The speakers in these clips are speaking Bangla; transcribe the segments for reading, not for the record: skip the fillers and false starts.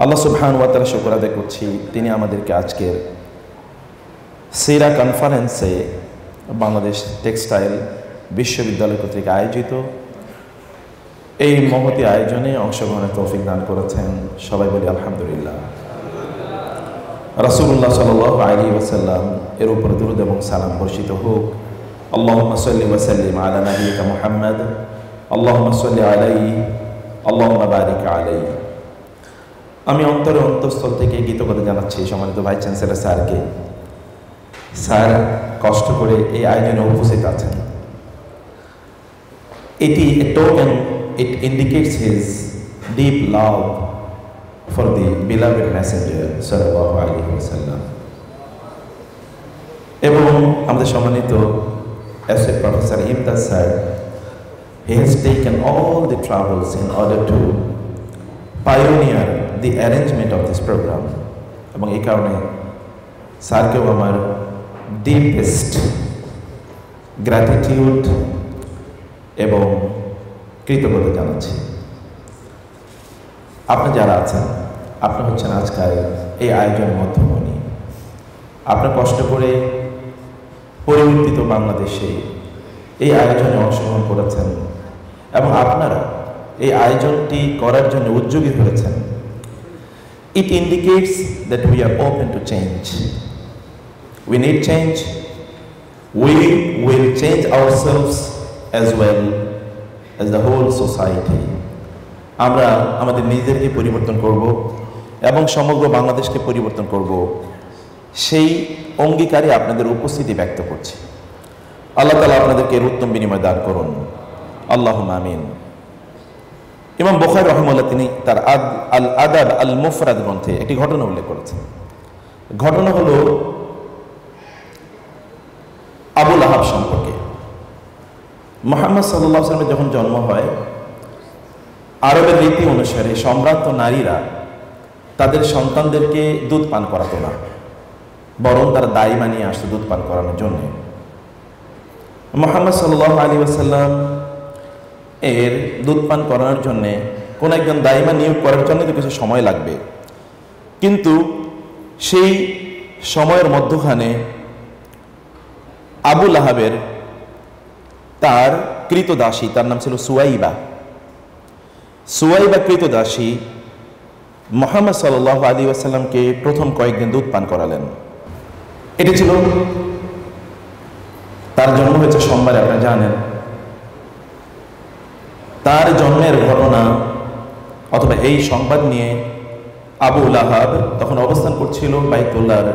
আল্লাহ সুবহানাহু ওয়া তাআলা শুকর আদায় করছি, তিনি আমাদেরকে আজকের সিরা কনফারেন্সে বাংলাদেশ টেক্সটাইল বিশ্ববিদ্যালয় কর্তৃক আয়োজিত এই মহতি আয়োজনে অংশগ্রহণের তৌফিক দান করেছেন। সবাই বলি আলহামদুলিল্লাহ। রাসূলুল্লাহ সাল্লাল্লাহু আলাইহি ওয়াসাল্লাম এর উপর দুরূদ এবং সালাম বর্ষিত হোক। আল্লাহুম্মা সাল্লি ওয়া সাল্লিম আলা নাবিয়িকা মুহাম্মদ, আল্লাহুম্মা সাল্লি আলাইহি, আল্লাহুম্মা বারিক আলাইহি। আমি অন্তঃস্থল থেকে কৃতজ্ঞতা জানাচ্ছি সম্মানিত ভাইস চ্যান্সেলর স্যারকে। স্যার কষ্ট করে এই আয়োজনে উপস্থিত আছেন। এটি a token, it indicates his deep love for the beloved messenger sallallahu alaihi wasallam. এবং আমাদের সম্মানিত associate professor Imtaz sir, he has taken all the troubles in order to pioneer the arrangement of this program, এবং এই কারণে স্যারকেও আমার ডিপেস্ট গ্র্যাটিটিউড এবং কৃতজ্ঞতা জানাচ্ছি। আপনি যারা আছেন, আপনি হচ্ছেন আজকাল এই আয়োজনের মধ্যমণি। আপনি কষ্ট করে পরিবর্তিত বাংলাদেশে এই আয়োজনে অংশগ্রহণ করেছেন এবং আপনারা এই আয়োজনটি করার জন্য উদ্যোগী হয়েছেন। It indicates that we are open to change. We need change. We will change ourselves as well as the whole society. আমরা আমাদের নিজেদেরকে পরিবর্তন করব এবং সমগ্র বাংলাদেশকে পরিবর্তন করব, সেই অঙ্গীকারে আপনাদের উপস্থিতি ব্যক্ত করছি। আল্লাহ তাআলা আপনাদেরকে এর উত্তম বিনিময় দান করুন, আল্লাহুম্মা আমিন। ইমাম বুখারী রাহিমাহুল্লাহ তিনি তার আল আদাব আল মুফরাদ গ্রন্থে একটি ঘটনা উল্লেখ করেছেন। ঘটনা হলো আবু লাহাব সম্পর্কে। মুহাম্মদ সাল্লাল্লাহু আলাইহি ওয়াসাল্লামের যখন জন্ম হয়, আরবের রীতি অনুসারে সম্ভ্রান্ত নারীরা তাদের সন্তানদেরকে দুধ পান করাতো না, বরং তারা দাইমা নিয়ে আসতো দুধ পান করানোর জন্য। মুহাম্মদ সাল্লাল্লাহু আলাইহি ওয়াসাল্লাম এর দুধ পান করানোর জন্যে কোন একজন দাইমা নিয়োগ করার জন্য তো কিছু সময় লাগবে, কিন্তু সেই সময়ের মধ্যখানে আবু লাহাবের তার কৃতদাসী, তার নাম ছিল সুয়াইবা। সুয়াইবা কৃতদাসী মুহাম্মদ সাল্লাল্লাহু আলাইহি ওয়াসাল্লামকে প্রথম কয়েকদিন দুধ পান করালেন। এটি ছিল, তার জন্ম হয়েছে সোমবারে, আপনারা জানেন। তার জন্মের ঘটনা অথবা এই সংবাদ নিয়ে আবু লাহাব তখন অবস্থান করছিল বাইতুল্লাহর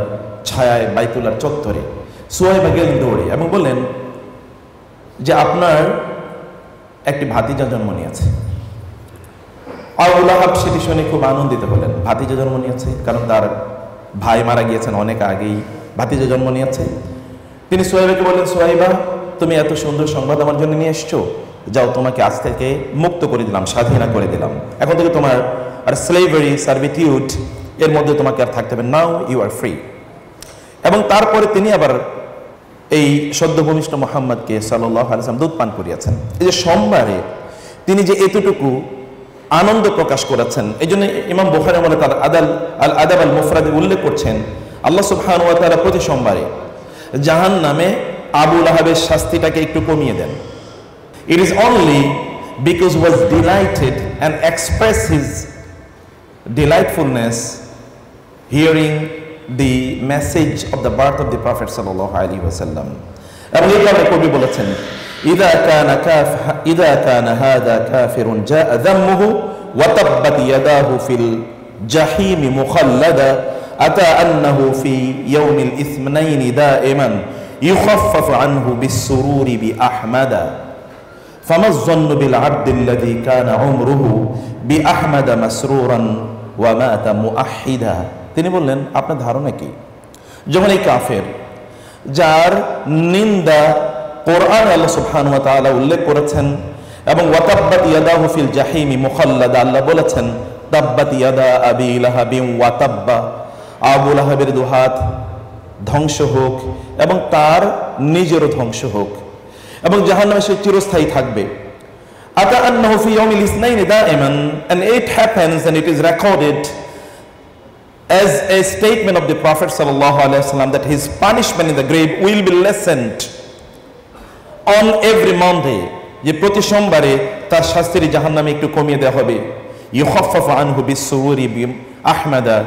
ছায়ায়, বাইতুল্লাহর চত্বরে। সুয়াইবা গেলেন দৌড়ে এবং বললেন যে আপনার একটি ভাতিজা জন্ম নিয়েছে। আবু লাহাব সেটি শুনে খুব আনন্দিত হলেন। ভাতিজা জন্ম নিয়েছে, কারণ তার ভাই মারা গিয়েছেন অনেক আগেই, ভাতিজা জন্ম নিয়েছে। তিনি সুয়াইবাকে বললেন, সুয়াইবা তুমি এত সুন্দর সংবাদ আমার জন্য নিয়ে এসছো, যাও তোমাকে আজ থেকে মুক্ত করে দিলাম, স্বাধীনা করে দিলাম। এখন থেকে তোমার আর স্লেভারি সার্ভিটিউড এর মধ্যে তোমাকে আর থাকতে হবে, নাও ইউ আর ফ্রি। এবং তারপরে তিনি আবার এই সদ্যভূমিষ্ঠ মুহাম্মদকে সাল্লাল্লাহু আলাইহি ওয়াসাল্লাম দুধ পান করিয়েছেন। এই যে সোমবারে তিনি যে এতটুকু আনন্দ প্রকাশ করেছেন, এই জন্য ইমাম বুখারী বলে তার আল আদাব আল মুফরাদে উল্লেখ করছেন, আল্লাহ সুবহানাহু ওয়া তাআলা প্রতি সোমবারে জাহান্নামে আবু লাহাবের শাস্তিটাকে একটু কমিয়ে দেন। It is only because he was delighted and expressed his delightfulness hearing the message of the birth of the Prophet sallallahu alaihi wasallam. এবং এই কারণে কবি বলেছেন, إذا كان هذا كافر جاء ذمه وتبت يداه في الجحيم مخلدا أتى أنه في يوم الاثنين دائما يخفف عنه بالسرور بأحمدا فما الظن بالعبد الذي كان عمره بأحمد مسرورا ومات مؤحدا। তিনি বললেন, আপনার ধারণা কি, যখন এই কাফের যার নিন্দা কোরআন আল্লাহ সুবহানাহু ওয়া তাআলা উল্লেখ করেছেন এবং ওয়াতাব্বাত ইয়াদাহু ফিল জাহিমি মুখাল্লাদা, আল্লাহ বলেছেন তাব্বাত ইয়াদা আবি লাহাবিন ওয়া তাব্বা, আবু লাহাবের দুহাত ধ্বংস হোক এবং তার নিজেরও ধ্বংস হোক এবং জাহান্নামে সে চিরস্থায়ী থাকবে। আতা আন্নাহু ফি ইয়াউমিল ইসনাইন দাইমান, and it happens and it is recorded as a statement of the Prophet sallallahu alaihi wasallam that his punishment in the grave will be lessened on every Monday, যে প্রতি সোমবারে তার শাস্তির জাহান্নামে একটু কমিয়ে দেওয়া হবে, ইউখাফফাফু আনহু বিসসুরুরি বিআহমাদা,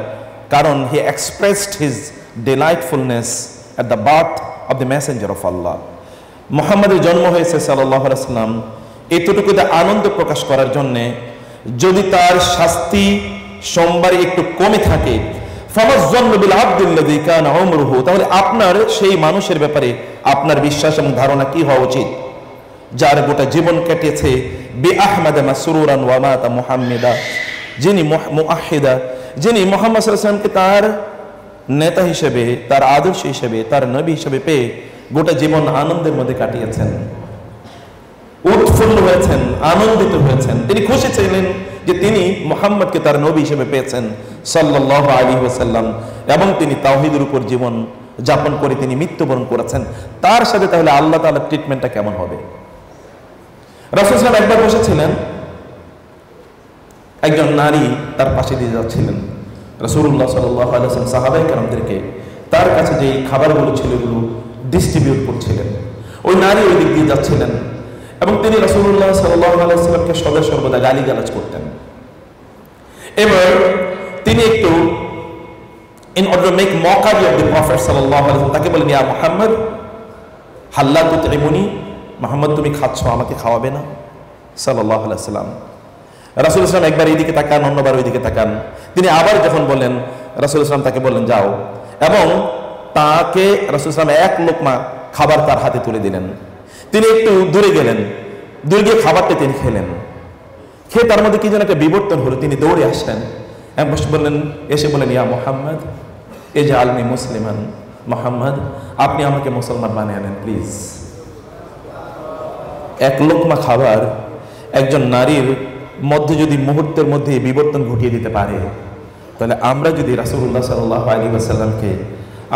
কারণ he expressed his delightfulness at the birth of the messenger of Allah. মুহাম্মাদের জন্ম হয়েছে সাল্লাল্লাহু আলাইহি ওয়াসাল্লাম এতটুকুতে আনন্দ প্রকাশ করার জন্য। যদি তার শাস্তি সোমবারে একটু কমে থাকে, ফামাজ্জান্নু বিল আবদিল্লাযী কানা উমরুহু, তাহলে আপনার সেই মানুষের ব্যাপারে আপনার বিশ্বাস এবং ধারণা কি হওয়া উচিত, যার গোটা জীবন কেটেছে বিআহমাদা মাসরুরান ওয়া মাতা মুহাম্মাদা, যিনি মুআহিদা, যিনি মুহাম্মদ সাল্লাল্লাহু আলাইহি ওয়াসাল্লামকে তার নেতা হিসেবে, তার আদর্শ হিসেবে, তার নবী হিসেবে পেয়ে গোটা জীবন আনন্দের মধ্যে কাটিয়েছেন, উৎফুল্ল হয়েছেন, আনন্দিত হয়েছেন। তিনি খুশি ছিলেন যে তিনি মুহাম্মদকে তার নবী হিসেবে পেয়েছেন সাল্লাল্লাহু আলাইহি ওয়াসাল্লাম, এবং তিনি তাওহীদের উপর জীবন যাপন করে তিনি মৃত্যুবরণ করেছেন। তার সাথে তাহলে আল্লাহ তাআলার ট্রিটমেন্টটা কেমন হবে? রাসূল সাল্লাল্লাহু আলাইহি ওয়াসাল্লাম একবার বসেছিলেন, একজন নারী তার পাশে দিয়ে যাচ্ছিলেন। রাসূলুল্লাহ সাল্লাল্লাহু আলাইহি ওয়াসাল্লাম সাহাবায়ে কেরামদেরকে তার কাছে যে খাবারগুলো ছিল এগুলো ডিস্ট্রিবিউট করছিলেন। ওই নারী ওই দিক দিয়ে যাচ্ছিলেন এবং তিনি রাসূলুল্লাহ সাল্লাল্লাহু আলাইহি ওয়াসাল্লামকে সদা সর্বদা গালিগালাজ করতেন। এবার তিনি একটু in order to make mockery of the Prophet sallallahu alaihi wasallam তাকে বলেন, ইয়া মুহাম্মদ হাল্লা তুতঈমুনি, মুহাম্মদ তুমি খাচ্ছ, আমাকে খাওয়াবে না? সাল্লাল্লাহু আলাইহি ওয়াসাল্লাম। রাসূল সাল্লাল্লাহু একবার এইদিকে তাকান, অন্যবার ওইদিকে তাকান। তিনি আবার যখন বলেন, রাসূল সাল্লাল্লাহু তাকে বললেন যাও, এবং তাকে রাসূল সাল্লাল্লাহু এক লোকমা খাবার তার হাতে তুলে দিলেন। তিনি একটু দূরে গেলেন, দূরে গিয়ে খাবারটা তিনি খেলেন। খেয়ে তার মধ্যে কি যেন একটা বিবর্তন হলো, তিনি দৌড়ে আসলেন এবং বললেন, এসে বলেন, ইয়া মুহাম্মদ ইজআলনি মুসলিমান, মুহাম্মদ আপনি আমাকে মুসলমান বানিয়ে আনেন প্লিজ। এক লোকমা খাবার একজন নারীর মধ্যে যদি মুহূর্তের মধ্যে বিবর্তন ঘটিয়ে দিতে পারে, তাহলে আমরা যদি রাসূলুল্লাহ সাল্লাল্লাহু আলাইহি ওয়াসাল্লামকে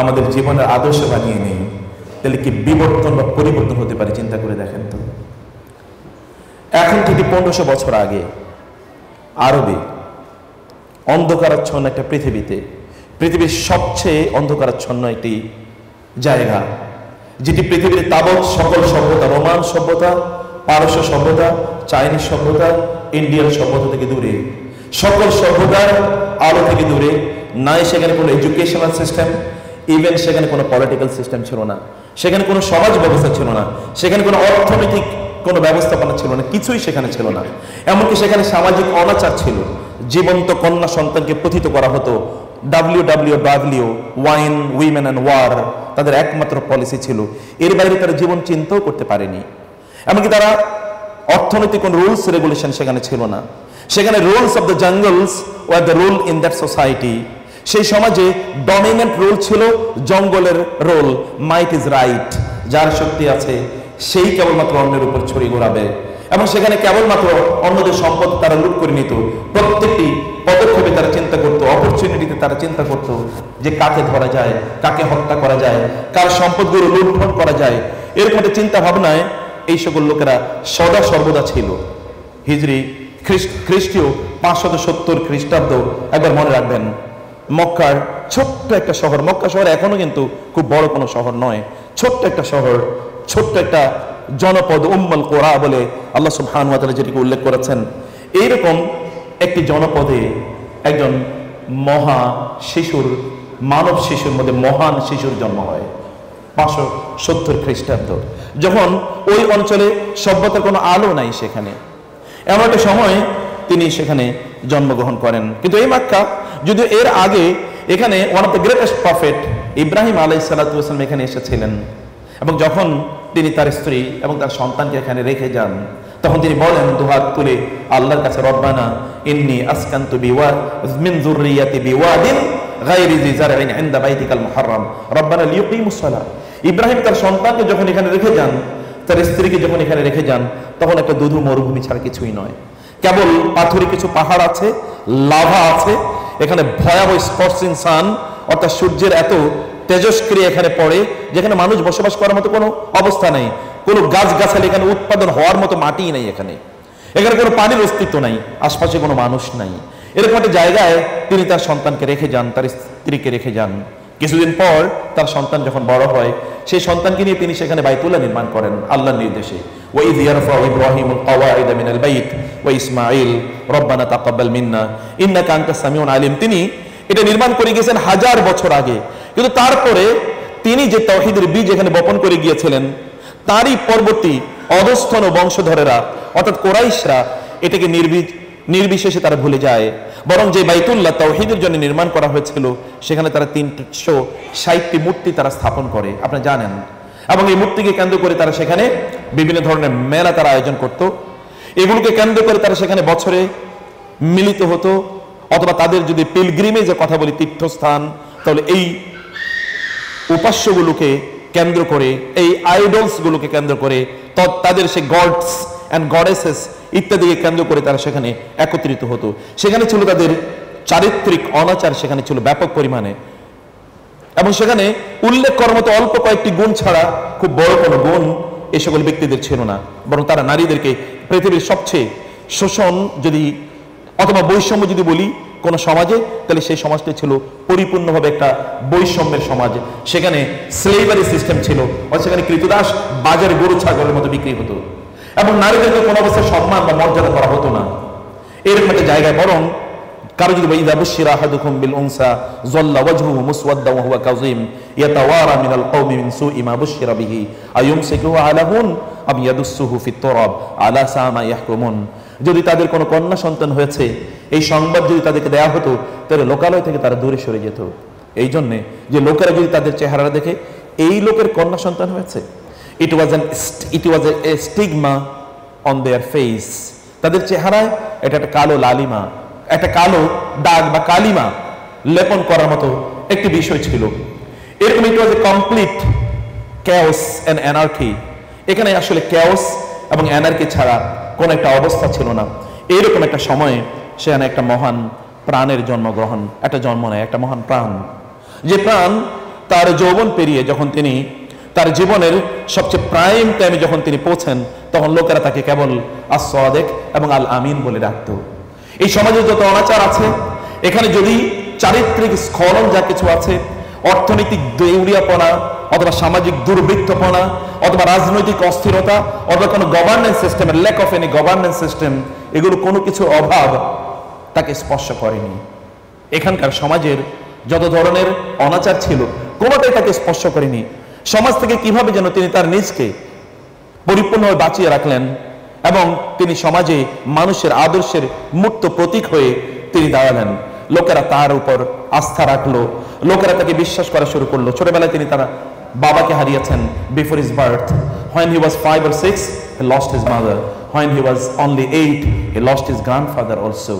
আমাদের জীবনের আদর্শ বানিয়ে নেই, তাহলে কি বিবর্তন বা পরিবর্তন হতে পারে? চিন্তা করে দেখেন তো। এখন থেকে 1500 বছর আগে আরবে অন্ধকারাচ্ছন্ন একটা পৃথিবীতে, পৃথিবীর সবচেয়ে অন্ধকারাচ্ছন্ন একটি জায়গা, যেটি পৃথিবীর তাবৎ সকল সভ্যতা, রোমান সভ্যতা, পারস্য সভ্যতা, চাইনিজ সভ্যতা, ইন্ডিয়ান সভ্যতা থেকে দূরে, সকল সভ্যতার আলো থেকে দূরে, নাই সেখানে কোনো এডুকেশনাল সিস্টেম, ইভেন সেখানে কোনো পলিটিক্যাল সিস্টেম ছিল না, সেখানে কোনো সমাজ ব্যবস্থা ছিল না, সেখানে কোনো অর্থনৈতিক কোনো ব্যবস্থাপনা ছিল না, কিছুই সেখানে ছিল না। এমনকি সেখানে সামাজিক অনাচার ছিল। জীবন্ত কন্যা সন্তানকে পতিত করা হতো। WWW, wine, women and war তাদের একমাত্র পলিসি ছিল। এর বাইরে তারা জীবন চিন্তাও করতে পারেনি। এমনকি তারা অর্থনৈতিক কোন রুলস রেগুলেশন সেখানে ছিল না। সেখানে rules of the jungles were the rule in that society. সেই সমাজে ডমিনেন্ট রুল ছিল জঙ্গলের রোল, মাইট ইজ রাইট, যার শক্তি আছে সেই কেবলমাত্র অন্যের উপর ছড়ি ঘোরাবে, এবং সেখানে কেবলমাত্র অন্যদের সম্পদ তারা লুট করে নিত। প্রত্যেকটি পদক্ষেপে তারা চিন্তা করতো, অপরচুনিটিতে তারা চিন্তা করতো যে কাকে ধরা যায়, কাকে হত্যা করা যায়, কার সম্পদগুলো লুণ্ঠন করা যায়। এরকম একটা চিন্তা ভাবনায় এই সকল লোকেরা সদা সর্বদা ছিল। হিজরি খ্রিস্টীয় 570 খ্রিস্টাব্দ, একবার মনে রাখবেন, মক্কার ছোট্ট একটা শহর, মক্কা শহর এখনো কিন্তু খুব বড় কোনো শহর নয়, ছোট্ট একটা শহর, ছোট্ট একটা জনপদ, উম্মুল কোরা বলে আল্লাহ সুবহানাহু ওয়া তাআলা যেটিকে উল্লেখ করেছেন। এইরকম একটি জনপদে একজন মহা শিশুর, মানব শিশুর মধ্যে মহান শিশুর জন্ম হয় 570 খ্রিস্টাব্দ, যখন ওই অঞ্চলে সভ্যতার কোনো আলো নাই সেখানে। এমন একটা সময় তিনি সেখানে জন্মগ্রহণ করেন। কিন্তু এই মক্কা, যদিও এর আগে এখানে one of the greatest prophet Ibrahim আলাইহিস সালাতু ওয়াস সালাম এখানে এসেছিলেন, এবং যখন তিনি তার স্ত্রী এবং তার সন্তানকে এখানে রেখে যান, তখন তিনি বলেন দুহাত তুলে আল্লাহর কাছে, রব্বানা ইন্নী আসকানতু মিন যুররিয়াতি বিওয়াদিন গায়রি জি জারইন ইনদা বাইতিকাল মুহাররাম রব্বানা লিয়ুকিমুস সালাহ। ইব্রাহিম তার সন্তানকে যখন এখানে রেখে যান, তার স্ত্রীকে যখন এখানে রেখে যান, তখন একটা দুধু মরুভূমি ছাড়া কিছুই নয়। কেবল পাথুরে কিছু পাহাড় আছে, লাভা আছে, এখানে ভয়াবহ স্কর্চিং সান, অর্থাৎ সূর্যের এত তেজস্ক্রিয়া এখানে পড়ে, যেখানে মানুষ বসবাস করার মতো কোনো অবস্থা নেই, কোনো গাছগাছালি এখানে উৎপাদন হওয়ার মতো মাটিই নেই, এখানে কোনো পানির অস্তিত্ব নাই, আশপাশে কোনো মানুষ নাই। এরকম একটা জায়গায় তিনি তার সন্তানকে রেখে যান, তার স্ত্রীকে রেখে যান। কিছুদিন পর তার সন্তান যখন বড় হয়, সেই সন্তানকে নিয়ে তিনি সেখানে বাইতুল্লাহ নির্মাণ করেন আল্লাহর নির্দেশে। ওয়াইয ইয়ারফাউ ইব্রাহিমুল কওয়াইদা মিনাল বাইত ওয়া ইসমাঈল রব্বানা তাকাব্বাল মিন্না ইন্নাকা আনতাস সামিউল আলিম। তিনি এটা নির্মাণ করে গিয়েছেন 1000 বছর আগে, কিন্তু তারপরে তিনি যে তাওহীদের বীজ এখানে বপন করে গিয়েছিলেন, তারই পরবর্তী অধস্থন বংশধরেরা অর্থাৎ কোরাইশরা এটাকে নির্বিশেষে তারা ভুলে যায়। বরং যে বাইতুল্লাহ তাওহীদের জন্য নির্মাণ করা হয়েছিল, সেখানে তারা 360টি মূর্তি তারা স্থাপন করে, আপনি জানেন। এবং এই মূর্তিকে কেন্দ্র করে তারা সেখানে বিভিন্ন ধরনের মেলা তারা আয়োজন করত। এগুলোকে কেন্দ্র করে তারা সেখানে বছরে মিলিত হতো, অথবা তাদের যদি পিলগ্রিমেজের কথা বলি, তীর্থস্থান, তাহলে এই উপাস্যগুলোকে কেন্দ্র করে, এই আইডলসগুলোকে কেন্দ্র করে, তাদের সেই গডস অ্যান্ড গডেসেস ইত্যাদিকে কেন্দ্র করে তারা সেখানে একত্রিত হতো। সেখানে ছিল তাদের চারিত্রিক অনাচার, সেখানে ছিল ব্যাপক পরিমাণে। এবং সেখানে উল্লেখ করার মতো অল্প কয়েকটি গুণ ছাড়া খুব বড় কোনো গুণ এই সকল ব্যক্তিদের ছিল না। বরং তারা নারীদেরকে পৃথিবীর সবচেয়ে শোষণ যদি অথবা বৈষম্য যদি বলি কোন সমাজে, তাহলে সেই সমাজটি ছিল পরিপূর্ণভাবে একটা বৈষম্যের সমাজ। সেখানে স্লেভারি সিস্টেম ছিল, সেখানে কৃতদাস বাজারে গরু ছাগলের মতো বিক্রি হতো, এবং নারীদেরকে কোনো অবস্থায় সম্মান বা মর্যাদা করা হতো না এরকম একটা জায়গায়। বরং কারো যদি ইযা বুশিরা আহাদুকুম বিল উনসা যাল্লা ওয়াজহুহু মুসওয়াদ্দান ওয়া হুয়া কাযীম ইয়াতাওয়ারা মিনাল কওমি মিন সুই মা বুশিরা বিহি আয়ুমসিকুহু আলা হুন আম ইয়াদুসসুহু ফিত তুরাব আলা সামা ইয়াহকুমুন। যদি তাদের কোনো কন্যা সন্তান হয়েছে, এই সংবাদ যদি তাদেরকে দেয়া হতো, তাহলে লোকালয় থেকে তারা দূরে সরে যেত। এই জন্যে যে লোকেরা যদি তাদের চেহারা দেখে এই লোকের কন্যা সন্তান হয়েছে, it was a stigma on their face, তাদের চেহারায় এটা একটা কালো লালিমা, একটা কালো দাগ বা কালিমা লেপন করার মতো একটি বিষয় ছিল। এরকম it was a complete chaos and anarchy। এখানে আসলে chaos এবং anarchy ছাড়া কোন একটা অবস্থা ছিল না। এইরকম একটা সময়ে সেখানে একটা মহান প্রাণের জন্মগ্রহণ, একটা জন্ম নেয় একটা মহান প্রাণ, যে প্রাণ তার যৌবন পেরিয়ে যখন তিনি তার জীবনের সবচেয়ে প্রাইম টাইমে যখন তিনি পৌঁছেন, তখন লোকেরা তাকে কেবল আস-সাদিক এবং আল আমিন বলে ডাকত। এই সমাজে যত অনাচার আছে, এখানে যদি চারিত্রিক স্খলন যা কিছু আছে, অর্থনৈতিক দেউলিয়াপনা অথবা সামাজিক দুর্বৃত্তপনা অথবা রাজনৈতিক অস্থিরতা অথবা কোনো গভর্নেন্স সিস্টেমের lack of any governance system, এগুলো কোনো কিছু অভাব তাকে স্পর্শ করেনি। এখানকার সমাজের যত ধরনের অনাচার ছিল, কোনোটাই তাকে স্পর্শ করেনি। সমাজ থেকে কিভাবে যেন তিনি তার নিজকে পরিপূর্ণভাবে বাঁচিয়ে রাখলেন, এবং তিনি সমাজে মানুষের আদর্শের মূর্ত প্রতীক হয়ে তিনি দাঁড়ালেন। লোকেরা তার উপর আস্থা রাখলো, লোকেরা তাকে বিশ্বাস করা শুরু করলো। ছোটবেলায় তিনি তার বাবাকে হারিয়েছেন before his birth. When he was 5 or 6, he lost his mother. When he was only 8, he lost his grandfather also.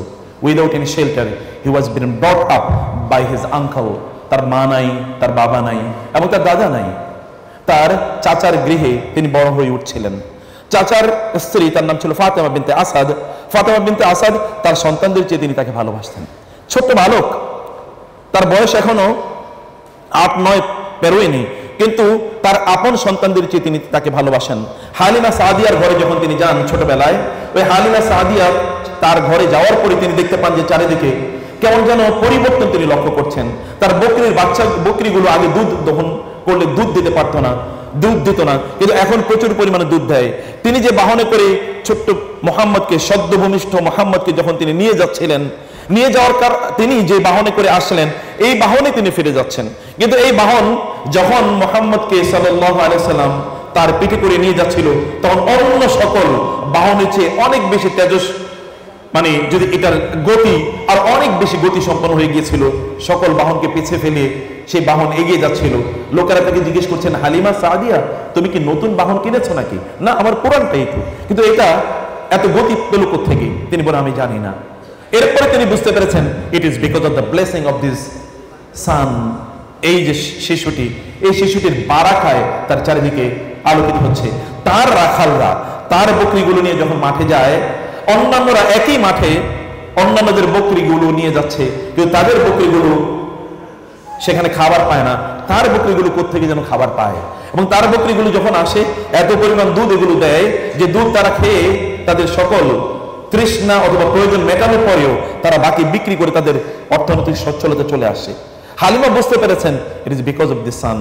Without any shelter, he was being brought up by his uncle. তার মা নাই, তার বাবা নাই, এবং তার দাদা নাই। তার চাচার গৃহে তিনি বড় হয়ে উঠছিলেন। চাচার স্ত্রী, তার নাম ছিল ফাতেমা বিনতে আসাদ। ফাতেমা বিনতে আসাদ তার সন্তানদের চেয়ে তিনি তাকে ভালোবাসতেন। ছোট্ট বালক, তার বয়স এখনো 8-9 পেরোয়নি, কিন্তু তার আপন সন্তানদের চেয়ে তিনি তাকে ভালোবাসেন। হালিমা সাদিয়ার ঘরে যখন তিনি যান ছোটবেলায়, ওই হালিমা সাদিয়া তার ঘরে যাওয়ার পরে তিনি দেখতে পান যে চারিদিকে কেমন যেন পরিবর্তন তিনি লক্ষ্য করছেন। তার বকরিগুলো আগে দুধ দহন করলে দুধ দিতে পারতো না, দুধ দিত না, কিন্তু এখন প্রচুর পরিমাণে দুধ দেয়। তিনি যে বাহনে করে ছোট্ট মোহাম্মদকে, সদ্য ভূমিষ্ঠ মোহাম্মদকে যখন তিনি নিয়ে যাচ্ছিলেন, নিয়ে যাওয়ার তিনি যে বাহনে করে আসলেন, এই বাহনে তিনি ফিরে যাচ্ছেন। কিন্তু এই বাহন যখন মোহাম্মদকে সাল্লাল্লাহু আলাইহি সাল্লাম তার পিঠে করে নিয়ে যাচ্ছিল, তখন অন্য সকল বাহনের চেয়ে অনেক বেশি তেজস, মানে যদি এটার গতি আর অনেক বেশি গতি সম্পন্ন হয়ে গিয়েছিল। সকল বাহনকে পিছিয়ে ফেলে সেই বাহন এগিয়ে যাচ্ছিল। লোকেরা তাকে জিজ্ঞেস করছেন, হালিমা সাদিয়া, তুমি কি নতুন বাহন কিনেছো নাকি? না, আমার পুরানটাই তো, কিন্তু এটা এত গতি পেল কোত্থেকে? তিনি বলেন, আমি জানি না। এরপরে তিনি বুঝতে পেরেছেন, it is because of the blessing of this sun. এই যে শিশুটি, এই শিশুটির বারাকায় তার চারিদিকে আলোকিত হচ্ছে। তার রাখালরা তার বকরিগুলো নিয়ে যখন মাঠে যায়, অন্যান্যরা একই মাঠে অন্যান্যদের বকরিগুলো নিয়ে যাচ্ছে, কিন্তু তাদের বকরিগুলো সেখানে খাবার পায় না। তার বকরিগুলো কোত্থেকে যেন খাবার পায়, এবং তার বকরিগুলো যখন আসে, এত পরিমাণ দুধ এগুলো দেয় যে দুধ তারা খেয়ে তাদের সকল তৃষ্ণা অথবা প্রয়োজন মেটানোর পরেও তারা বাকি বিক্রি করে তাদের অর্থনৈতিক সচ্ছলতা চলে আসে। হালিমা বুঝতে পেরেছেন it is because of the sun,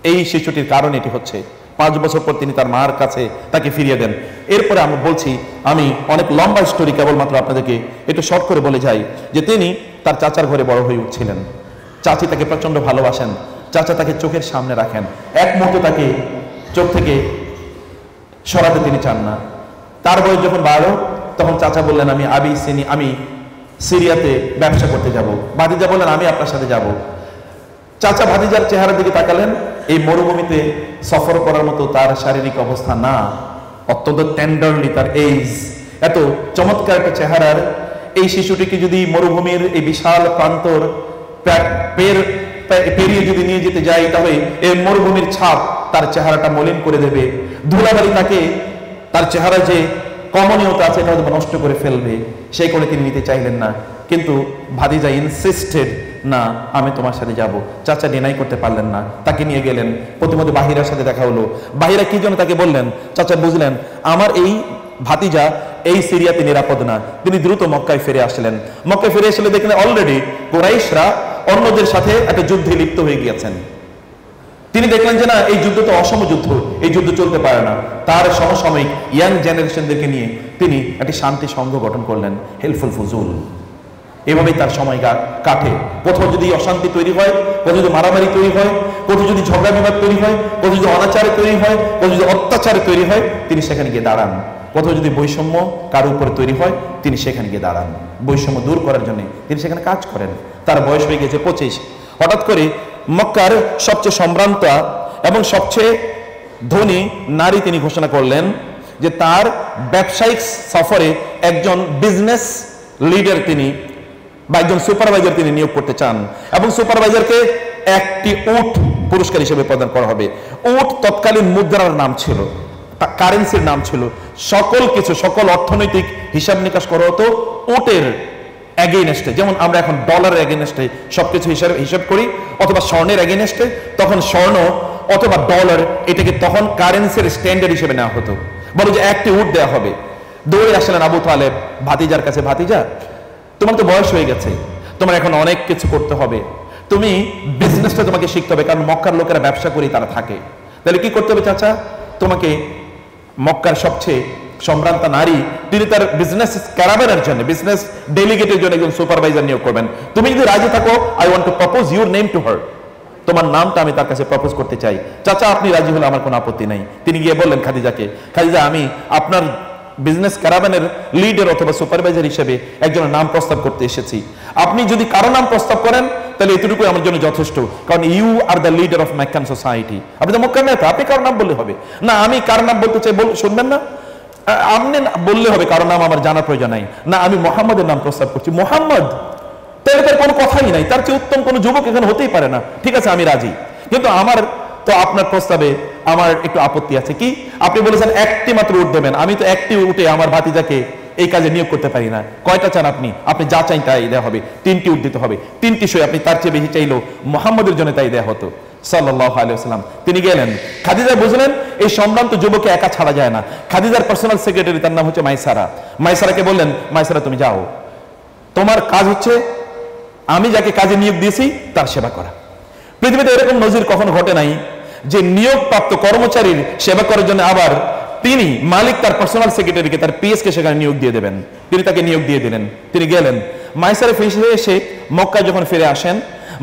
এই শিশুটির কারণ এটি হচ্ছে। 5 বছর পর তিনি তার মার কাছে তাকে ফিরিয়ে দেন। এরপরে আমি বলছি, আমি অনেক লম্বা স্টোরি কেবলমাত্র আপনাদেরকে একটু শর্ট করে বলে যাই, যে তিনি তার চাচার ঘরে বড় হয়ে উঠছিলেন। চাচি তাকে প্রচন্ড ভালোবাসেন, চাচা তাকে চোখের সামনে রাখেন, এক মুহূর্তে তাকে চোখ থেকে সরাতে তিনি চান না। তার বয়স যখন 12, তখন চাচা বললেন আমি সিরিয়াতে ব্যবসা করতে যাব। ভাতিজা বললেন আমি আপনার সাথে যাব। চাচা ভাতিজার চেহারার দিকে তাকালেন, এই মরুভূমিতে সফর করার মতো তার শারীরিক অবস্থা না, অত্যন্ত টেন্ডারলি তার এজ, এত চমৎকার একটা চেহারার এই শিশুটিকে যদি মরুভূমির এই বিশাল প্রান্তর পেরিয়ে যদি নিয়ে যেতে যাই, তাহলে এই মরুভূমির ছাপ তার চেহারাটা মলিন করে দেবে, ধুলাবালি তাকে তার চেহারা যে কমনীয়তা আছে এটা হয়তো নষ্ট করে ফেলবে। সেই করে তিনি নিতে চাইলেন না, কিন্তু ভাতিজা ইনসিস্টেড, না আমি তোমার সাথে যাব। চাচা ডিনাই করতে পারলেন না, তাকে নিয়ে গেলেন। প্রতিমধ্যে বাহিরার সাথে দেখা হলো। বাহিরা কি জন্য তাকে বললেন, চাচা বুঝলেন আমার এই ভাতিজা এই সিরিয়াতে নিরাপদ না। তিনি দ্রুত মক্কায় ফিরে আসলেন। মক্কায় ফিরে আসলে দেখলেন অলরেডি কুরাইশরা অন্যদের সাথে একটা যুদ্ধে লিপ্ত হয়ে গিয়েছেন। তিনি দেখলেন যে না, এই যুদ্ধ তো অসম যুদ্ধ, এই যুদ্ধ চলতে পারে না। তার সমসাময়িক ইয়াং জেনারেশনদেরকে নিয়ে তিনি একটি শান্তি সংঘ গঠন করলেন, হেল্পফুল ফুজুল। এভাবেই তার সময় কাটে। কোথাও যদি অশান্তি তৈরি হয়, কোথাও যদি মারামারি তৈরি হয়, কোথাও যদি ঝগড়া বিবাদ তৈরি হয়, কোথাও যদি অনাচারে তৈরি হয়, কোথাও যদি অত্যাচারে তৈরি হয়, তিনি সেখানে গিয়ে দাঁড়ান। কোথাও যদি বৈষম্য কারো উপরে তৈরি হয়, তিনি সেখানে গিয়ে দাঁড়ান। বৈষম্য দূর করার জন্য তিনি সেখানে কাজ করেন। তার বয়স হয়ে গেছে 25। হঠাৎ করে মক্কার সবচেয়ে সম্ভ্রান্তা এবং সবচেয়ে ধনী নারী তিনি ঘোষণা করলেন যে তার ব্যবসায়িক সফরে একজন বিজনেস লিডার তিনি বা একজন সুপারভাইজার তিনি নিয়োগ করতে চান, এবং সুপারভাইজারকে একটি উট পুরস্কার হিসেবে প্রদান করা হবে। উট তৎকালীন মুদ্রার নাম ছিল, কারেন্সির নাম ছিল। সকল কিছু, সকল অর্থনৈতিক হিসাব নিকাশ করা হতো উটের এগেইনস্টে। যেমন আমরা এখন ডলারের এগেইনস্টে সবকিছু হিসাব করি, অথবা স্বর্ণের এগেইনস্টে, তখন স্বর্ণ অথবা ডলার এটাকে তখন কারেন্সির স্ট্যান্ডার্ড হিসেবে নেওয়া হতো। বলো যে একটি উট দেওয়া হবে। দৌড়ে আসলেন আবু তালেব ভাতিজার কাছে, ভাতিজা তোমার তো বয়স হয়ে গেছে, তোমার এখন অনেক কিছু করতে হবে, তুমি বিজনেসটা তোমাকে শিখতে হবে, কারণ মক্কার লোকেরা ব্যবসা করি তারা থাকে। তাহলে কি করতে হবে চাচা, তোমাকে মক্কার সবচেয়ে সম্ভ্রান্তা নারী তিনি তার বিজনেস ক্যারাভেনের জন্য, বিজনেস ডেলিগেটের জন্য একজন সুপারভাইজার নিয়োগ করবেন। তুমি যদি রাজি থাকো, I want to propose your name to her, তোমার নামটা আমি তার কাছে প্রপোজ করতে চাই। চাচা আপনি রাজি হলে আমার কোনো আপত্তি নাই। তিনি গিয়ে বললেন খাদিজাকে, খাদিজা আমি আপনার বিজনেস ক্যারাভেনের লিডার অথবা সুপারভাইজার হিসেবে একজনের নাম প্রস্তাব করতে এসেছি। আপনি যদি কারো নাম প্রস্তাব করেন তাহলে এতটুকু আমার জন্য যথেষ্ট, কারণ you are the leader of Meccan society. আপনি তো মক্কার নেতা, আপনি কারো নাম বললে হবে না। আমি কারো নাম বলতে চাই, শুনবেন না? আপনি বললে হবে, কারো নাম আমার জানার প্রয়োজন নাই। না, আমি মোহাম্মদের নাম প্রস্তাব করছি। মোহাম্মদ? তাহলে তার কোনো কথাই নাই, তার চেয়ে উত্তম কোনো যুবক এখানে হতেই পারে না। ঠিক আছে, আমি রাজি, কিন্তু আমার তো আপনার প্রস্তাবে আমার একটু আপত্তি আছে। কি? আপনি বলেছেন একটি মাত্র উট দেবেন, আমি তো একটি উটে আমার ভাতিজাকে এই কাজে নিয়োগ করতে পারি না। কয়টা চান আপনি? আপনি যা চাই তাই দেওয়া হবে। 3টি উট দিতে হবে। 3টি সই, আপনি তার চেয়ে বেশি চাইলেও মোহাম্মদের জন্য তাই দেওয়া হতো সাল্লাল্লাহু আলাইহি ওয়াসাল্লাম। তিনি গেলেন। খাদিজা বুঝলেন এই সম্ভ্রান্ত যুবককে একা ছাড়া যায় না। খাদিজার পার্সোনাল সেক্রেটারি, তার নাম হচ্ছে মাইসারা। মাইসারাকে বললেন, মাইসারা তুমি যাও, তোমার কাজ হচ্ছে আমি যাকে কাজে নিয়োগ দিয়েছি তার সেবা করা। পৃথিবীতে এরকম নজির কখনো ঘটে নাই যে নিয়োগপ্রাপ্ত কর্মচারীর সেবা করার জন্য আবার তিনি মালিক তার পার্সোনাল সেক্রেটারিকে, তার পিএস কে সেখানে নিয়োগ দিয়ে দেবেন। তিনি তাকে নিয়োগ দিয়ে দিলেন। তিনি গেলেন। মাইসারা ফিরে এসে মক্কা যখন ফিরে আসেন,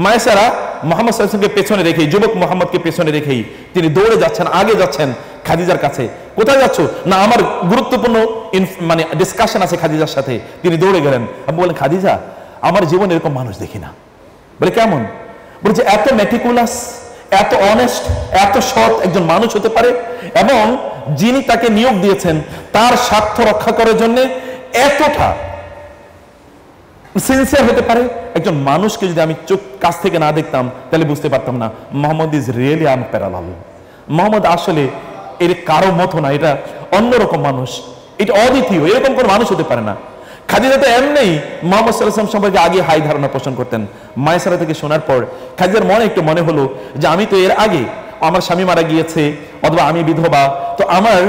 মাইসারা মোহাম্মদ সাল্লাল্লাহু আলাইহি ওয়াসাল্লামকে পেছনে রেখেই, যুবক মোহাম্মদকে পেছনে রেখেই তিনি দৌড়ে যাচ্ছেন, আগে যাচ্ছেন খাদিজার কাছে। কোথায় যাচ্ছ? না, আমার গুরুত্বপূর্ণ মানে ডিসকাশন আছে খাদিজার সাথে। তিনি দৌড়ে গেলেন। আপনি বলেন, খাদিজা আমার জীবনে এরকম মানুষ দেখি না। বলে কেমন? বলছে এত মেটিকুলাস, এত অনেস্ট, এত সৎ একজন মানুষ হতে পারে, এবং যিনি তাকে নিয়োগ দিয়েছেন তার স্বার্থ রক্ষা করার জন্য এতটা সিনসিয়ার হতে পারে একজন মানুষকে যদি আমি চোখ কাছ থেকে না দেখতাম তাহলে বুঝতে পারতাম না Mohammad is really unparalleled. Mohammad আসলে এর কারো মতো না, এটা অন্যরকম মানুষ, এটা অদ্বিতীয়, এরকম কোনো মানুষ হতে পারে না। খাদিজা তো এমনি মোহাম্মদ সাল্লাল্লাহু আলাইহি ওয়াসাল্লাম সম্পর্কে আগে হাই ধারণা পোষণ করতেন। মাইসারা থেকে শোনার পর খাদিজার মনে একটু মনে হলো যে আমি তো এর আগে আমার স্বামী মারা গিয়েছে, অথবা আমি বিধবা, তো আমার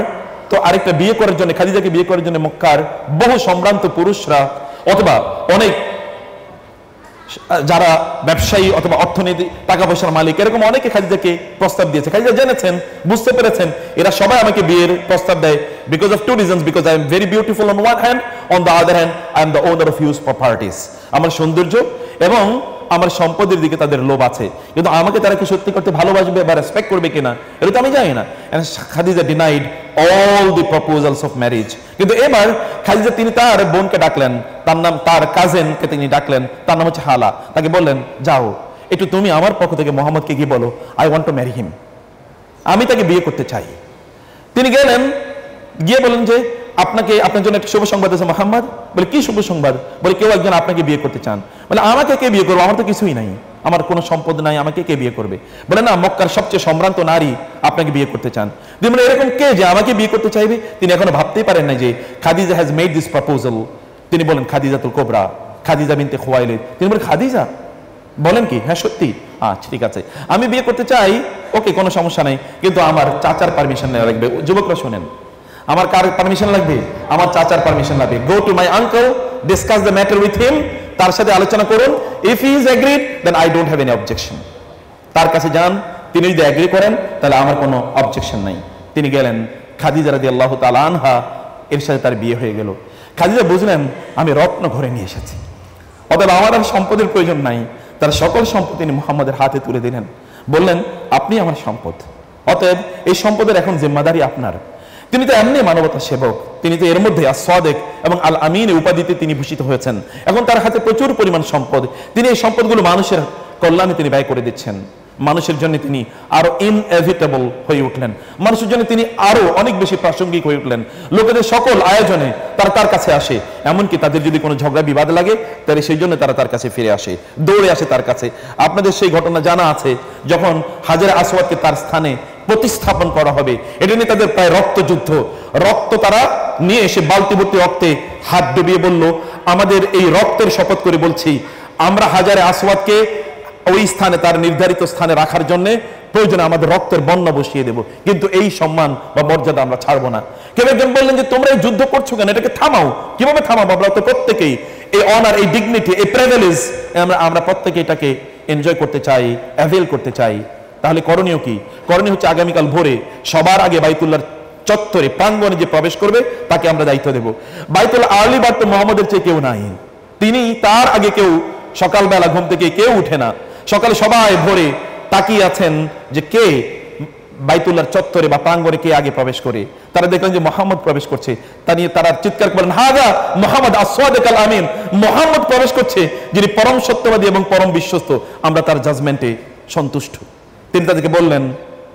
তো তো আরেকটা বিয়ে করার জন্য, খাদিজাকে বিয়ে করার জন্য মক্কার বহু সম্ভ্রান্ত পুরুষরা অথবা অনেক যারা ব্যবসায়ী অথবা অর্থনীতি টাকা পয়সার মালিক এরকম অনেকে খাদিজাকে প্রস্তাব দিয়েছে। খাদিজা জেনেছেন, বুঝতে পেরেছেন এরা সবাই আমাকে বিয়ের প্রস্তাব দেয় because of two reasons, because I am very beautiful on one hand, on the other hand I am the owner of huge properties. আমার সৌন্দর্য এবং আমার সম্পদের দিকে তাদের লোভ আছে, কিন্তু আমাকে তারা কি সত্যি করতে ভালোবাসবে বা রেসপেক্ট করবে কিনা এটা তো আমি জানি না। Khadija denied all the proposals of marriage. কিন্তু এবার খাদিজা তিনি তার বোনকে ডাকলেন, তার নাম, তার কাজিনকে তিনি ডাকলেন, তার নাম হচ্ছে হালা। তাকে বললেন, যাও একটু তুমি আমার পক্ষ থেকে মোহাম্মদকে গিয়ে বলো আই ওয়ান্ট টু ম্যারি হিম, আমি তাকে বিয়ে করতে চাই। তিনি গেলেন, গিয়ে বলেন যে আপনাকে, আপনার জন্য একটা শুভ সংবাদ আছে মোহাম্মদ। বলে কি শুভ সংবাদ? বলে কেউ একজন আপনাকে বিয়ে করতে চান। বলে আমাকে কে বিয়ে করবো? আমার তো কিছুই নাই, আমার কোনো সম্পদ নাই, আমাকে কে বিয়ে করবে? বলে না, মক্কার সবচেয়ে সম্ভ্রান্ত নারী আপনাকে বিয়ে করতে চান। তিনি বলে এরকম কে যে আমাকে বিয়ে করতে চাইবে? তিনি এখনো ভাবতেই পারেন না যে Khadija has made this proposal. তিনি বলেন খাদিজাতুল কুবরা, খাদিজা বিনতে খুয়াইলিদ। তিনি বলেন খাদিজা? বলেন কি? হ্যাঁ সত্যি। আচ্ছা ঠিক আছে, আমি বিয়ে করতে চাই, ওকে কোনো সমস্যা নাই, কিন্তু আমার চাচার পারমিশন নেওয়া লাগবে। যুবকরা শোনেন, আমার কার পারমিশন লাগবে? আমার চাচার পারমিশন লাগবে। Go to my uncle, discuss the matter with him, তার সাথে আলোচনা করুন। If he is agreed then I don't have any objection. তার কাছে যান, তিনি যদি এগ্রি করেন তাহলে আমার কোনো অবজেকশন নাই। তিনি গেলেন, খাদিজা রাদিয়াল্লাহু তাআলা আনহা এর সাথে তার বিয়ে হয়ে গেল। খাদিজা বুঝলেন আমি রত্ন ঘরে নিয়ে এসেছি, অতএব আমার আর সম্পদের প্রয়োজন নাই। তার সকল সম্পদ তিনি মুহাম্মদের হাতে তুলে দিলেন, বললেন আপনি আমার সম্পদ, অতএব এই সম্পদের এখন জিম্মাদারি আপনার। তিনি তো এমনি মানবতা সেবক, তিনি তো এর মধ্যে আস-সাদিক এবং আল আমিন উপাধিতে তিনি ভূষিত হয়েছেন। এখন তার হাতে প্রচুর পরিমাণ সম্পদ, তিনি এই সম্পদগুলো মানুষের কল্যাণে তিনি ব্যয় করে দিচ্ছেন। মানুষের জন্য তিনি আরো ইনএভিটেবল হয়ে উঠলেন, মানুষের জন্য তিনি আরো অনেক বেশি প্রাসঙ্গিক হয়ে উঠলেন। লোকেদের সকল আয়োজনে তারা তার কাছে আসে, এমনকি তাদের যদি কোনো ঝগড়া বিবাদ লাগে তাহলে সেই জন্য তারা তার কাছে ফিরে আসে, দৌড়ে আসে তার কাছে। আপনাদের সেই ঘটনা জানা আছে, যখন হাজরে আসওয়াদকে তার স্থানে প্রতিস্থাপন করা হবে, এটা নিয়ে তাদের প্রায় রক্তযুদ্ধ। রক্ত তারা নিয়ে এসে বালতি ভর্তি রক্তে হাত ডুবিয়ে বলল, আমাদের এই রক্তের শপথ করে বলছি আমরা হাজারে আসওয়াদকে ওই স্থানে, তার নির্ধারিত স্থানে রাখার জন্য প্রয়োজনে আমাদের রক্তের বন্যা বসিয়ে দেব, কিন্তু এই সম্মান বা মর্যাদা আমরা ছাড়বো না। কেউ একজন বললেন যে তোমরা এই যুদ্ধ করছো কেন, এটাকে থামাও। কিভাবে থামাবো? আমরা তো প্রত্যেকেই এই অনার, এই ডিগনিটি, এই প্রিভিলেজ আমরা প্রত্যেকে এটাকে এনজয় করতে চাই, অ্যাভেল করতে চাই। তাহলে করণীয় কি? করণীয় হচ্ছে আগামীকাল ভোরে সবার আগে বাইতুল্লাহর চত্বরে প্রাঙ্গণে যে প্রবেশ করবে তাকে আমরা দায়িত্ব দেব। বাইতুল্লাহ আর্লি বার্ড তো মোহাম্মদের চেয়ে কেউ নাই, তিনি তার আগে কেউ সকালবেলা ঘুম থেকে কেউ উঠে না, সকালে সবাই ভোরে তাকিয়ে আছেন যে কে বাইতুল্লাহর চত্বরে বা প্রাঙ্গণে কে আগে প্রবেশ করে। তারা দেখলেন যে মোহাম্মদ প্রবেশ করছে, তা নিয়ে তারা চিৎকার করেন হাযা মুহাম্মদ আস-সাদিক আল আমিন, মোহাম্মদ প্রবেশ করছে যিনি পরম সত্যবাদী এবং পরম বিশ্বস্ত, আমরা তার জাজমেন্টে সন্তুষ্ট। তিনি তাদেরকে বললেন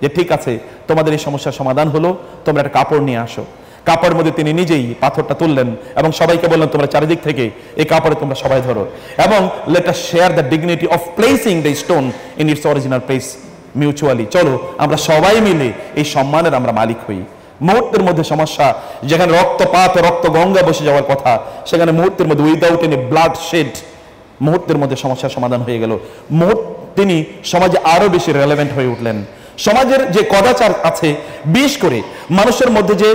যে ঠিক আছে, তোমাদের এই সমস্যার সমাধান হলো, তোমরা একটা কাপড় নিয়ে আসো। কাপড়ের মধ্যে তিনি নিজেই পাথরটা তুললেন এবং সবাইকে বললেন তোমরা চারিদিক থেকে এই কাপড়ে তোমরা সবাই ধরো, এবং let us share the dignity of placing the stone in it's original place mutually. চলো আমরা সবাই মিলে এই সম্মানের আমরা মালিক হই। মুহূর্তের মধ্যে সমস্যা, যেখানে রক্তপাত রক্ত গঙ্গা বসে যাওয়ার কথা, সেখানে মুহূর্তের মধ্যে উইদাউট এনি ব্লাড শেড মুহূর্তের মধ্যে সমস্যার সমাধান হয়ে গেল। তিনি সমাজে আরো বেশি রেলেভেন্ট হয়ে উঠলেন। সমাজের যে কদাচার আছে, বিশেষ করে মানুষের মধ্যে যে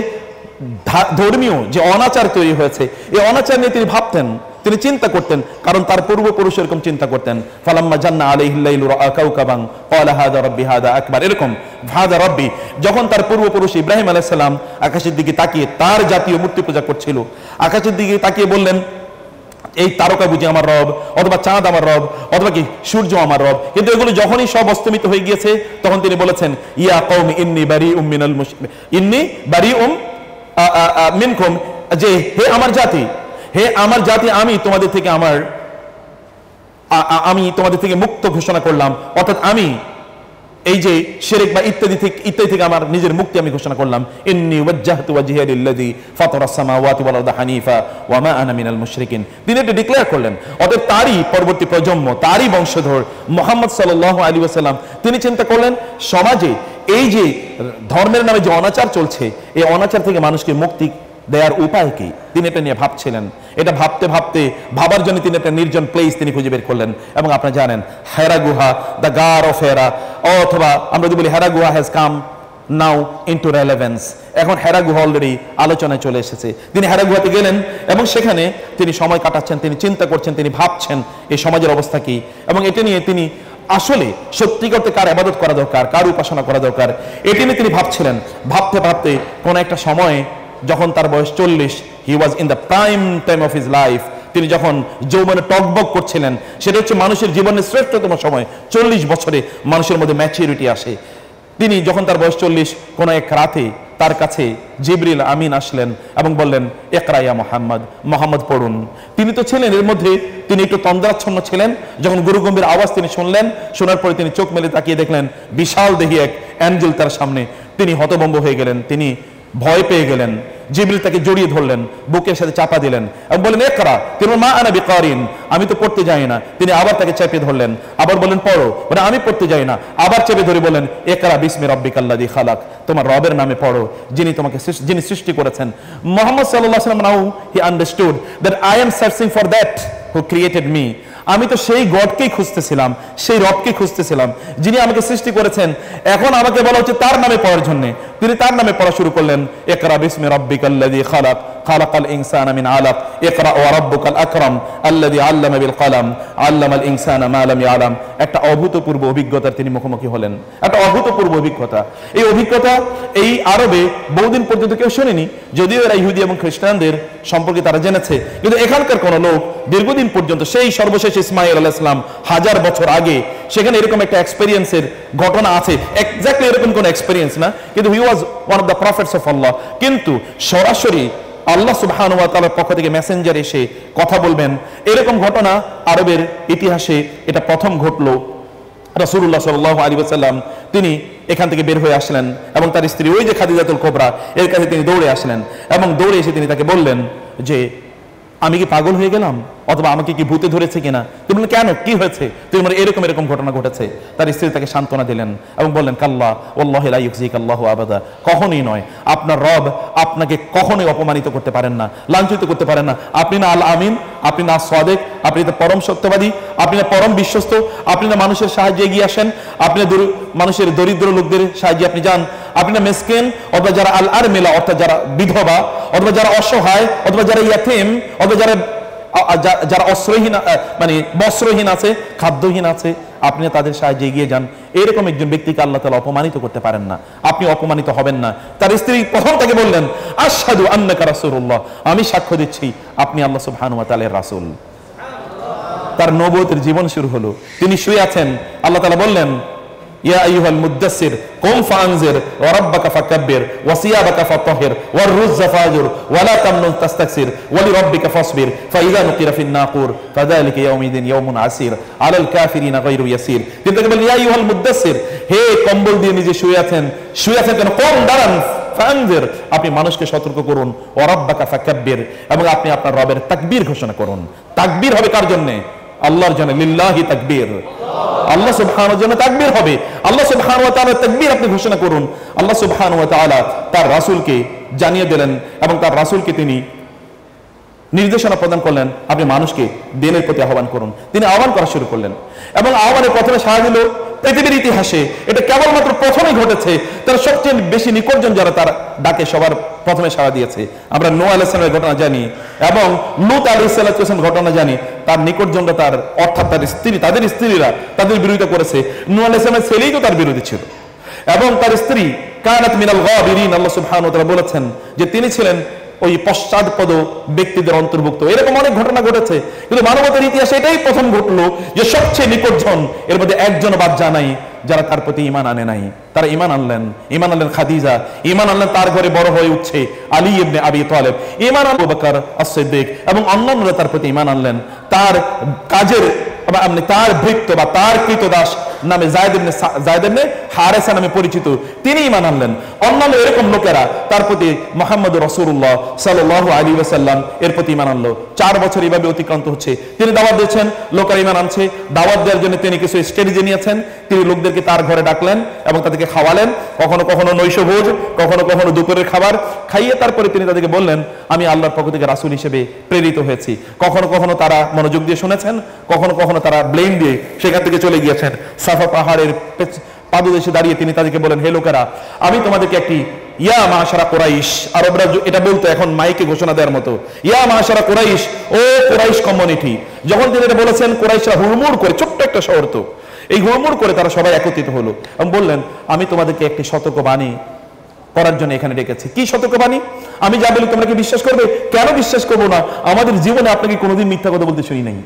ধর্মীয় যে অনাচার তৈরি হয়েছে, এই অনাচার নিয়ে তিনি ভাবতেন, তিনি চিন্তা করতেন, কারণ তার পূর্বপুরুষ এরকম চিন্তা করতেন। ফালাম্মা জান্না আলাইহিল লাইলু রাআ কাওকাবান ক্বালা হাযা রাব্বি হাযা আকবার, এরকম হাযা রাব্বি। যখন তার পূর্বপুরুষ ইব্রাহিম আলাইহিস সালাম আকাশের দিকে তাকিয়ে তার জাতীয় মূর্তি পূজা করছিল, আকাশের দিকে তাকিয়ে বললেন এই তারকা বুঝি আমার রব, অথবা চাঁদ আমার রব, অথবা কি সূর্য আমার রব। কিন্তু এগুলো যখনই সব অস্তমিত হয়ে গিয়েছে তখন তিনি বলেছেন ইয়া কওমি ইন্নী বারিউম মিনাল মুশরিকিন, ইন্নী বারিউম মিনকুম, যে হে আমার জাতি, হে আমার জাতি, আমি তোমাদের থেকে মুক্ত ঘোষণা করলাম। অর্থাৎ আমি এই যে শিরক বা ইত্যাদি থেকে আমার নিজের মুক্তি আমি ঘোষণা করলাম। ইন্নী ওয়াজ্জাহতু ওয়াজহিয়া লিল্লাযী ফাতারাস সামাওয়াতি ওয়াল আরদা হানিফা ওয়া মা আনা মিনাল মুশরিকিন। তিনি এটা ডিক্লেয়ার করলেন। অতএব তারই পরবর্তী প্রজন্ম, তারই বংশধর মুহাম্মদ সাল্লাল্লাহু আলাইহি ওয়াসাল্লাম, তিনি চিন্তা করলেন সমাজে এই যে ধর্মের নামে যে অনাচার চলছে, এই অনাচার থেকে মানুষকে মুক্তি দেওয়ার উপায় কি, তিনি এটা নিয়ে ভাবছিলেন। এটা ভাবতে ভাবতে ভাবার জন্য তিনি একটা নির্জন প্লেস তিনি খুঁজে বের করলেন। এবং আপনারা জানেন হেরা গুহা, দ্য গার অফ হেরা, অথবা আমরা যদি বলি হেরা গুহা has come now into relevance. এখন হেরা গুহা অলরেডি আলোচনায় চলে এসেছে। তিনি হেরা গুহাতে গেলেন এবং সেখানে তিনি সময় কাটাচ্ছেন, তিনি চিন্তা করছেন, তিনি ভাবছেন এই সমাজের অবস্থা কি, এবং এটা নিয়ে তিনি আসলে সত্যি করতে কার ইবাদত করা দরকার, কার উপাসনা করা দরকার, এটি নিয়ে তিনি ভাবছিলেন। ভাবতে ভাবতে কোন একটা সময়ে যখন তার বয়স 40, he was in the prime time of his life, তিনি যখন যৌবনে টকবক করছিলেন, সেটা হচ্ছে মানুষের জীবনের শ্রেষ্ঠতম সময়। 40 বছরে মানুষের মধ্যে ম্যাচুরিটি আসে। তিনি যখন তার বয়স 40, কোন এক রাতে তার কাছে জিবরিল আমিন আসলেন এবং বললেন, ইকরা ইয়া মুহাম্মদ, মুহাম্মদ পড়ুন। তিনি তো ছিলেন এর মধ্যে, তিনি একটু তন্দ্রাচ্ছন্ন ছিলেন। যখন গুরুগম্ভীর আওয়াজ তিনি শুনলেন, শোনার পরে তিনি চোখ মেলে তাকিয়ে দেখলেন বিশাল দেহি এক অ্যাঞ্জেল তার সামনে। তিনি হতভম্ব হয়ে গেলেন, তিনি ভয় পেয়ে গেলেন। জিবরিল তাকে জড়িয়ে ধরলেন, বুকের সাথে চাপা দিলেন এবং বললেন, ইকরা। তিনি মা আনা বিকারিন, আমি তো পড়তে যাই না। তিনি আবার তাকে চেপে ধরলেন, আবার বললেন পড়ো, বলে আমি পড়তে যাই না। আবার চেপে ধরে বলেন, ইকরা বিসমি রাব্বিকাল্লাযী খালাক, তোমার রবের নামে পড়ো, যিনি সৃষ্টি করেছেন। মুহাম্মদ সাল্লাল্লাহু আলাইহি ওয়াসাল্লাম, now he understood that I am searching for that who created me. আমি তো সেই গডকেই খুঁজতেছিলাম, সেই রবকে খুঁজতেছিলাম যিনি আমাকে সৃষ্টি করেছেন। এখন আমাকে বলা হচ্ছে তার নামে পড়ার জন্য। তিনি তার নামে পড়া শুরু করলেন, ইকরা বিসমি রাব্বিকাল্লাযী খালাক, খালাকাল ইনসানা মিন আলাক, ইকরা ওয়া রাব্বুকাল আকরাম আল্লাযী আল্লামা বিল কলম, আল্লামাল ইনসানা মা লাম ইয়ালাম। একটা অভূতপূর্ব অভিজ্ঞতার তিনি মুখোমুখি হলেন, একটা অভূতপূর্ব অভিজ্ঞতা। এই অভিজ্ঞতা এই আরবে বহুদিন পর্যন্ত কেউ শোনেনি, যদিও এরা ইহুদি এবং খ্রিস্টানদের সম্পর্কে তারা জেনেছে, কিন্তু এখানকার কোন লোক দীর্ঘদিন পর্যন্ত, সেই সর্বশেষ ইসমাঈল আলাইহিস সালাম 1000 বছর আগে, সেখানে এরকম একটা এক্সপেরিয়েন্সের ঘটনা আছে। এক্স্যাক্টলি এরকম কোন এক্সপেরিয়েন্স না, কিন্তু he was one of the prophets of Allah. কিন্তু সরাসরি আল্লাহ সুবহানাহু ওয়া তাআলার পক্ষ থেকে মেসেঞ্জার এসে কথা বলবেন, এরকম ঘটনা আরবের ইতিহাসে এটা প্রথম ঘটলো। রাসূলুল্লাহ সাল্লাল্লাহু আলাইহি ওয়াসাল্লাম তিনি এখান থেকে বের হয়ে আসলেন এবং তার স্ত্রী ওই যে খাদিজাতুল কুবরা এর কাছে তিনি দৌড়ে আসলেন এবং দৌড়ে এসে তিনি তাকে বললেন যে, আমি কি পাগল হয়ে গেলাম, অথবা আমাকে কি ভূতে ধরেছে কিনা? তুমি বললেন, কেন, কি হয়েছে? তুমি বললেন, এরকম এরকম ঘটনা ঘটেছে। তার স্ত্রী তাকে সান্ত্বনা দিলেন এবং বললেন, কাল্লা ওয়াল্লাহি লা ইউখজিকাল্লাহু আবাদা, কখনোই নয়, আপনার রব আপনাকে কখনোই অপমানিত করতে পারেন না, লাঞ্ছিত করতে পারেন না। আপনি না আল আমিন, আপনি না সাদেক, আপনি তো পরম সত্যবাদী, আপনি না পরম বিশ্বস্ত, আপনি না মানুষের সাহায্যে এগিয়ে আসেন, আপনি মানুষের দরিদ্র লোকদের সাহায্যে আপনি যান, আপনি না মিসকিন অথবা যারা আল আরমিলা অর্থাৎ যারা বিধবা, অথবা যারা অসহায়, অথবা যারা ইয়াতীম, অথবা যারা অস্ত্রহীন, মানে বস্ত্রহীন আছে, খাদ্যহীন আছে, আপনি তাদের সাহায্যে এগিয়ে যান। এরকম একজন ব্যক্তিকে আল্লাহ তাআলা অপমানিত করতে পারেন না, আপনি অপমানিত হবেন না। তার স্ত্রী প্রথম তাকে বললেন, আশহাদু আন্নাকা রাসূলুল্লাহ, আমি সাক্ষ্য দিচ্ছি আপনি আল্লাহ সুবহানাহু ওয়া তাআলার রাসূল। তার নবুয়তের জীবন শুরু হলো। তিনি শুয়ে আছেন, আল্লাহ তাআলা বললেন, ইয়া আইয়ুহাল মুদ্দাসসির কুম ফাআনজির ওয়া রাব্বাকা ফাকাব্বির ওয়া সিয়াবাকা ফাতাহির ওয়ার রুজ্জা ফাজুর ওয়া লা তামনুন তাস্তাকসির ওয়া লিরাব্বিকা ফাসবির ফাইযা নুকিরা ফিন নাকুর ফাযালিকা ইয়াউমিদিন ইয়াউমুন আসির আলাল কাফিরিনা গায়রু ইয়াসির। তিনি তাকে বলেন, ইয়া আইয়ুহাল মুদ্দাসসির, হে কম্বল দিয়ে নিজে শুয়ে আছেন কেন? কোন দাঁড়ান, ফাআনজির, আপনি মানুষকে সতর্ক করুন, ওয়া রাব্বাকা ফাকাব্বির, এবং আপনি আপনার রবের তাকবীর ঘোষণা করুন। তাকবীর হবে কার জন্য? আল্লাহর জন্য। লিল্লাহি তাকবীর, আল্লাহ সুবহানাহু ওয়া তাআলা তাকবীর হবে, আল্লাহ সুবহানাহু ওয়া তাআলা তাকবীর আপনি ঘোষণা করুন। আল্লাহ সুবহানাহু ওয়া তাআলা তার রাসূলকে জানিয়ে দিলেন এবং তার রাসূলকে তিনি নির্দেশনা প্রদান করলেন, আপনি মানুষকে দিনের প্রতি আহ্বান করুন। তিনি আহ্বান করা শুরু করলেন এবং আহ্বানে প্রথমে সাড়া দিল পৃথিবীর ইতিহাসে এটা কেবলমাত্র প্রথমেই ঘটেছে। তারা সবচেয়ে বেশি নিকটজন যারা তার ডাকে সবার প্রথমে সাড়া দিয়েছে। আমরা নূহ আলাইহিস সালামের ঘটনা জানি এবং লূত আলাইহিস সালামের ঘটনা জানি। তার নিকটজনরা তার অর্থাৎ তার স্ত্রী, তাদের স্ত্রীরা তাদের বিরোধিতা করেছে। নূহ আলাইহিস সালামের ছেলেই তো তার বিরোধী ছিল এবং তার স্ত্রী কানাত মিনাল গাবিরিন, আল্লাহ সুবহানাহু ওয়া তাআলা বলেছেন যে তিনি ছিলেন ওই পশ্চাৎপদ ব্যক্তিদের অন্তর্ভুক্ত। এরকম অনেক ঘটনা ঘটেছে, কিন্তু মানবতার ইতিহাসে এটাই প্রথম ঘটলো যে সবচেয়ে নিকটজন এর মধ্যে একজন বাদ নাই যারা তার প্রতি ঈমান আনে নাই। তারা ঈমান আনলেন খাদিজা, ঈমান আনলেন তার ঘরে বড় হয়ে উঠছে আলী ইবনে আবি তালেব, ঈমান আনলেন আবু বকর as-সিদ্দিক এবং অন্যান্যরা তার প্রতি ঈমান আনলেন। তার কাজের তার ভৃত্য বা তার কৃতদাস নামে যায়েদ ইবনে হারেসা নামে পরিচিত, তিনি ঈমান আনলেন। অন্যান্য এরকম লোকেরা তার প্রতি মুহাম্মদুর রাসূলুল্লাহ সাল্লাল্লাহু আলাইহি ওয়াসাল্লাম এর প্রতি ঈমান আনলো। 4 বছর এইভাবে অতিক্রান্ত হচ্ছে। তিনি দাওয়াত দিচ্ছেন, লোকেরা ঈমান আনছে। দাওয়াত দেওয়ার জন্য তিনি কিছু স্ট্র্যাটেজি নিয়েছেন। তিনি লোকদেরকে তার ঘরে ডাকলেন এবং তাদেরকে খাওয়ালেন, কখনো কখনো নৈশভোজ, কখনো কখনো দুপুরের খাবার খাইয়ে তারপরে তিনি তাদেরকে বললেন, আমি আল্লাহর পক্ষ থেকে রাসূল হিসেবে প্রেরিত হয়েছি। কখনো কখনো তারা মনোযোগ দিয়ে শুনেছেন, কখনো কখনো তারা ব্লেম দিয়ে সেখান থেকে চলে গিয়েছেন। সাফা পাহাড়ের পাদদেশে দাঁড়িয়ে তিনি তাদেরকে বলেন, হে লোকেরা, আমি তোমাদেরকে একটি ইয়া মাশারা কুরাইশ, আরবরা এটা বলতো এখন মাইকে ঘোষণা দেওয়ার মতো, ইয়া মাশারা কুরাইশ, ও কুরাইশ কমিউনিটি। যখন তিনি এটা বলেছেন, কুরাইশরা হুড়মুড় করে, ছোট্ট একটা শহর তো, এই হুড়মুড় করে তারা সবাই একত্রিত হলো এবং বললেন, আমি তোমাদেরকে একটি সতর্কবাণী করার জন্য এখানে ডেকেছি। কি সতর্কবাণী? আমি যা বলি তোমরা কি বিশ্বাস করবে? কেন বিশ্বাস করবো না? আমাদের জীবনে আপনাকে কোনোদিন মিথ্যা কথা বলতে শুনি নাই,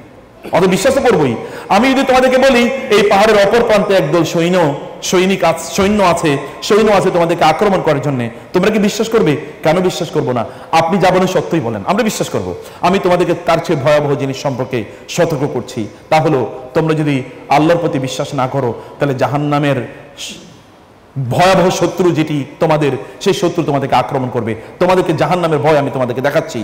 অত বিশ্বাস তো করবোই। আমি যদি তোমাদেরকে বলি এই পাহাড়ের অপর প্রান্তে একদল সৈন্য আছে তোমাদেরকে আক্রমণ করার জন্য, তোমরা কি বিশ্বাস করবে? কেন বিশ্বাস করবো না? আপনি যা বলেন সত্যই বলেন, আমরা বিশ্বাস করব। আমি তোমাদেরকে তার চেয়ে ভয়াবহ জিনিস সম্পর্কে সতর্ক করছি, তা হলো তোমরা যদি আল্লাহর প্রতি বিশ্বাস না করো, তাহলে জাহান্নামের ভয়াবহ শত্রু যেটি তোমাদের, সেই শত্রু তোমাদেরকে আক্রমণ করবে, তোমাদেরকে জাহান্নামের ভয় আমি তোমাদেরকে দেখাচ্ছি।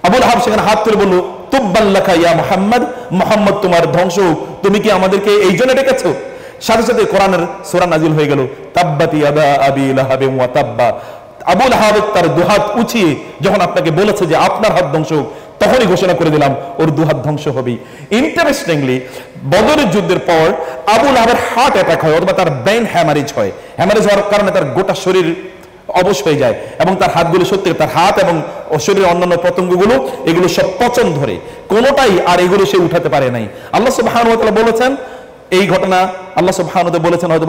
আবু লাহাব সেখানে হাত তুলে বলল, তুব্বাল্লাকা ইয়া মুহাম্মদ, মুহাম্মদ তোমার ধ্বংস হোক, তুমি কি আমাদেরকে এই জন্য ডেকেছো? সাথে সাথে কোরআনের সূরা নাজিল হয়ে গেল, তাব্বাত ইয়াদা আবি লাহাবিন ওয়া তাব্বা। আবু লাহাব তার দুহাত উঁচিয়ে যখন আপনাকে বলেছে যে আপনার হাত ধ্বংস হোক, তখনই ঘোষণা করে দিলাম ওর দুহাত ধ্বংস হবে। ইন্টারেস্টিংলি, বদরের যুদ্ধের পর আবু লাহাবের হার্ট অ্যাটাক হয়, অথবা তার ব্রেন হ্যামারেজ হয়। হ্যামারেজ হওয়ার কারণে তার গোটা শরীর অবশ হয়ে যায় এবং তার হাতগুলো, সত্যি তার হাত এবং শরীরের অন্যান্য পতঙ্গগুলো, এগুলো সব পচন ধরে, কোনোটাই আর এগুলো সে উঠাতে পারে নাই। আল্লাহ সুবহানাহু ওয়া তাআলা বলেছেন এই ঘটনা, আল্লাহ সুবহানাহু ওয়া তাআলা বলেছেন হয়তো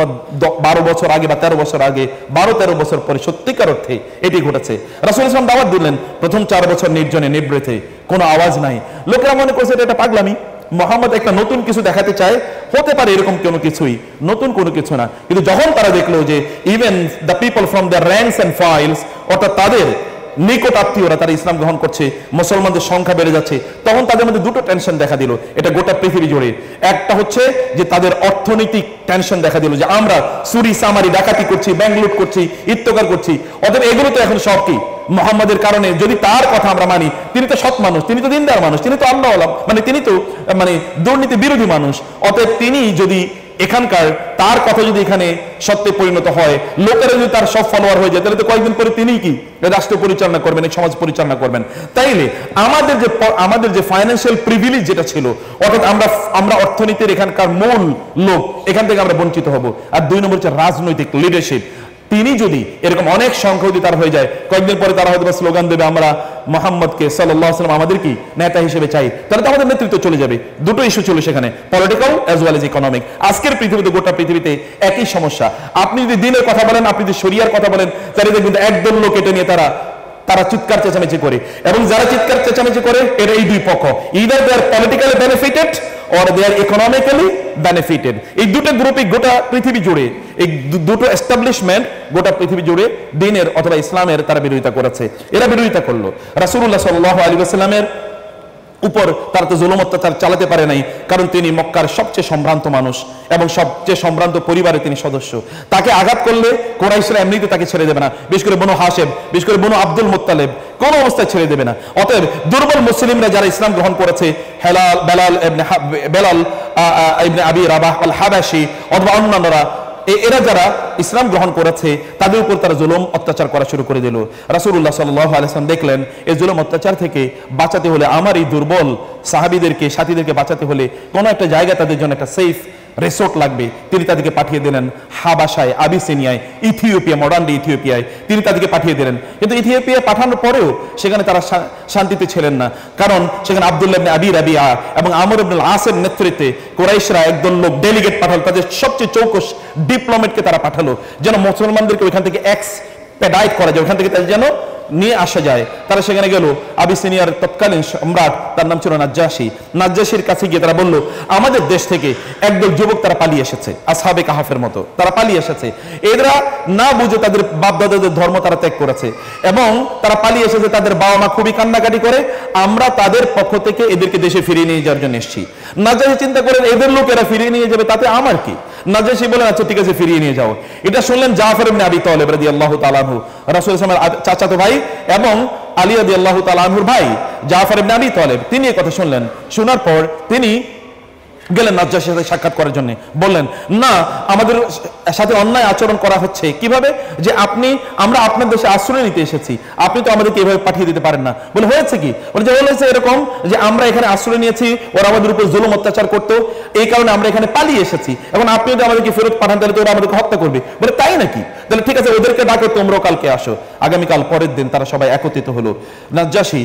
12 বছর আগে বা 13 বছর আগে, 12-13 বছর পরে সত্যিকার অর্থে এটি ঘটেছে। রাসূল সাল্লাল্লাহু আলাইহি ওয়াসাল্লাম দাওয়াত দিলেন, প্রথম 4 বছর নির্জনে নিভৃতে, কোনো আওয়াজ নাই। লোকেরা মনে করছে এটা পাগলামি, মুহাম্মদ একটা নতুন কিছু দেখাতে চায়, হতে পারে এরকম কোনো কিছুই, নতুন কোনো কিছু না। কিন্তু যখন তারা দেখলো যে even the people from the ranks and files, অর্থাৎ তাদের নিকট আত্মীয়রা তারা ইসলাম গ্রহণ করছে, মুসলমানদের সংখ্যা বেড়ে যাচ্ছে, তখন তাদের মধ্যে দুটো টেনশন দেখা দিল, এটা গোটা পৃথিবী জুড়ে। একটা হচ্ছে যে তাদের অর্থনৈতিক টেনশন দেখা দিল, যে আমরা চুরি চামারি ডাকাতি করছি, ব্যাংক লুট করছি, ইত্তকার করছি, অতএব এগুলো তো এখন সব কি মুহাম্মাদের কারণে, যদি তার কথা আমরা মানি, তিনি তো সৎ মানুষ, তিনি তো দিনদার মানুষ, তিনি তো আল্লাহ ওয়ালা, তিনি তো দুর্নীতি বিরোধী মানুষ, অতএব তিনি যদি এখানকার তার কথা যদি এখানে সত্যে পরিণত হয়, লোকেরা যদি তার সব ফলোয়ার হয়ে যায়, তাহলে তো কয়েকদিন পরে তিনি কি রাষ্ট্র পরিচালনা করবেন, এই সমাজ পরিচালনা করবেন। তাইলে আমাদের যে ফাইন্যান্সিয়াল প্রিভিলেজ যেটা ছিল, অর্থাৎ আমরা অর্থনীতির এখানকার মূল লোক, এখান থেকে আমরা বঞ্চিত হব। আর 2 নম্বর হচ্ছে রাজনৈতিক লিডারশিপ। তিনি যদি এরকম অনেক সংখ্যা যদি তার হয়ে যায়, কয়েকদিন পরে তারা হয়তো স্লোগান দেবে, আমরা মুহাম্মদকে সাল্লাল্লাহু আলাইহি ওয়াসাল্লাম আমাদের কি নেতা হিসেবে চাই, তাহলে তো আমাদের নেতৃত্ব চলে যাবে। দুটো ইস্যু ছিল সেখানে, political as well as economic. আজকের পৃথিবীতে, গোটা পৃথিবীতে একই সমস্যা। আপনি যদি দিনের কথা বলেন, আপনি যদি শরিয়ার কথা বলেন, তাহলে দেখবেন একদল লোক এটা নিয়ে তারা চিৎকার চেঁচামেচি করে, এবং যারা চিৎকার চেঁচামেচি করে এরা এই দুই পক্ষ, either they are politically benefited or they are economically benefited. এই দুটো গ্রুপই গোটা পৃথিবী জুড়ে, এই দুটো এস্টাবলিশমেন্ট গোটা পৃথিবী জুড়ে দ্বীনের অথবা ইসলামের তারা বিরোধিতা করেছে। এরা বিরোধিতা করলো রাসূলুল্লাহ সাল্লাল্লাহু আলাইহি ওয়াসাল্লামের উপর, তারা তো জুলুম অত্যাচার চালাতে পারে নাই, কারণ তিনি মক্কার সবচেয়ে সম্ভ্রান্ত মানুষ এবং সবচেয়ে সম্ভ্রান্ত পরিবারে তিনি সদস্য। তাকে আঘাত করলে কুরাইশরা এমনিতে তাকে ছেড়ে দেবে না, বিশেষ করে বনু হাশেম, বিশেষ করে বনু আব্দুল মুত্তালিব কোনো অবস্থায় ছেড়ে দেবে না। অতএব দুর্বল মুসলিমরা যারা ইসলাম গ্রহণ করেছে, বেলাল ইবনে আবি রাবাহ আল হাবাশি অথবা অন্যান্যরা, এরা যারা ইসলাম গ্রহণ করেছে, তাদের উপর তারা জুলুম অত্যাচার করা শুরু করে দিল। রাসূলুল্লাহ সাল্লাল্লাহু আলাইহি ওয়াসাল্লাম দেখলেন এই জুলুম অত্যাচার থেকে বাঁচাতে হলে, আমার এই দুর্বল সাহাবীদেরকে, সাথীদেরকে বাঁচাতে হলে কোনো একটা জায়গা তাদের জন্য একটা সেফ রিসোর্ট লাগবে। তিনি তাদেরকে পাঠিয়ে দিলেন হাবাসায়, আবিসিনিয়ায়, ইথিওপিয়া, মডার্ন ডে ইথিওপিয়ায় তিনি তাদেরকে পাঠিয়ে দিলেন। কিন্তু ইথিওপিয়া পাঠানোর পরেও সেখানে তারা শান্তিতে ছিলেন না, কারণ সেখানে আব্দুল্লাহ ইবনে আবি রাবিআ এবং আমর ইবনে আল আসের নেতৃত্বে কুরাইশরা একদল লোক ডেলিগেট পাঠালো, তাদের সবচেয়ে চৌকস ডিপ্লোমেটকে তারা পাঠালো, যেন মুসলমানদেরকে ওইখান থেকে এক্সপেডাইট করা যায়, ওইখান থেকে তাদের যেন নিয়ে আসা যায়। তারা সেখানে গেল, আবিসিনিয়ার তৎকালীন সম্রাট, তার নাম ছিল নাজ্জাশির কাছে গিয়ে তারা বলল, আমাদের দেশ থেকে একদল যুবক তারা পালিয়ে এসেছে, আসহাবে কাহাফের মতো তারা পালিয়ে এসেছে। এরা না বুঝে তাদের বাপদাদাদের ধর্ম তারা ত্যাগ করেছে এবং তারা পালিয়ে এসেছে, তাদের বাবা মা খুবই কান্নাকাটি করে, আমরা তাদের পক্ষ থেকে এদেরকে দেশে ফিরিয়ে নিয়ে যাওয়ার জন্য এসেছি। নাজ্জাশী চিন্তা করেন এদের লোকেরা ফিরিয়ে নিয়ে যাবে, তাতে আমার কি? নাজ্জাশী বলেন, আচ্ছা ঠিক আছে, ফিরিয়ে নিয়ে যাও। এটা শুনলেন জাফর ইবনে আবি তালেব রাদিয়াল্লাহু তাআলা আনহু, রাসূল সাল্লাল্লাহু আলাইহি ওয়াসাল্লামের চাচাতো ভাই এবং আলী রাদিয়াল্লাহু তাআলা আনহুর ভাই জাফর ইবনে আবি তালেব, তিনি এই কথা শুনলেন। শোনার পর তিনি গেলেন নাজ্জাশীর সাথে সাক্ষাৎ করার জন্য, বললেন না আমাদের সাথে অন্যায় আচরণ করা হচ্ছে। কিভাবে? যে আমরা আপনার দেশে আশ্রয় নিতে এসেছি, আপনি তো আমাদেরকে এভাবে পাঠিয়ে দিতে পারেন না। বলে হয়েছে কি? বলে যে হয়েছে এরকম যে আমরা এখানে আশ্রয় নিয়েছি, ওরা আমাদের উপর জুলুম অত্যাচার করতো, এই কারণে আমরা এখানে পালিয়ে এসেছি, এখন আপনি যদি আমাদেরকে ফেরত পাঠান তাহলে তো ওরা আমাদেরকে হত্যা করবে। বলে তাই নাকি? তাহলে ঠিক আছে, ওদেরকে ডাকো, তোমরাও কালকে আসো। আগামীকাল পরের দিন তারা সবাই একত্রিত হলো। নাজ্জাশী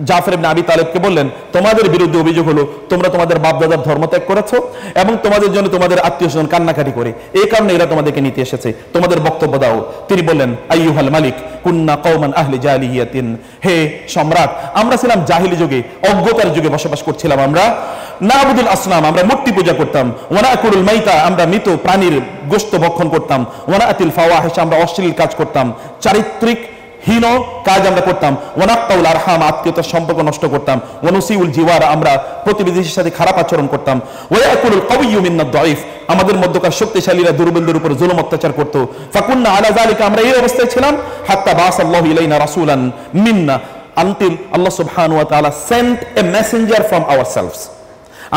জাফর ইবনে আবি তালেবকে বললেন, তোমাদের বিরুদ্ধে অভিযোগ হলো তোমরা তোমাদের বাপদাদার ধর্ম ত্যাগ করেছো এবং তোমাদের জন্য তোমাদের আত্মীয় স্বজন কান্নাকাটি করে, এই কারণে এরা তোমাদেরকে নিতে এসেছে, তোমাদের বক্তব্য দাও। তিনি বললেন, আইয়ুহাল মালিক কুন্না কওমান আহলি জাহিলিয়াতিন, হে সম্রাট, আমরা ছিলাম জাহিলি যুগে, অজ্ঞতার যুগে বসবাস করছিলাম। আমরা নাবুদুল আসনাম, আমরা মূর্তি পূজা করতাম। ওয়ানাকুলুল মাইতা, আমরা মৃত প্রাণীর গোশত ভক্ষণ করতাম। ওয়ানাতিল ফাওয়াহিশ, আমরা অশ্লীল কাজ করতাম, চারিত্রিক হীন কাজ আমরা করতাম। ওয়ানাক্তাউল আরহাম, আত্মীয়তার সম্পর্ক নষ্ট করতাম। ওয়ানুসিউল জিওয়ার, আমরা প্রতিবেশীর সাথে খারাপ আচরণ করতাম। ওয়ায়াকুলুল কাওয়্যু মিন্নাদ দাঈফ, আমাদের মধ্যকার শক্তিশালীরা দুর্বলদের উপর জুলুম অত্যাচার করত। ফাকুন্না আলা যালিকা, আমরা এই অবস্থায় ছিলাম। হাত্তা বাসাল্লাহু ইলাইনা রাসূলান মিন্না, আনটিল আল্লাহ সুবহানাহু ওয়া তাআলা sent a Messenger from ourselves,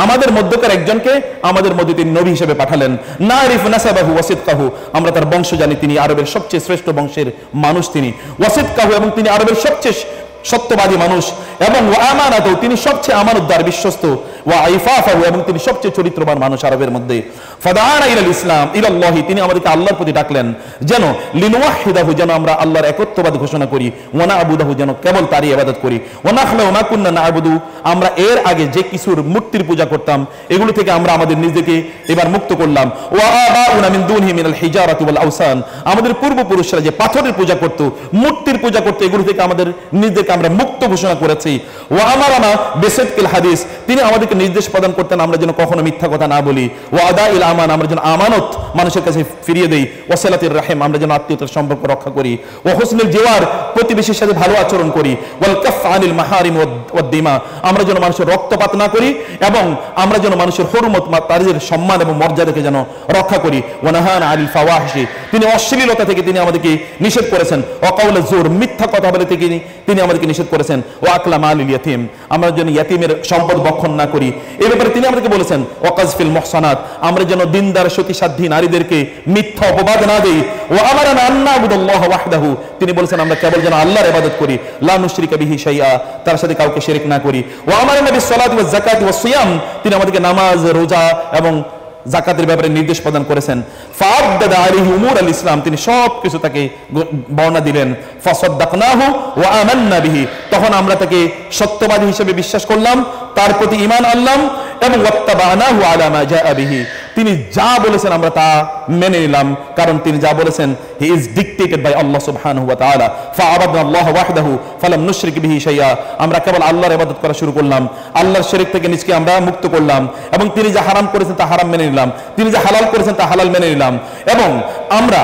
আমাদের মধ্যকার একজনকে আমাদের মধ্যে তিনি নবী হিসেবে পাঠালেন। নারিফু নাসাবাহু ওয়া সিদকাহু, আমরা তার বংশ জানি, তিনি আরবের সবচেয়ে শ্রেষ্ঠ বংশের মানুষ তিনি। ওয়া সিদকাহু, এবং তিনি আরবের সবচেয়ে সত্যবাদী মানুষ। এবং ওয়া আমানাতু, তিনি সবচেয়ে আমানতদার, বিশ্বস্ত। ওয়া আইফাফাহু, এবং তিনি সবচেয়ে চরিত্রবান মানুষ আরবের মধ্যে। ফাদাআনা ইলাল ইসলাম ইলাল্লাহি, তিনি আমাদেরকে আল্লাহর প্রতি ডাকলেন, যেন লিনুওয়াহিদাহু, যেন আমরা আল্লাহর একত্ববাদ ঘোষণা করি। ওয়া না'বুদাহু, যেন কেবল তারই ইবাদত করি। ওয়া নাখলাউ মা কুন্না না'বুদু, আমরা এর আগে যে কিছুর মূর্তির পূজা করতাম এগুলো থেকে আমরা আমাদের নিজেকে এবার মুক্ত করলাম। ওয়া আবাউনা মিন দুনহি মিনাল হিজারাতি ওয়াল আওসান, আমাদের পূর্বপুরুষরা যে পাথরের পূজা করত, মূর্তির পূজা করত, এগুলো থেকে আমাদের নিজেকে আমরা মুক্ত ঘোষণা করেছি। ওয়া আমারানা বিসিদকিল হাদিস, তিনি আমাদেরকে নির্দেশ প্রদান করতেন আমরা যেন কখনো মিথ্যা কথা না বলি। ওয়া আদাইল আমান, আমরা যেন আমানত মানুষের কাছে ফিরিয়ে দেই। ওয়া সিলাতির রাহিম, আমরা যেন আত্মীয়তার সম্পর্ক রক্ষা করি। ওয়া হুসনুল জিওয়ার, প্রতিবেশীর সাথে ভালো আচরণ করি। ওয়াল কাফ আনিল মাহারিম ওয়াদ দিমা, আমরা যেন মানুষের রক্তপাত না করি এবং আমরা যেন মানুষের হুরমত, তাদের সম্মান এবং মর্যাদাকে যেন রক্ষা করি। ওয়া নাহানা আনিল ফাওয়াহিশ, তিনি অশ্লীলতা থেকে তিনি আমাদেরকে নিষেধ করেছেন। ওয়া কাউলা জুর, মিথ্যা কথা বলে থেকে তিনি আমাদেরকে নিষেধ করেছেন। ওয়া আকলা মালিল ইয়াতীম, আমরা যেন ইয়াতীমের সম্পদ ভক্ষণ না করি, এই ব্যাপারে তিনি আমাদেরকে বলেছেন। ওয়া কাযফিল মুহসানাত, আমরা যেন দিনদার সতীসাধ্যী নারীদেরকে মিথ্যা অপবাদ না দেই। ওয়া আমারানা আন না'বুদাল্লাহ ওয়াহদাহু, তিনি বলেছেন আমরা কেবল যেন আল্লাহর ইবাদত করি। লা নুশরিকা বিহি শাইআ, তার সাথে কাউকে শিরক না করি। ওয়া আমারানা বিস-সালাতি ওয়াজ-যাকাতি ওয়াস-সিয়াম, তিনি আমাদেরকে নামাজ, রোজা এবং যাকাতের ব্যাপারে নির্দেশ প্রদান করেছেন। ফাআদ্দাদা আলাইহি উমুর আল ইসলাম, তিনি সব কিছু তাকে বর্ণনা দিলেন। ফাসাদদাকনাহু ওয়া আমান্না বিহি, তখন আমরা তাকে সত্যবাদী হিসেবে বিশ্বাস করলাম, তার প্রতি ঈমান আনলাম এবং ওয়াত্তাবানাহু আলা মা জাআ বিহি, তিনি যা বলেছেন আমরা তা মেনে নিলাম, কারণ তিনি যা বলেছেন হি ইজ ডিক্টেটেড বাই আল্লাহ সুবহানাহু ওয়া তাআলা। ফাআবাদনা আল্লাহ ওয়াহদাহু ফালাম নুশরিক বিহি শাইআ, আমরা কেবল আল্লাহর ইবাদত করা শুরু করলাম, আল্লাহর শিরক থেকে নিজকে আমরা মুক্ত করলাম এবং তিনি যা হারাম করেছেন তা হারাম মেনে নিলাম, তিনি যা হালাল করেছেন তা হালাল মেনে নিলাম। এবং আমরা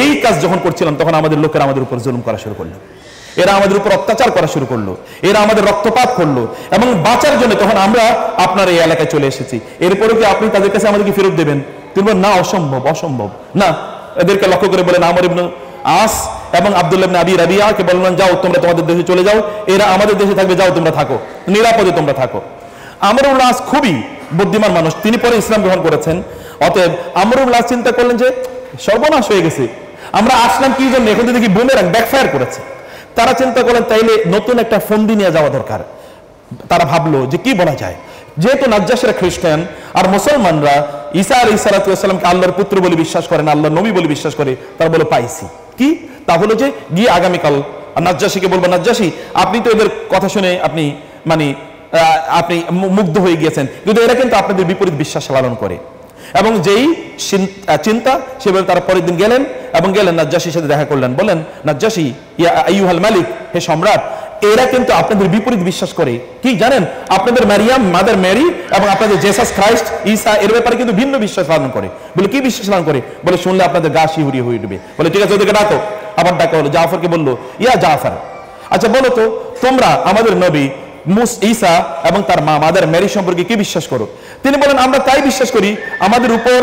এই কাজ যখন করছিলাম তখন আমাদের লোকেরা আমাদের উপর জুলুম করা শুরু করলো, এরা আমাদের উপর অত্যাচার করা শুরু করলো, এরা আমাদের রক্তপাত করলো এবং বাঁচার জন্য তখন আমরা আপনার এই এলাকায় চলে এসেছি। এরপরে কি আপনি তাদের কাছে আমাদেরকে ফেরত দেবেন? তিনি বলেন না, অসম্ভব, অসম্ভব না। এদেরকে লক্ষ্য করে বলেন আমর ইবনে আস এবং আব্দুল্লাহ ইবনে আবি রাবিয়াকে বললেন যাও তোমরা তোমাদের দেশে চলে যাও, এরা আমাদের দেশে থাকবে, যাও তোমরা থাকো, নিরাপদে তোমরা থাকো। আমর ইবনে আস খুবই বুদ্ধিমান মানুষ, তিনি পরে ইসলাম গ্রহণ করেছেন। অতএব আমর ইবনে আস চিন্তা করলেন যে সর্বনাশ হয়ে গেছে, আমরা আসলাম কি জন্য, এখন দেখি বুমেরাং ব্যাকফায়ার করেছে। তারা চিন্তা করলেন তাইলে নতুন একটা ফন্দি নিয়ে যাওয়া দরকার। তারা ভাবলো যে কি বলা যায়, যেহেতু নাজ্জাশীরা খ্রিস্টান আর মুসলমানরা ঈসা আলাইহিস সালাতু ওয়াস সালামকে আল্লাহর পুত্র বলে বিশ্বাস করেন, আল্লাহর নবী বলে বিশ্বাস করে, তারা বলে পাইছি কি, তা হলো যে গিয়ে আগামীকাল নাজ্জাশীকে বলবো, নাজ্জাশী আপনি তো এদের কথা শুনে আপনি আপনি মুগ্ধ হয়ে গিয়েছেন, কিন্তু এরা কিন্তু আপনাদের বিপরীত বিশ্বাস লালন করে। এবং যেই চিন্তা সেভাবে তারা পরের দিন গেলেন এবং নাজ্জাশীর সাথে দেখা করলেন, বলেন নাজ্জাশী ইয়া আইয়ুহাল মালিক, হে সম্রাট, এরা কিন্তু আপনাদের বিপরীত বিশ্বাস করে। কি জানেন, আপনাদের মারিয়াম মাদার মেরি এবং আপনাদের জেসাস খ্রাইস্ট ঈসা এর ব্যাপারে কিন্তু ভিন্ন বিশ্বাস লালন করে। বলে কি বিশ্বাস লালন করে? বলে শুনলে আপনাদের গা শিহরিয়ে হয়ে উঠবে। বলে ঠিক আছে, ওদেরকে ডাকো। আবার ডাকা হলো, জাফরকে বললো ইয়া জাফর, আচ্ছা বলো তো তোমরা আমাদের নবী ঈসা এবং তার মা মাদার মেরি সম্পর্কে কি বিশ্বাস করো? তিনি বলেন আমরা তাই বিশ্বাস করি আমাদের উপর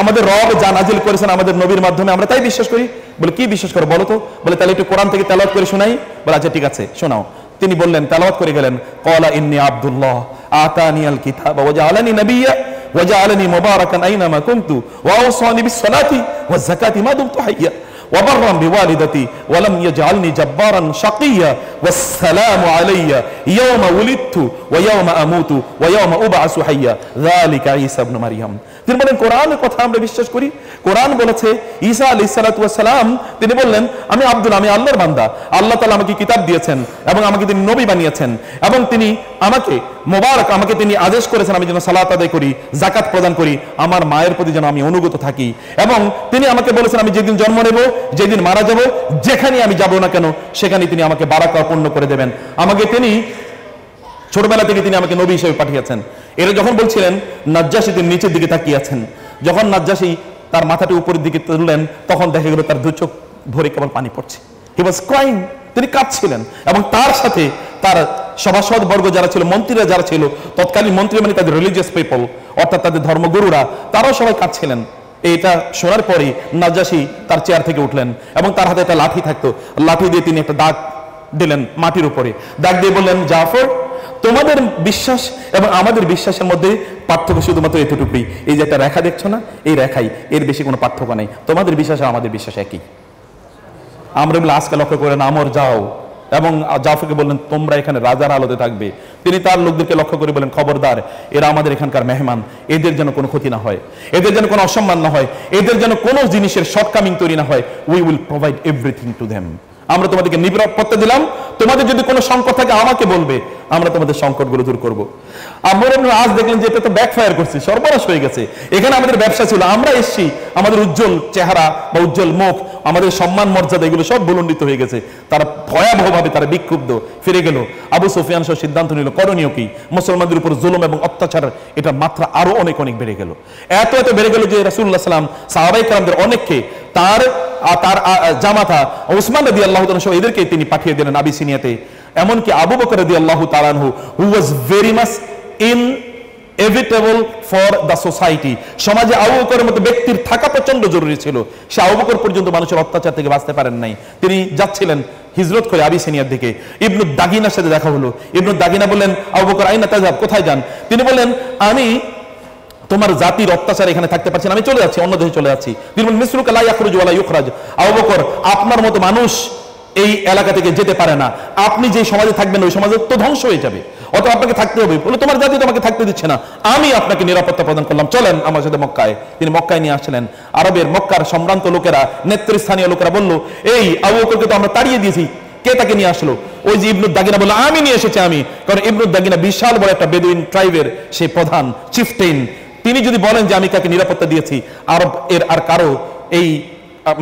আমাদের রব যা নাজিল করেছেন আমাদের নবীর মাধ্যমে, আমরা তাই বিশ্বাস করি। বলে কি বিশ্বাস করো বলো তো? বলে তাহলে একটু কোরআন থেকে তেলাওয়াত করে শোনাই। বলে আচ্ছা ঠিক আছে শোনাও। তিনি বললেন, তেলাওয়াত করে গেলেন, ক্বালা ইন্নী আব্দুল্লাহ আতানিয়াল কিতাবা ওয়া জাআলানি নাবিয়্যা ওয়া জাআলানি মুবারাকান আইনামা কুনতু ওয়া আওসানি বিস সালাতি ওয়াজ যাকাতি মা দুমতু হাইয়্যা ওয়া বাররান বিওয়ালিদাতি ওয়া লাম ইয়াজআলনি জাব্বারান শাকিয়্যা ওয়াসসালামু আলাইয়া ইয়াওমা উলিদতু ওয়া ইয়াওমা আমুতু ওয়া ইয়াওমা উবআসু হাইয়্যা যালিকা ঈসা ইবনে মারইয়াম। তিনি বলেন কোরআনের কথা আমরা বিশ্বাস করি। কোরআন বলেছে ঈসা আলাইহিস সালাতু ওয়াস সালাম তিনি বললেন আমি আব্দুল, আমি আল্লাহর বান্দা, আল্লাহ তাআলা আমাকে কিতাব দিয়েছেন এবং আমাকে তিনি নবী বানিয়েছেন এবং তিনি আমাকে মোবারক, আমাকে তিনি আদেশ করেছেন আমি যেন সালাত আদায় করি, যাকাত প্রদান করি, আমার মায়ের প্রতি যেন আমি অনুগত থাকি এবং তিনি আমাকে বলেছেন আমি যেদিন জন্ম নেব, যেদিন মারা যাব, যেখানে আমি যাব না কেন সেখানে তিনি আমাকে বারাকা পূর্ণ করে দেবেন। আমাকে তিনি ছোটবেলা থেকে তিনি আমাকে নবী হিসেবে পাঠিয়েছেন। এরা যখন বলছিলেন নাজ্জাশী তিনি নিচের দিকে তাকিয়ে আছেন। যখন নাজ্জাশী তার মাথাটি উপরের দিকে তুললেন তখন দেখা গেল তার দু চোখ ভরে কেবল পানি পড়ছে। হি ওয়াজ ক্রাইং, তিনি কাঁদছিলেন এবং তার সাথে তার সভাসদ বর্গ যারা ছিল, মন্ত্রীরা যারা ছিল, তৎকালীন মন্ত্রী মানে তাদের রিলিজিয়াস পিপল অর্থাৎ তাদের ধর্মগুরুরা, তারাও সবাই কাঁদছিলেন। এটা শোনার পরে নাজ্জাশী তার চেয়ার থেকে উঠলেন এবং তার হাতে একটা লাঠি থাকতো, লাঠি দিয়ে তিনি একটা দাগ দিলেন মাটির উপরে, দাগ দিয়ে বললেন জাফর তোমাদের বিশ্বাস এবং আমাদের বিশ্বাসের মধ্যে পার্থক্য শুধুমাত্র এতটুকুই, এই যে একটা রেখা দেখছো না, এই রেখাই, এর বেশি কোনো পার্থক্য নেই। তোমাদের বিশ্বাস আর আমাদের বিশ্বাস একই। আমরা বলে আজকে লক্ষ্য করেন আমর যাও এবং জাফরকে বললেন তোমরা এখানে রাজার আলোতে থাকবে। তিনি তার লোকদেরকে লক্ষ্য করে বলেন খবরদার, এরা আমাদের এখানকার মেহমান, এদের যেন কোনো ক্ষতি না হয়, এদের যেন কোনো অসম্মান না হয়, এদের যেন কোনো জিনিসের শর্টকামিং তৈরি না হয়। We will provide everything to them. আমরা তোমাদেরকে নিরাপত্তা দিলাম, তোমাদের যদি কোনো সংকট থাকে আমাকে বলবে, আমরা তোমাদের সংকটগুলো দূর করবো। আমরা আজ দেখলেন যে এটা তো ব্যাকফায়ার করছে, সর্বনাশ হয়ে গেছে। এখানে আমাদের ব্যবসা ছিল, আমরা এসছি, আমাদের উজ্জ্বল চেহারা বা উজ্জ্বল মুখ, আমাদের সম্মান মর্যাদা এগুলো সব ভুলণ্ডিত হয়ে গেছে। তারা ভয়াবহভাবে তারা বিক্ষুব্ধ ফিরে গেল। আবু সুফিয়ান সহ সিদ্ধান্ত নিল করণীয় কি, মুসলমানদের উপর জুলুম এবং অত্যাচার এটা মাত্রা আরো অনেক অনেক বেড়ে গেল। এত বেড়ে গেল যে রাসূলুল্লাহ সাল্লাম সাহাবায়ে কেরামদের অনেককে তার জামাতা উসমান রাদিয়াল্লাহু তাআলা সহ এদেরকে তিনি পাঠিয়ে দিলেন আবিসিনিয়াতে। এমনকি আবু বকর রাদিয়াল্লাহু তাআলা আনহু who was very much inevitable for the society, সমাজে আবু বকরের মতো ব্যক্তির থাকা প্রচন্ড জরুরি ছিল। সে আবু বকর পর্যন্ত মানুষের অত্যাচার থেকে বাঁচতে পারেন নাই। তিনি যাচ্ছিলেন হিজরত করে আবিসিনিয়ার দিকে, ইবনু দাগিনার সাথে দেখা হলো। ইবনু দাগিনা বললেন আবু বকর আইনা তাযহাব, কোথায় যান? তিনি বললেন আমি তোমার জাতির অত্যাচার এখানে থাকতে পারছি না, আমি চলে যাচ্ছি, অন্য দেশে চলে যাচ্ছি। তিনি বলেন মিসলুকা লা ইয়াখরুজু ওয়া লা ইউখরাজ, আবু বকর আপনার মতো মানুষ এই এলাকা থেকে যেতে পারে না, আপনি যে সমাজে থাকবেন ওই সমাজে তো ধ্বংস হয়ে যাবে, অত আপনাকে থাকতে হবে। বলে তোমার জাতি তোমাকে থাকতে দিচ্ছে না, আমি আপনাকে নিরাপত্তা প্রদান করলাম, চলেন আমার সাথে মক্কায়। তিনি মক্কায় নিয়ে আসলেন। আরবের মক্কার সম্ভ্রান্ত লোকেরা, নেতৃস্থানীয় লোকেরা বলল এই আবু বকরকে তো আমরা তাড়িয়ে দিয়েছি, কে তাকে নিয়ে আসলো? ওই যে ইবনু দাগিনা বলল আমি নিয়ে এসেছি আমি। কারণ ইবনু দাগিনা বিশাল বড় একটা বেদুইন ট্রাইবের সে প্রধান চিফটেইন। তিনি যদি বলেন যে আমি কাকে নিরাপত্তা দিয়েছি, আরব এর আর কারো এই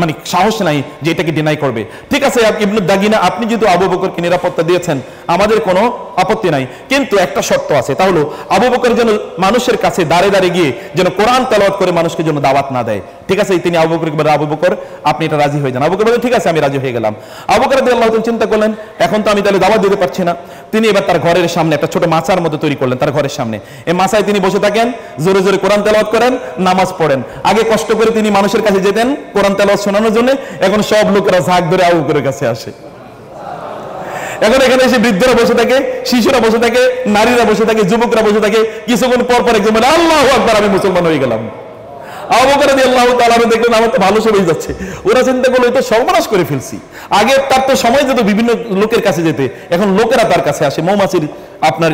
মানে সাহস নাই যে এটাকে ডিনাই করবে। ঠিক আছে ইবনু দাগিনা, আপনি যেহেতু আবু বকরকে নিরাপত্তা দিয়েছেন আমাদের কোনো আপত্তি নাই, কিন্তু একটা শর্ত আছে, তা হলো আবু বকর যেন মানুষের কাছে দাঁড়ে দাঁড়িয়ে গিয়ে যেন কোরআন তেলাওয়াত করে মানুষকে যেন দাওয়াত না দেয়। ঠিক আছে, তিনি আবু বকরকে বলেন আবু বকর আপনি এটা রাজি হয়ে যান। আবু বকর বলেন ঠিক আছে আমি রাজি হয়ে গেলাম। আবু বকর রাদিয়াল্লাহু তাআলা চিন্তা করলেন এখন তো আমি তাহলে দাওয়াত দিতে পারছি না। তিনি এবার তার ঘরের সামনে একটা ছোট মাচার মতো তৈরি করলেন, তার ঘরের সামনে। এই মাচায় তিনি বসে থাকেন, জোরে জোরে কোরআন তেলাওয়াত করেন, নামাজ পড়েন। আগে কষ্ট করে তিনি মানুষের কাছে যেতেন কোরআন তেলাওয়াত শোনানোর জন্য, এখন সব লোকেরা ঝাঁক ধরে আবু বকরের কাছে আসে। এখন এখানে এসে বৃদ্ধরা বসে থাকে, শিশুরা বসে থাকে, নারীরা বসে থাকে, যুবকরা বসে থাকে। কিছুক্ষণ পর পর একজন বলে আল্লাহু আকবার আমি মুসলমান হয়ে গেলাম। আবু বকর রাদিয়াল্লাহু তাআলা দেখলেন আমার তো ভালো সময় যাচ্ছে, ওরা চিন্তা করলো এটা সর্বনাশ করে ফেলছি। আগে তার তো সময় যেত বিভিন্ন লোকের কাছে যেতে, এখন লোকেরা তার কাছে আসে মৌমাছির আপনার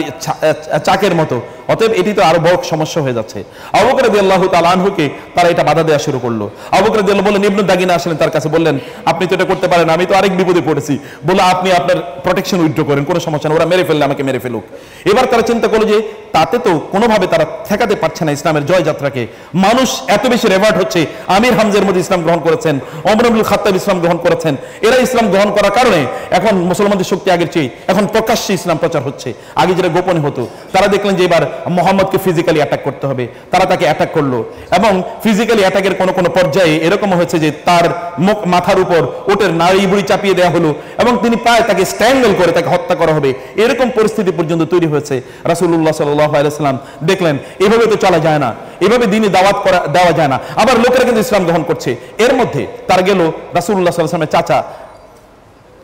চাকের মতো। অতএব এটি তো আরো বড় সমস্যা হয়ে যাচ্ছে। আবু বকর রাদিয়াল্লাহু তাআলা আনহুকে তারা এটা বাধা দেওয়া শুরু করলো। আবু বকর রাদিয়াল্লাহু বললেন ইবনু দাগিনা আসলেন তার কাছে, বললেন আপনি তো এটা করতে পারেন, আমি তো আরেক বিপদে পড়েছি, বলে আপনি আপনার প্রোটেকশন উইথড্র করেন, কোনো সমস্যা না, ওরা মেরে ফেললে আমাকে মেরে ফেলুক। এবার তারা চিন্তা করলো যে তাতে তো কোনোভাবে তারা ঠেকাতে পারছে না ইসলামের জয়যাত্রাকে। মানুষ এত বেশি রেভার্ট হচ্ছে, আমির হামজার মধ্যে ইসলাম গ্রহণ করেছেন, ওমর ইবনুল খাত্তাব ইসলাম গ্রহণ করেছেন, এরা ইসলাম গ্রহণ করার কারণে এখন মুসলমানদের শক্তি আগের চেয়ে এখন প্রকাশ্যে ইসলাম প্রচার হচ্ছে, আগে যেটা গোপনে হতো। তারা দেখলেন যে এবার মোহাম্মদকে ফিজিক্যালি অ্যাটাক করতে হবে, তারা তাকে অ্যাটাক করলো এবং ফিজিক্যালি অ্যাটাকের কোনো কোনো পর্যায়ে এরকম হয়েছে যে তার মুখ মাথার উপর ওটের নাড়ি বুড়ি চাপিয়ে দেওয়া হলো এবং তিনি প্রায় তাকে স্ট্যাঙ্গল করে তাকে হত্যা করা হবে, এরকম পরিস্থিতি পর্যন্ত তৈরি হয়েছে। রাসূলুল্লাহ সাল্লাল্লাহু আলাইহি ওয়াসাল্লাম দেখলেন এভাবে তো চলা যায় না, এভাবে দ্বীনে দাওয়াত করা দেওয়া যায় না। আবার লোকেরা কিন্তু ইসলাম গ্রহণ করছে। এর মধ্যে তার গেল রাসূলুল্লাহ সাল্লাল্লাহু আলাইহি ওয়াসাল্লামের চাচা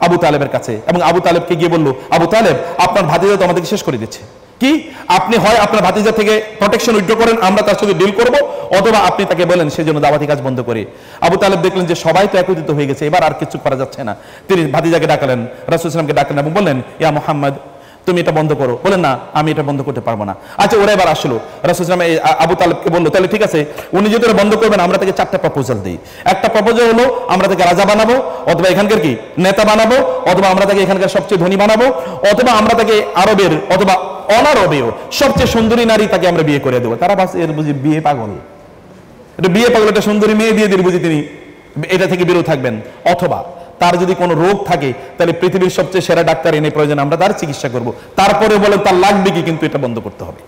আবু তালেবের কাছে এবং আবু তালেবকে গিয়ে বলল আবু তালেব আপনার ভাতিজা তো আমাদেরকে শেষ করে দিচ্ছে, কি আপনি হয় আপনার ভাতিজা থেকে প্রোটেকশন উইথড্র করেন, আমরা তার সাথে ডিল করব, অথবা আপনি তাকে বলেন সেজন্য দাওয়াতি কাজ বন্ধ করে। আবু তালেব দেখলেন যে সবাই তো একত্রিত হয়ে গেছে, এবার আর কিছু করা যাচ্ছে না। তিনি ভাতিজাকে ডাকলেন, রাসূল সাল্লাল্লাহু আলাইহি ওয়াসাল্লামকে ডাকলেন এবং বললেন, ইয়া মুহাম্মদ, তুমি এটা বন্ধ করো। বলেন, না, আমি এটা বন্ধ করতে পারবো না। আচ্ছা, ওরা এবার আসলো, রাসূল সাল্লাল্লাহু আলাইহি ওয়াসাল্লাম আবু তালেবকে বললো, তাহলে ঠিক আছে, উনি যদি বন্ধ করবেন আমরা তাকে 4টা প্রপোজাল দিই। একটা প্রপোজাল হলো আমরা তাকে রাজা বানাবো, অথবা এখানকার কি নেতা বানাবো, অথবা আমরা তাকে এখানকার সবচেয়ে ধনী বানাবো, অথবা আমরা তাকে আরবের অথবা অনারবেও সবচেয়ে সুন্দরী নারী তাকে আমরা বিয়ে করে দেবো। তারা বাস এর বুঝি বিয়ে পাগল, এটা বিয়ে পাগল, একটা সুন্দরী মেয়ে দিয়ে দিলে বুঝি তিনি এটা থেকে বিরত থাকবেন। অথবা তার যদি কোনো রোগ থাকে তাহলে পৃথিবীর সবচেয়ে সেরা ডাক্তার এনে প্রয়োজন আমরা তার চিকিৎসা করব। তারপরে বলেন তার লাগবে কি, কিন্তু এটা বন্ধ করতে হবে।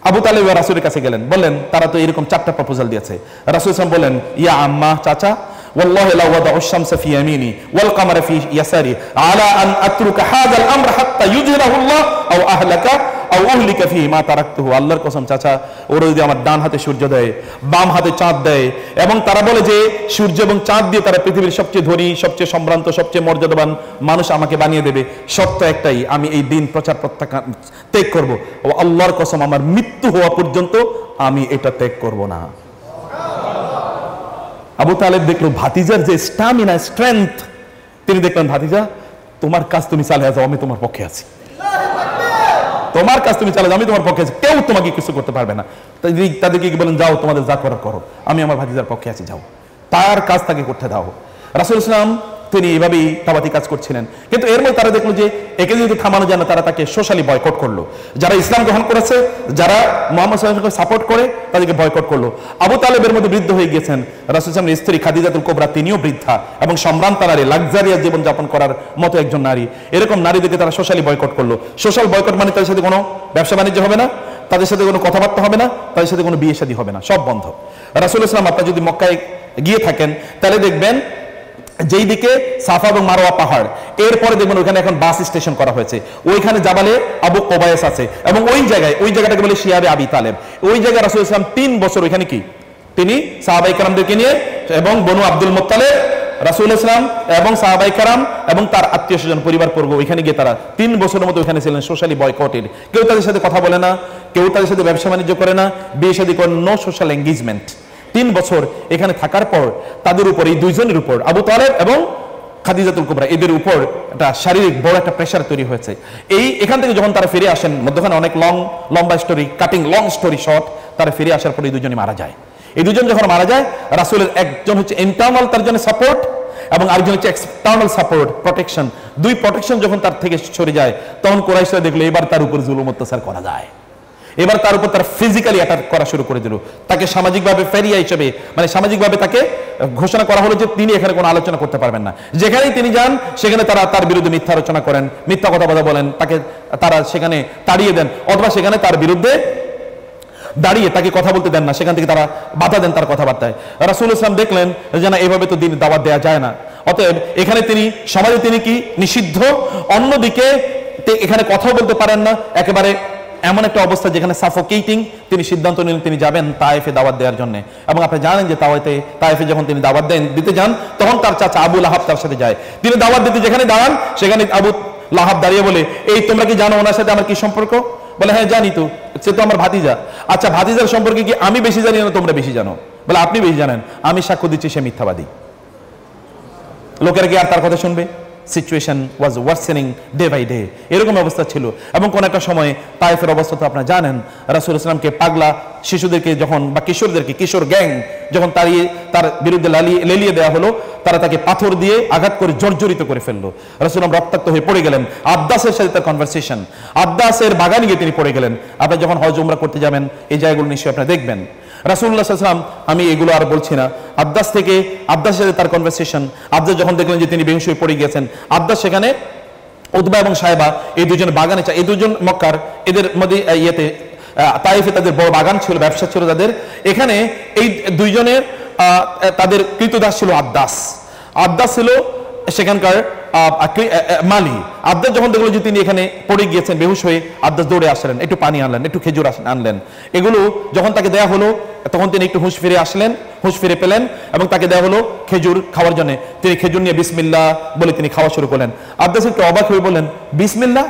আবু তালেব রাসূলের কাছে গেলেন, বললেন তারা তো এরকম 4টা প্রপোজাল দিয়েছে। রাসূল সাল্লাল্লাহু আলাইহি ওয়াসাল্লাম বলেন, ইয়া আম্মা, চাচা, ওয়াল্লাহি লা ওয়াদা'ু আশ-শামসা ফি ইয়ামিনি ওয়াল কামারা ফি ইয়াসারি আলা আন আতরুকা হাযাল আমর হাত্তা ইউযহিরাহু আল্লাহ আও আহলাকা আও উহলিকা ফিহি মা তারাকতুহু। আল্লাহর কসম চাচা, ওরা যদি আমার ডান হাতে সূর্য দেয়, বাম হাতে চাঁদ দেয়, এবং তারা বলে যে সূর্য এবং চাঁদ দিয়ে তারা পৃথিবীর সবচেয়ে ধনী, সবচেয়ে সম্ভ্রান্ত, সবচেয়ে মর্যাদাবান মানুষ আমাকে বানিয়ে দেবে, শর্ত একটাই, আমি এই দিন প্রচার প্রত্যাখ্যান ত্যাগ করব। ও আল্লাহর কসম, আমার মৃত্যু হওয়া পর্যন্ত আমি এটা ত্যাগ করব না। আবু তালেব দেখলো ভাতিজার যে স্ট্যামিনা, স্ট্রেংথ, তিনি দেখলেন, ভাতিজা তোমার কাজ তুমি চালিয়ে যাও, আমি তোমার পক্ষে আছি। তোমার কাজ তুমি চালিয়ে যাও, আমি তোমার পক্ষে আছি, কেউ তোমাকে কিছু করতে পারবে না। তাদেরকে কি বলেন, যাও তোমাদের যা করার করো, আমি আমার ভাতিজার পক্ষে আছি, যাও, তার কাজ তাকে করতে দাও। রাসূল ইসলাম তিনি এভাবেই দাওয়াতি কাজ করছিলেন। কিন্তু এর মধ্যে তারা দেখলো যে একে যেহেতু থামানো যায় না, তারা তাকে সোশ্যালি বয়কট করলো। যারা ইসলাম গ্রহণ করেছে, যারা মুহাম্মদ সাল্লাল্লাহু আলাইহি ওয়াসাল্লামকে সাপোর্ট করে, তাদেরকে বয়কট করলো। আবু তালেবের মধ্যে বৃদ্ধ হয়ে গেছেন, রাসূল সাল্লাল্লাহু স্ত্রী খাদিজাতুল কুবরা তিনিও বৃদ্ধা এবং সম্ভ্রান্ত নারী, লাক্সারিয়াস জীবন যাপন করার মতো একজন নারী। এরকম নারীদেরকে তারা সোশ্যালি বয়কট করলো। সোশ্যাল বয়কট মানে তাদের সাথে কোনো ব্যবসা বাণিজ্য হবে না, তাদের সাথে কোনো কথাবার্তা হবে না, তাদের সাথে কোনো বিয়ে শাদী হবে না, সব বন্ধ। রাসূল ইসলাম আপনি যদি মক্কায় গিয়ে থাকেন তাহলে দেখবেন যেই দিকে সাফা এবং মারওয়া পাহাড়, এরপরে দেখবেন ওইখানে এখন বাস স্টেশন করা হয়েছে, ওইখানে জাবালে আবু কোবায়েস আছে, এবং ওই জায়গাটাকে বলে শিয়াবে আবি তালেব। ওই জায়গায় রাসূল ইসলাম 3 বছর ওইখানে কি তিনি সাহাবায়ে কেরামদেরকে নিয়ে এবং বনু আব্দুল মুত্তালিব, রাসূল ইসলাম এবং সাহাবায়ে কেরাম এবং তার আত্মীয় স্বজন পরিবার পর্ব ওইখানে গিয়ে তারা 3 বছরের মতো ওইখানে ছিলেন, সোশ্যালি বয়কটেড। কেউ তাদের সাথে কথা বলে না, কেউ তাদের সাথে ব্যবসা বাণিজ্য করে না, বিয়ে শাদী করে, নো সোশ্যাল এঙ্গেজমেন্ট। 3 বছর এখানে থাকার পর তাদের উপর, এই দুইজনের উপর, আবু তালেব এবং খাদিজাতুল কুবরা, এদের উপর একটা শারীরিক বড় একটা প্রেশার তৈরি হয়েছে। এখান থেকে যখন তারা ফিরে আসেন, মধ্যখানে অনেক লম্বা story, cutting long story short, তারা ফিরে আসার পর এই দুজনই মারা যায়। এই দুজন যখন মারা যায়, রাসূলের একজন হচ্ছে ইন্টারনাল তার জন্য সাপোর্ট, এবং আরেকজন হচ্ছে এক্সটার্নাল সাপোর্ট, প্রোটেকশন। দুই প্রোটেকশন যখন তার থেকে সরে যায়, তখন কুরাইশরা দেখলো এবার তার উপর জুলুম অত্যাচার করা যায়। এবার তার উপর তারা ফিজিক্যালি অ্যাটাক করা শুরু করে দিল। তাকে সামাজিকভাবে ফেরিয়া হিসেবে, মানে সামাজিকভাবে তাকে ঘোষণা করা হলো যে তিনি এখানে কোনো আলোচনা করতে পারবেন না। যেখানেই তিনি যান সেখানে তারা তার বিরুদ্ধে মিথ্যা আলোচনা করেন, মিথ্যা কথা বলেন, তাকে তারা সেখানে তাড়িয়ে দেন, অথবা সেখানে তার বিরুদ্ধে দাঁড়িয়ে তাকে কথা বলতে দেন না, সেখান থেকে তারা বাধা দেন তার কথাবার্তায়। রাসূল ইসলাম দেখলেন যে না, এভাবে তো দিন দাওয়াত দেওয়া যায় না। অতএব এখানে তিনি সমাজে তিনি কি নিষিদ্ধ, অন্যদিকে এখানে কথাও বলতে পারেন না, একেবারে এমন একটা অবস্থা যেখানে সাফোকেটিং। তিনি সিদ্ধান্ত নিলেন তিনি যাবেন তায়েফে দাওয়াত দেওয়ার জন্য। এবং আপনি জানেন যে তায়েফে যখন তিনি দাওয়াত দিতে যান, তখন তার চাচা আবু লাহাব তার সাথে যায়। তিনি দাওয়াত দিতে যেখানে দাঁড়ান, সেখানে আবু লাহাব দাঁড়িয়ে বলে, এই তোমরা কি জানো ওনার সাথে আমার কি সম্পর্ক? বলে, হ্যাঁ জানি তো, সে তো আমার ভাতিজা। আচ্ছা, ভাতিজার সম্পর্কে কি আমি বেশি জানি না তোমরা বেশি জানো? বলে, আপনি বেশি জানেন, আমি সাক্ষ্য দিচ্ছি সে মিথ্যাবাদী। লোকেরা কি আর তার কথা শুনবে? Situation was worsening day by day, এরকম অবস্থা ছিল। এবং কোন একটা সময় তায়েফের অবস্থা তো আপনারা জানেন, রাসূল ইসলামকে পাগলা শিশুদেরকে যখন, বা কিশোরদেরকে, কিশোর গ্যাং যখন তার বিরুদ্ধে লেলিয়ে দেওয়া হলো, তারা তাকে পাথর দিয়ে আঘাত করে জর্জরিত করে ফেললো। রাসূল রক্তাক্ত হয়ে পড়ে গেলেন। আব্বাসের সাথে তার কনভারসেশন, আব্বাসের বাগানে গিয়ে তিনি পড়ে গেলেন। আপনারা যখন হজ উমরা করতে যাবেন এই জায়গাগুলো নিশ্চয়ই আপনারা দেখবেন। রাসূলুল্লাহ সাল্লাল্লাহু আলাইহি ওয়াসাল্লাম, আমি এগুলো আর বলছি না, আব্বাসের সাথে তার কনভারসেশন। আব্বাস যখন দেখলেন যে তিনি বেহুশ হয়ে পড়ে গিয়েছেন, আব্বাস সেখানে উতবা এবং সায়বা এই দুজন বাগানে, এই দুজন মক্কার, এদের মধ্যে তায়েফে তাদের বড় বাগান ছিল, ব্যবসা ছিল তাদের। এখানে এই দুইজনের তাদের কৃতদাস ছিল আব্দাস ছিল সেখানকার মালি। আব্দাস যখন দেখলো যে তিনি এখানে পড়ে গিয়েছেন বেহুশ হয়ে, আব্দাস দৌড়ে আসলেন, একটু পানি আনলেন, একটু খেজুর আনলেন। এগুলো যখন তাকে দেয়া হলো, তখন তিনি একটু হুঁশ ফিরে পেলেন, এবং তাকে দেওয়া হলো খেজুর খাওয়ার জন্য। তিনি খেজুর নিয়ে বিসমিল্লাহ বলে তিনি খাওয়া শুরু করলেন। আব্দাস একটু অবাক হয়ে বললেন, বিসমিল্লাহ?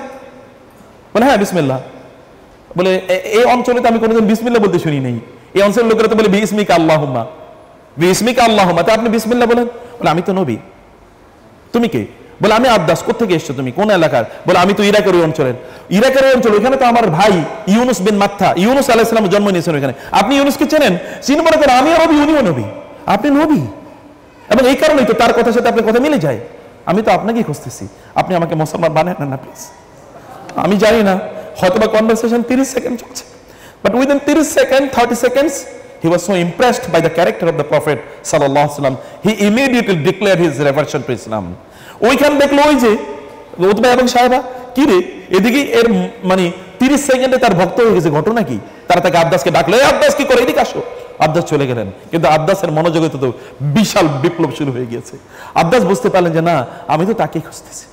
বলে হ্যাঁ বিসমিল্লাহ। বলে এই অঞ্চলে তো আমি কোনোদিন বিসমিল্লাহ বলতে শুনি নাই, এই অঞ্চলের লোকেরা তো বলে বিসমিকা আল্লাহুম্মা, বিসমিকা আল্লাহুম্মা, তা আপনি বিসমিল্লাহ বলেন। বলে আমি তো নবী। তুমি কে? বলে আমি আব্বাস। কোথেকে এসছো তুমি, কোন এলাকার? বলে আমি তো ইরাকের ওই অঞ্চলের। ইরাকের ওই অঞ্চল, ওইখানে তো আমার ভাই ইউনুস বিন মাত্তা, ইউনুস আলাইহিস সালাম জন্ম নিয়েছেন ওইখানে। আপনি ইউনুসকে চেনেন? চিনব না কেন? আমিও নবী, উনিও নবী, আপনি নবী। এবং এই কারণেই তো তার কথার সাথে আপনার কথা মিলে যায়। আমি তো আপনাকেই খুঁজতেছি, আপনি আমাকে মুসলমান বানান না প্লিজ। আমি জানি না, হয়তো বা কনভারসেশন 30 সেকেন্ড চলছে, but within 30 second 30 seconds he was so impressed by the character of the prophet sallallahu alaihi wasallam, he immediately declared his reversion to Islam. ওইখান দেখলো ওই যে উতবা এবং সাহেবা, কি রে এদিকে এর মানে 30 সেকেন্ডে তার ভক্ত হয়ে গেছে। ঘটনা কি? তারা তাকে আব্বাসকে ডাকলো, এই আব্বাস কি করে, এদিকে আসো। আব্বাস চলে গেলেন, কিন্তু আব্বাসের মনোযোগে তো বিশাল বিপ্লব শুরু হয়ে গিয়েছে। আব্বাস বুঝতে পারলেন যে না, আমি তো তাকেই খুঁজতেছি।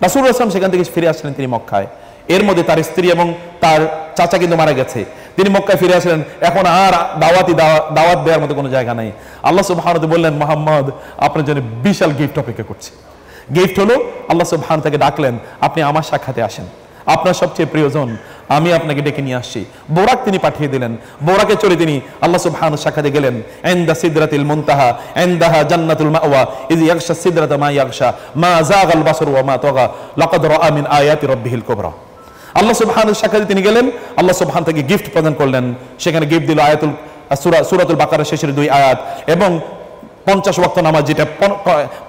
রাসূলুল্লাহ সাল্লাল্লাহু আলাইহি ওয়াসাল্লাম সেখান থেকে ফিরে আসলেন, তিনি মক্কায়। এর মধ্যে তার স্ত্রী এবং তার চাচা কিন্তু মারা গেছে। তিনি মক্কায় ফিরে আসলেন, এখন আর দাওয়াত দেওয়ার মতো কোনো জায়গা নাই। আল্লাহ সুবহানাহু ওয়া তাআলা বললেন, মুহাম্মদ আপনার জন্য বিশাল গিফট অপেক্ষা করছে। গিফট হলো আল্লাহ সুবহানাহু ওয়া তাআলা ডাকলেন, আপনি আমার সাক্ষাতে আসেন, আপনার সবচেয়ে প্রিয়জন আমি আপনাকে ডেকে নিয়ে আসছি। বোরাক তিনি পাঠিয়ে দিলেন, বোরাকে চড়ে তিনি আল্লাহ সুবহানাহু সাক্ষাতে গেলেন। ইনদা সিদরাতিল মুনতাহা ইনদাহা জান্নাতুল মাওয়া ইয ইয়াগশা সিদরাতা মা ইয়াগশা মা যাগাল বাসর ওয়া মা তাগা লাকাদ রাআ মিন আয়াতি রাব্বিহিল কুবরা। আল্লাহ সুবহানাহু সাক্ষাতে তিনি গেলেন, আল্লাহ সুবহানাহু তাকে গিফট প্রদান করলেন। সেখানে গিফট দিল সূরাতুল বাকারার শেষের 2 আয়াত এবং 50 ওয়াক্ত নামাজ, যেটা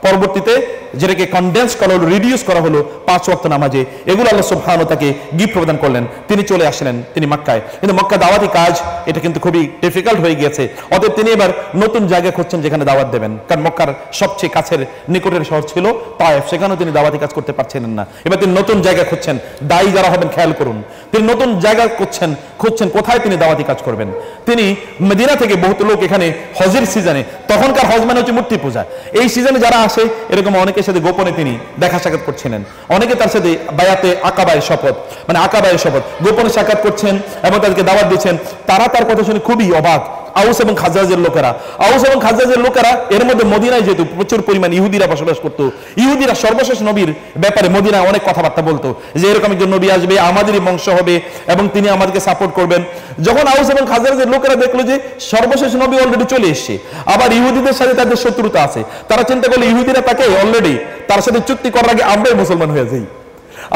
পরবর্তীতে যেটাকে কনডেন্স করা হলো, রিডিউস করা হলো 5 ওয়াক্ত নামাজে। এগুলো আল্লাহ সুবহানাহু তাকে গিফট প্রদান করলেন। তিনি চলে আসলেন তিনি মক্কায়, কিন্তু মক্কা দাওয়াতি কাজ এটা কিন্তু খুবই ডিফিকাল্ট হয়ে গিয়েছে। অতএব তিনি এবার নতুন জায়গা খুঁজছেন যেখানে দাওয়াত দেবেন, কারণ মক্কার সবচেয়ে কাছের নিকটের শহর ছিল তায়েফ, সেখানেও তিনি দাওয়াতি কাজ করতে পারছিলেন না। এবার তিনি নতুন জায়গা খুঁজছেন, দায়ী যারা হবেন খেয়াল করুন, তিনি নতুন জায়গা খুঁজছেন কোথায় তিনি দাওয়াতি কাজ করবেন। তিনি মদিনা থেকে বহুত লোক এখানে হজের সিজনে, তখনকার হজ মানে হচ্ছে মূর্তি পূজা, এই সিজনে যারা আসে এরকম অনেকের সাথে গোপনে তিনি দেখা সাক্ষাৎ করছিলেন। অনেকে তার সাথে বায়াতে আকাবায়ের শপথ, মানে আকাবায়ের শপথ গোপনে সাক্ষাৎ করছেন এবং তাদেরকে দাওয়াত দিচ্ছেন। তারা তার কথা শুনে খুবই অবাক। আউস এবং খাজরাজের লোকেরা এর মধ্যে মদিনায় যেহেতু প্রচুর পরিমাণ ইহুদিরা বসবাস করতো, ইহুদিরা সর্বশেষ নবীর ব্যাপারে মদিনায় অনেক কথাবার্তা বলতো যে এরকম একজন নবী আসবে, আমাদেরই বংশ হবে এবং তিনি আমাদেরকে সাপোর্ট করবেন। যখন আউস এবং খাজরাজের লোকেরা দেখলো যে সর্বশেষ নবী অলরেডি চলে এসেছে, আবার ইহুদিদের সাথে তাদের শত্রুতা আছে, তারা চিন্তা করলো ইহুদিরা তাকে অলরেডি তার সাথে চুক্তি করার আগে আমরাই মুসলমান হয়ে যাই।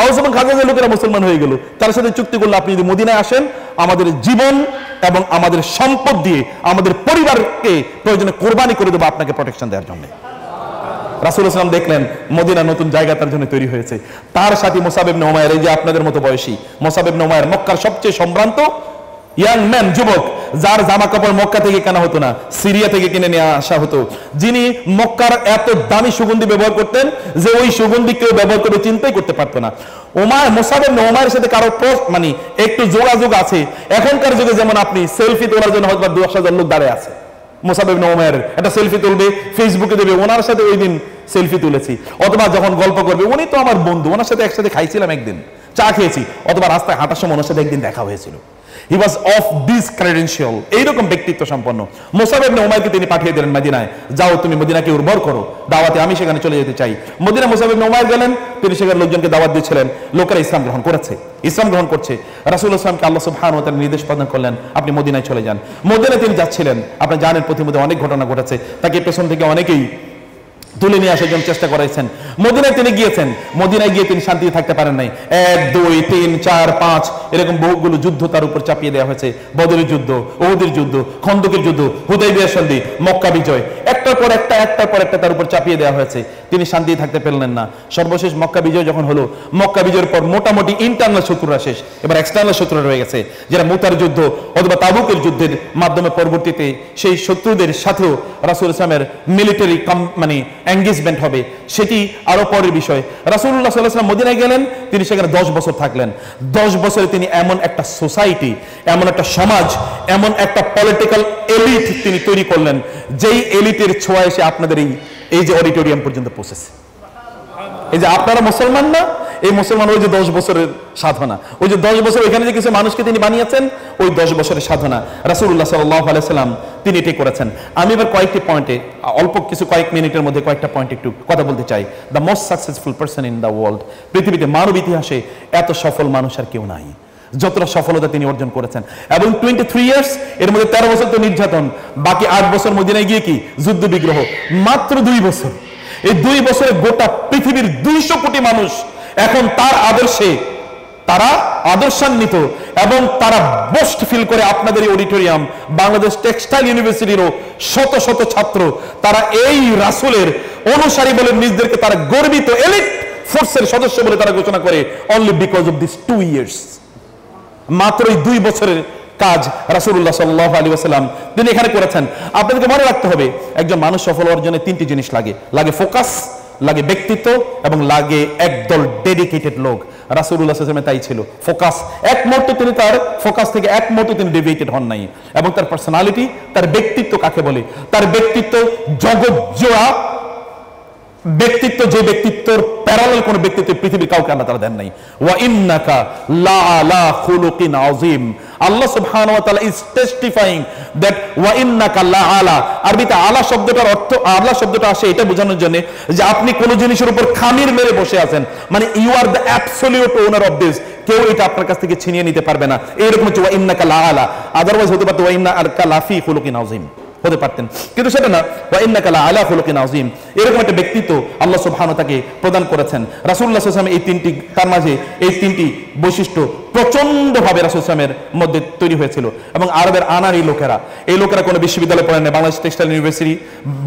আউস এবং খাজরাজের লোকেরা মুসলমান হয়ে গেল, তার সাথে চুক্তি করলো আপনি যদি মদিনায় আসেন আমাদের জীবন এবং আমাদের সম্পদ দিয়ে আমাদের পরিবারকে প্রয়োজনে কোরবানি করে দেবো আপনাকে প্রোটেকশন দেওয়ার জন্য। রাসূলুল্লাহ সাল্লাল্লাহু আলাইহি ওয়াসাল্লাম দেখলেন মদিনা নতুন জায়গা তার জন্য তৈরি হয়েছে। তার সাথে মুসাব ইবনে উমাইর, এই যে আপনাদের মতো বয়সী মুসাব ইবনে উমাইর, মক্কার সবচেয়ে সম্ভ্রান্ত ইয়াং ম্যান, যুবক, যার জামা কাপড় মক্কা থেকে কেনা হতো না, সিরিয়া থেকে কিনে নিয়ে আসা হতো, যিনি মক্কার এত দামি সুগন্ধি ব্যবহার করতেন যে ওই সুগন্ধি কেউ ব্যবহার করে চিন্তাই করতে পারতো না। মুসাব ইবনে উমাইরের সাথে কারো মানে একটু যোগাযোগ আছে। এখনকার যুগে যেমন আপনি সেলফি তোলার জন্য হয়তো 10,000 লোক দাঁড়িয়ে আছে, মুসাব ইবনে উমাইর একটা সেলফি তুলবে, ফেসবুকে দেবে, ওনার সাথে ওই দিন সেলফি তুলেছি, অথবা যখন গল্প করবে উনি তো আমার বন্ধু, ওনার সাথে একসাথে খাইছিলাম, একদিন চা খেয়েছি, অথবা রাস্তায় হাঁটার সময় ওনার সাথে একদিন দেখা হয়েছিল। He was of this credential, এইরকম ব্যক্তিত্ব সম্পন্ন মুসাব ইবনে উমাইরকে তিনি পাঠিয়ে দিলেন মদিনায়, যাও তুমি মদিনাকে উর্বর করো, দাওয়াতে আমি সেখানে চলে যেতে চাই। মদিনা মুসাব ইবনে উমাইর গেলেন, তিনি সেখানে লোকজনকে দাওয়াত দিচ্ছিলেন, লোকেরা ইসলাম গ্রহণ করছে, ইসলাম গ্রহণ করছে। রাসূলুল্লাহ সাল্লাল্লাহু আলাইহি ওয়াসাল্লামকে আল্লাহ সুবহানাহু ওয়া তাআলা নির্দেশ প্রদান করলেন আপনি মদিনায় চলে যান। মদিনায় তিনি যাচ্ছিলেন, আপনারা জানেন প্রতিমধ্যে অনেক ঘটনা ঘটেছে, তাকে পেছন থেকে অনেকেই তুলে নিয়ে আসার জন্য চেষ্টা করেছেন। মদিনায় তিনি গিয়েছেন, মদিনায় গিয়ে তিনি শান্তিতে থাকতে পারেন নাই। 1, 2, 3, 4, 5 এরকম বহুগুলো যুদ্ধ তার উপর চাপিয়ে দেওয়া হয়েছে। বদরের যুদ্ধ, উহুদের যুদ্ধ, খন্দকের যুদ্ধ, হুদাইবিয়া সন্ধি, মক্কা বিজয়, একটার পর একটা তার উপর চাপিয়ে দেওয়া হয়েছে। তিনি শান্তিতে থাকতে পারলেন না। সর্বশেষ মক্কা বিজয় যখন হলো, মক্কা বিজয়ের পর মোটামুটি ইন্টারনাল শত্রুরা শেষ, এবার এক্সটার্নাল শত্রুরা রয়ে গেছে, যারা মুতার যুদ্ধ অথবা তাবুকের যুদ্ধের মাধ্যমে পরবর্তীতে সেই শত্রুদের সাথেও রাসূল ইসলামের মিলিটারি মানে এঙ্গেজমেন্ট হবে, সেটি আরো পরের বিষয়। রাসূলুল্লাহ সাল্লাল্লাহু আলাইহি ওয়াসাল্লাম মদিনায় গেলেন, তিনি সেখানে 10 বছর থাকলেন। 10 বছরে তিনি এমন একটা সোসাইটি, এমন একটা সমাজ, এমন একটা পলিটিক্যাল এলিট তিনি তৈরি করলেন, যেই এলিটের ছোঁয়া এসে আপনাদের এই যে অডিটোরিয়াম পর্যন্ত পৌঁছেছে। এই যে আপনারা মুসলমান না, এই মুসলমান ওই যে 10 বছরের সাধনা, ওই যে 10 বছর এখানে যে কিছু মানুষকে তিনি বানিয়েছেন, ওই 10 বছরের সাধনা রাসূলুল্লাহ সাল্লাল্লাহু আলাইহি সাল্লাম তিনি এটাই করেছেন। আমি এবার কয়েকটি পয়েন্টে অল্প কিছু কয়েক মিনিটের মধ্যে কয়েকটা পয়েন্ট একটু কথা বলতে চাই। The most successful person in the world, পৃথিবীতে মানব ইতিহাসে এত সফল মানুষ আর কেউ নাই যতটা সফলতা তিনি অর্জন করেছেন। এবং 23 ইয়ার্স, এর মধ্যে 13 বছর তো নির্যাতন, বাকি 8 বছর মদিনায় গিয়ে কি যুদ্ধ বিগ্রহ, মাত্র 2 বছর। এই 2 বছরে গোটা পৃথিবীর 200 কোটি মানুষ এখন তার আদর্শে তারা আদর্শান্বিত এবং তারা বোস্ট ফিল করে। আপনাদের এই অডিটোরিয়াম, বাংলাদেশ টেক্সটাইল ইউনিভার্সিটিরও শত শত ছাত্র তারা এই রাসূলের অনুসারী বলে নিজেদেরকে তারা গর্বিত এলিট ফোর্সের সদস্য বলে তারা ঘোষণা করে, only because of this 2 years. মাত্র এই 2 বছরের কাজ রাসূলুল্লাহ সাল্লাল্লাহু আলাইহি ওয়াসাল্লাম তিনি এখানে করেছেন। আপনাদেরকে মনে রাখতে হবে, একজন মানুষ সফল হওয়ার জন্য 3টি জিনিস লাগে, লাগে ফোকাস, লাগে ব্যক্তিত্ব এবং লাগে একদল ডেডিকেটেড লোক। রাসূলুল্লাহ সাল্লাল্লাহু আলাইহি ওয়াসাল্লাম তাই ছিল, ফোকাস। এক মুহূর্ত তিনি তার ফোকাস থেকে এক মুহূর্ত তিনি ডেভিয়েটেড হন নাই। এবং তার পার্সোনালিটি, তার ব্যক্তিত্ব কাকে বলে, তার ব্যক্তিত্ব জগৎজোড়া ব্যক্তিত্ব, যে ব্যক্তিত্বের প্যারালাল কোন ব্যক্তিত্ব পৃথিবীর কাউকে আল্লাহ তাআলা দেন নাই। ওয়া ইন্নাকা লা আলা খুলুকিন আযীম, আল্লাহ সুবহানাহু ওয়া তাআলা ইজ টেস্টিফাইং দ্যাট ওয়া ইন্নাকা লা আলা। আরবিতে আলা শব্দটার অর্থ, আলা শব্দটা আসে এটা বোঝানোর জন্য যে আপনি কোন জিনিসের উপর খামির মেরে বসে আছেন, মানে you are the absolute owner of this, কেউ এটা আপনার কাছ থেকে ছিনিয়ে নিতে পারবে না। এরকম হচ্ছে ওয়া ইন্নাকা লা আলা, আদারওয়াইজ হতে পারতো ওয়া ইন্নাকা লাফি খুলুকিন আযীম হতে পারতেন, কিন্তু সেটা না, ওয়া ইন্নাকা লা আলা খুলুকিন আযীম। এরকম একটা ব্যক্তিত্ব আল্লাহ সুবহানাহু ওয়া তাআলা তাকে প্রদান করেছেন। রাসূলুল্লাহ সাল্লাল্লাহু আলাইহি ওয়াসাল্লাম এই 3টি, তার মাঝে এই 3টি বৈশিষ্ট্য প্রচন্ডভাবে রাসূল সাল্লাল্লাহু আলাইহি ওয়াসাল্লামের মধ্যে তৈরি হয়েছিল। এবং আরবের আনারি লোকেরা, এই লোকেরা কোনো বিশ্ববিদ্যালয়ে পড়েন না, বাংলাদেশ টেক্সটাইল ইউনিভার্সিটি,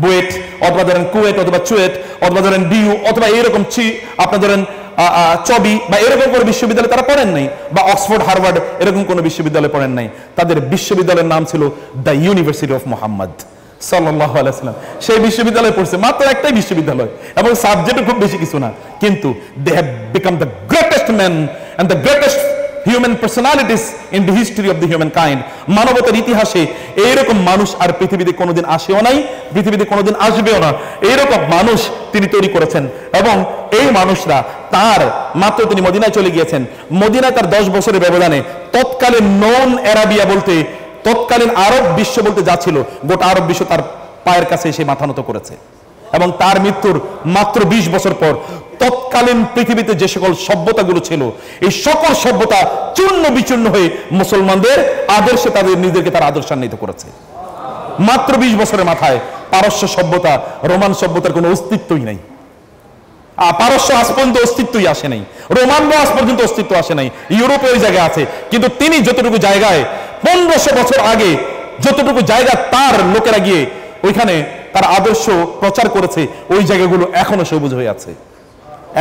বুয়েট অথবা ধরেন কুয়েট অথবা চুয়েট অথবা ধরেন বিইউ অথবা এইরকম আপনার ধরেন চবি বা এরকম কোনো বিশ্ববিদ্যালয়ে তারা পড়েন নাই, বা অক্সফোর্ড হার্ভার্ড এরকম কোনো বিশ্ববিদ্যালয়ে পড়েন নাই। তাদের বিশ্ববিদ্যালয়ের নাম ছিল দ্য ইউনিভার্সিটি অফ মুহাম্মদ সাল্লাল্লাহু আলাইহি ওয়াসাল্লাম। সেই বিশ্ববিদ্যালয়ে পড়ছে, মাত্র একটাই বিশ্ববিদ্যালয় এবং সাবজেক্টও খুব বেশি কিছু না, কিন্তু they have become the greatest man and the greatest human personalities in the history of the humankind. মানবতার ইতিহাসে এইরকম মানুষ আর পৃথিবীতে কোনোদিন আসেও নাই, পৃথিবীতে কোনোদিন আসবেও না। এইরকম মানুষ তিনি তৈরি করেছেন এবং এই মানুষরা তার, মাত্র তিনি মদিনায় চলে গিয়েছেন, মদিনায় তার 10 বছরের ব্যবধানে তৎকালীন নন আরাবিয়া বলতে, তৎকালীন আরব বিশ্ব বলতে যা ছিল, গোটা আরব বিশ্ব তার পায়ের কাছে এসে মাথা নত করেছে। এবং তার মৃত্যুর মাত্র 20 বছর পর তৎকালীন পৃথিবীতে যে সকল সভ্যতাগুলো ছিল, এই সকল সভ্যতা চূর্ণ বিচূর্ণ হয়ে মুসলমানদের আদর্শে তাদের নিজেদেরকে তার আদর্শান্বিত করেছে। মাত্র 20 বছরের মাথায় পারস্য সভ্যতা, রোমান সভ্যতার কোনো অস্তিত্বই নাই। পারস্য আজ পর্যন্ত অস্তিত্বই আসে নাই, রোমানরা আজ পর্যন্ত অস্তিত্ব আসে নাই, ইউরোপে ওই জায়গায় আছে, কিন্তু তিনি যতটুকু জায়গায় 1500 বছর আগে যতটুকু জায়গা তার লোকেরা গিয়ে ওইখানে তার আদর্শ প্রচার করেছে, ওই জায়গাগুলো এখনো সবুজ হয়ে আছে,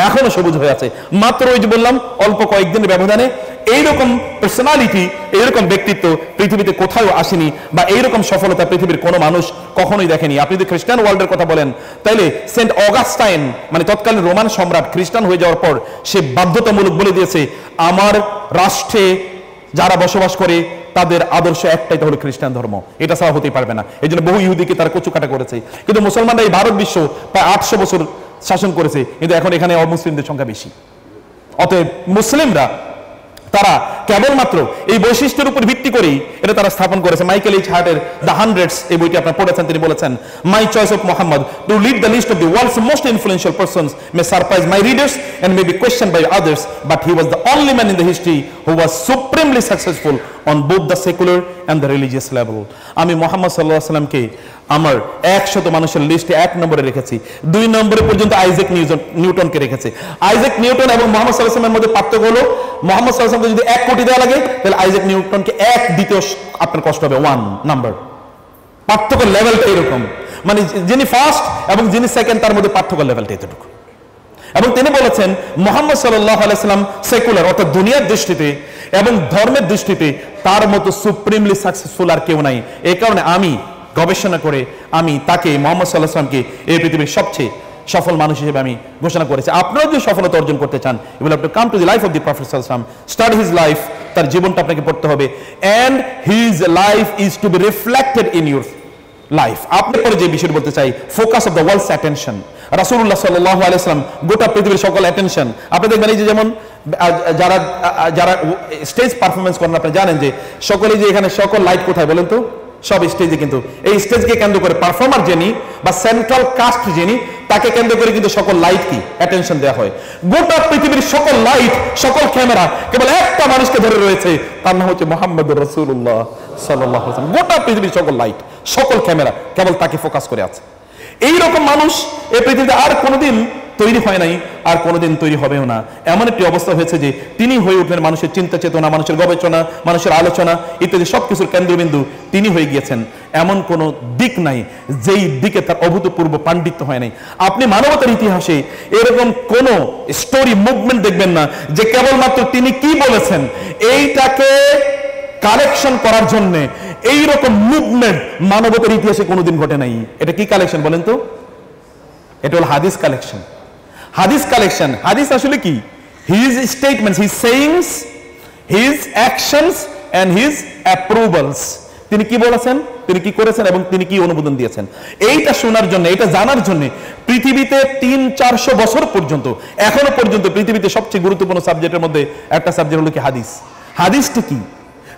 এখনো সবুজ হয়ে আছে। মাত্র ওই যে বললাম অল্প কয়েকদিনের ব্যবধানে এইরকম পার্সোনালিটি, এইরকম ব্যক্তিত্ব পৃথিবীতে কোথাও আসেনি, বা এইরকম সফলতা পৃথিবীর কোনো মানুষ কখনোই দেখেনি। আপনি যদি খ্রিস্টান ওয়ার্ল্ডের কথা বলেন, তাইলে সেন্ট অগাস্টাইন, মানে তৎকালীন রোমান সম্রাট, খ্রিস্টান হয়ে যাওয়ার পর সে বাধ্যতামূলক বলে দিয়েছে, আমার রাষ্ট্রে যারা বসবাস করে তাদের আদর্শ একটাই, হলো খ্রিস্টান ধর্ম, এটা ছাড়া হতেই পারবে না। এই জন্য বহু ইহুদিকে তারা কচুকাটা করেছে। কিন্তু মুসলমানরা এই ভারত বিশ্ব প্রায় 800 বছর শাসন করেছে, কিন্তু এখন এখানে অমুসলিমদের সংখ্যা বেশি। অতএব মুসলিমরা তারা কেবলমাত্র এই বৈশিষ্ট্যের উপর ভিত্তি করেই এটা তারা স্থাপন করেছে। মাইকেল এইচ হার্টের দ্য হান্ড্রেডস এই বইটি আপনারা পড়েছেন, তিনি বলেছেন, my choice of Mohammad to lead the list of the world's most influential persons may surprise my readers and may be questioned by others, but he was the only man in the history who was supremely successful on both the secular and the religious level. আমি মোহাম্মদ সাল্লাল্লাহু আলাইহি ওয়াসাল্লামকে আমার 100 মানুষের লিস্টে 1 নম্বরে রেখেছি, 2 নম্বরে পর্যন্ত আইজাক নিউটনকে রেখেছে। আইজাক নিউটন এবং মোহাম্মদ সাল্লাল্লাহু আলাইহি ওয়াসাল্লামের মধ্যে পার্থক্য হলো, মোহাম্মদ সাল্লাল্লাহু আলাইহি ওয়াসাল্লামকে যদি 1 কোটি দেওয়া লাগে, তাহলে আইজাক নিউটনকে 1 দিতে আপনার কষ্ট হবে, 1 নাম্বার। পার্থক্য লেভেলটা এরকম, মানে যিনি ফার্স্ট এবং যিনি সেকেন্ড তার মধ্যে পার্থক্য লেভেলটা এতটুকু। এবং তিনি বলেছেন মুহাম্মদ সাল্লাল্লাহু আলাইহি ওয়াসাল্লাম সেকুলার, অর্থাৎ দুনিয়ার দৃষ্টিতে এবং ধর্মের দৃষ্টিতে তার মতো সুপ্রিমলি সাকসেসফুল আর কেউ নাই। এই কারণে আমি গবেষণা করে আমি তাকে, মুহাম্মদ সাল্লাল্লাহু আলাইহি ওয়াসাল্লামকে এই পৃথিবীর সবচেয়ে সফল মানুষ হিসেবে আমি ঘোষণা করেছি। আপনারা যদি সফলতা অর্জন করতে চান, you will have to come to the life of the prophet সাল্লাল্লাহু আলাইহি ওয়াসাল্লাম, স্টাডি হিজ লাইফ, তার জীবনটা আপনাকে পড়তে হবে, and his life is to be reflected in your life. আপনার পরে যে বিষয় বলতে চাই, focus of the world's attention. রাসূলুল্লাহ সাল্লাল্লাহু আলাইহি ওয়াসাল্লাম গোটা পৃথিবীর সকল অ্যাটেনশন। আপনি দেখবেন এই যে যেমন যারা যারা স্টেজ পারফরমেন্স করেন, আপনি জানেন যে সকলে যে এখানে সকল লাইট কোথায় বলেন তো, সব স্টেজে। কিন্তু এই স্টেজকে কেন্দ্র করে পারফর্মার যিনি বা সেন্ট্রাল কাস্ট যিনি, তাকে কেন্দ্র করে কিন্তু সকল লাইট কি অ্যাটেনশন দেওয়া হয়। গোটা পৃথিবীর সকল লাইট, সকল ক্যামেরা কেবল একটা মানুষকে ধরে রয়েছে, তার নাম হচ্ছে মুহাম্মদুর রাসূলুল্লাহ সাল্লাল্লাহু আলাইহি ওয়াসাল্লাম। গোটা পৃথিবীর সকল লাইট, সকল ক্যামেরা কেবল তাকে ফোকাস করে আছে। এইরকম মানুষ এই পৃথিবীতে আর কোনোদিন তৈরি হয় নাই, আর কোনোদিন তৈরি হবেও না। এমন একটি অবস্থা হয়েছে যে তিনি হয়ে উঠলেন মানুষের চিন্তা চেতনা, মানুষের গবেষণা, মানুষের আলোচনা ইত্যাদি সবকিছুর কেন্দ্রবিন্দু তিনি হয়ে গিয়েছেন। এমন কোনো দিক নাই যেই দিকে তার অভূতপূর্ব পাণ্ডিত্য হয় নাই। আপনি মানবতার ইতিহাসে এরকম কোন স্টোরি মুভমেন্ট দেখবেন না যে কেবলমাত্র তিনি কি বলেছেন এইটাকে কালেকশন করার জন্য এইরকম মুভমেন্ট মানবতার ইতিহাসে কোনোদিন ঘটে নাই। এটা কি কালেকশন বলেন তো? এটা হল হাদিস কালেকশন। হাদিস কালেকশন, হাদিস আসলে কি? His statements, his sayings, his actions and his approvals. তিনি কি বলেছেন, তিনি কি করেছেন এবং তিনি কি অনুমোদন দিয়েছেন, এইটা শোনার জন্য, এটা জানার জন্য পৃথিবীতে 300-400 বছর পর্যন্ত, এখনো পর্যন্ত পৃথিবীতে সবচেয়ে গুরুত্বপূর্ণ সাবজেক্টের মধ্যে একটা সাবজেক্ট হলো কি হাদিস। হাদিসটা কি?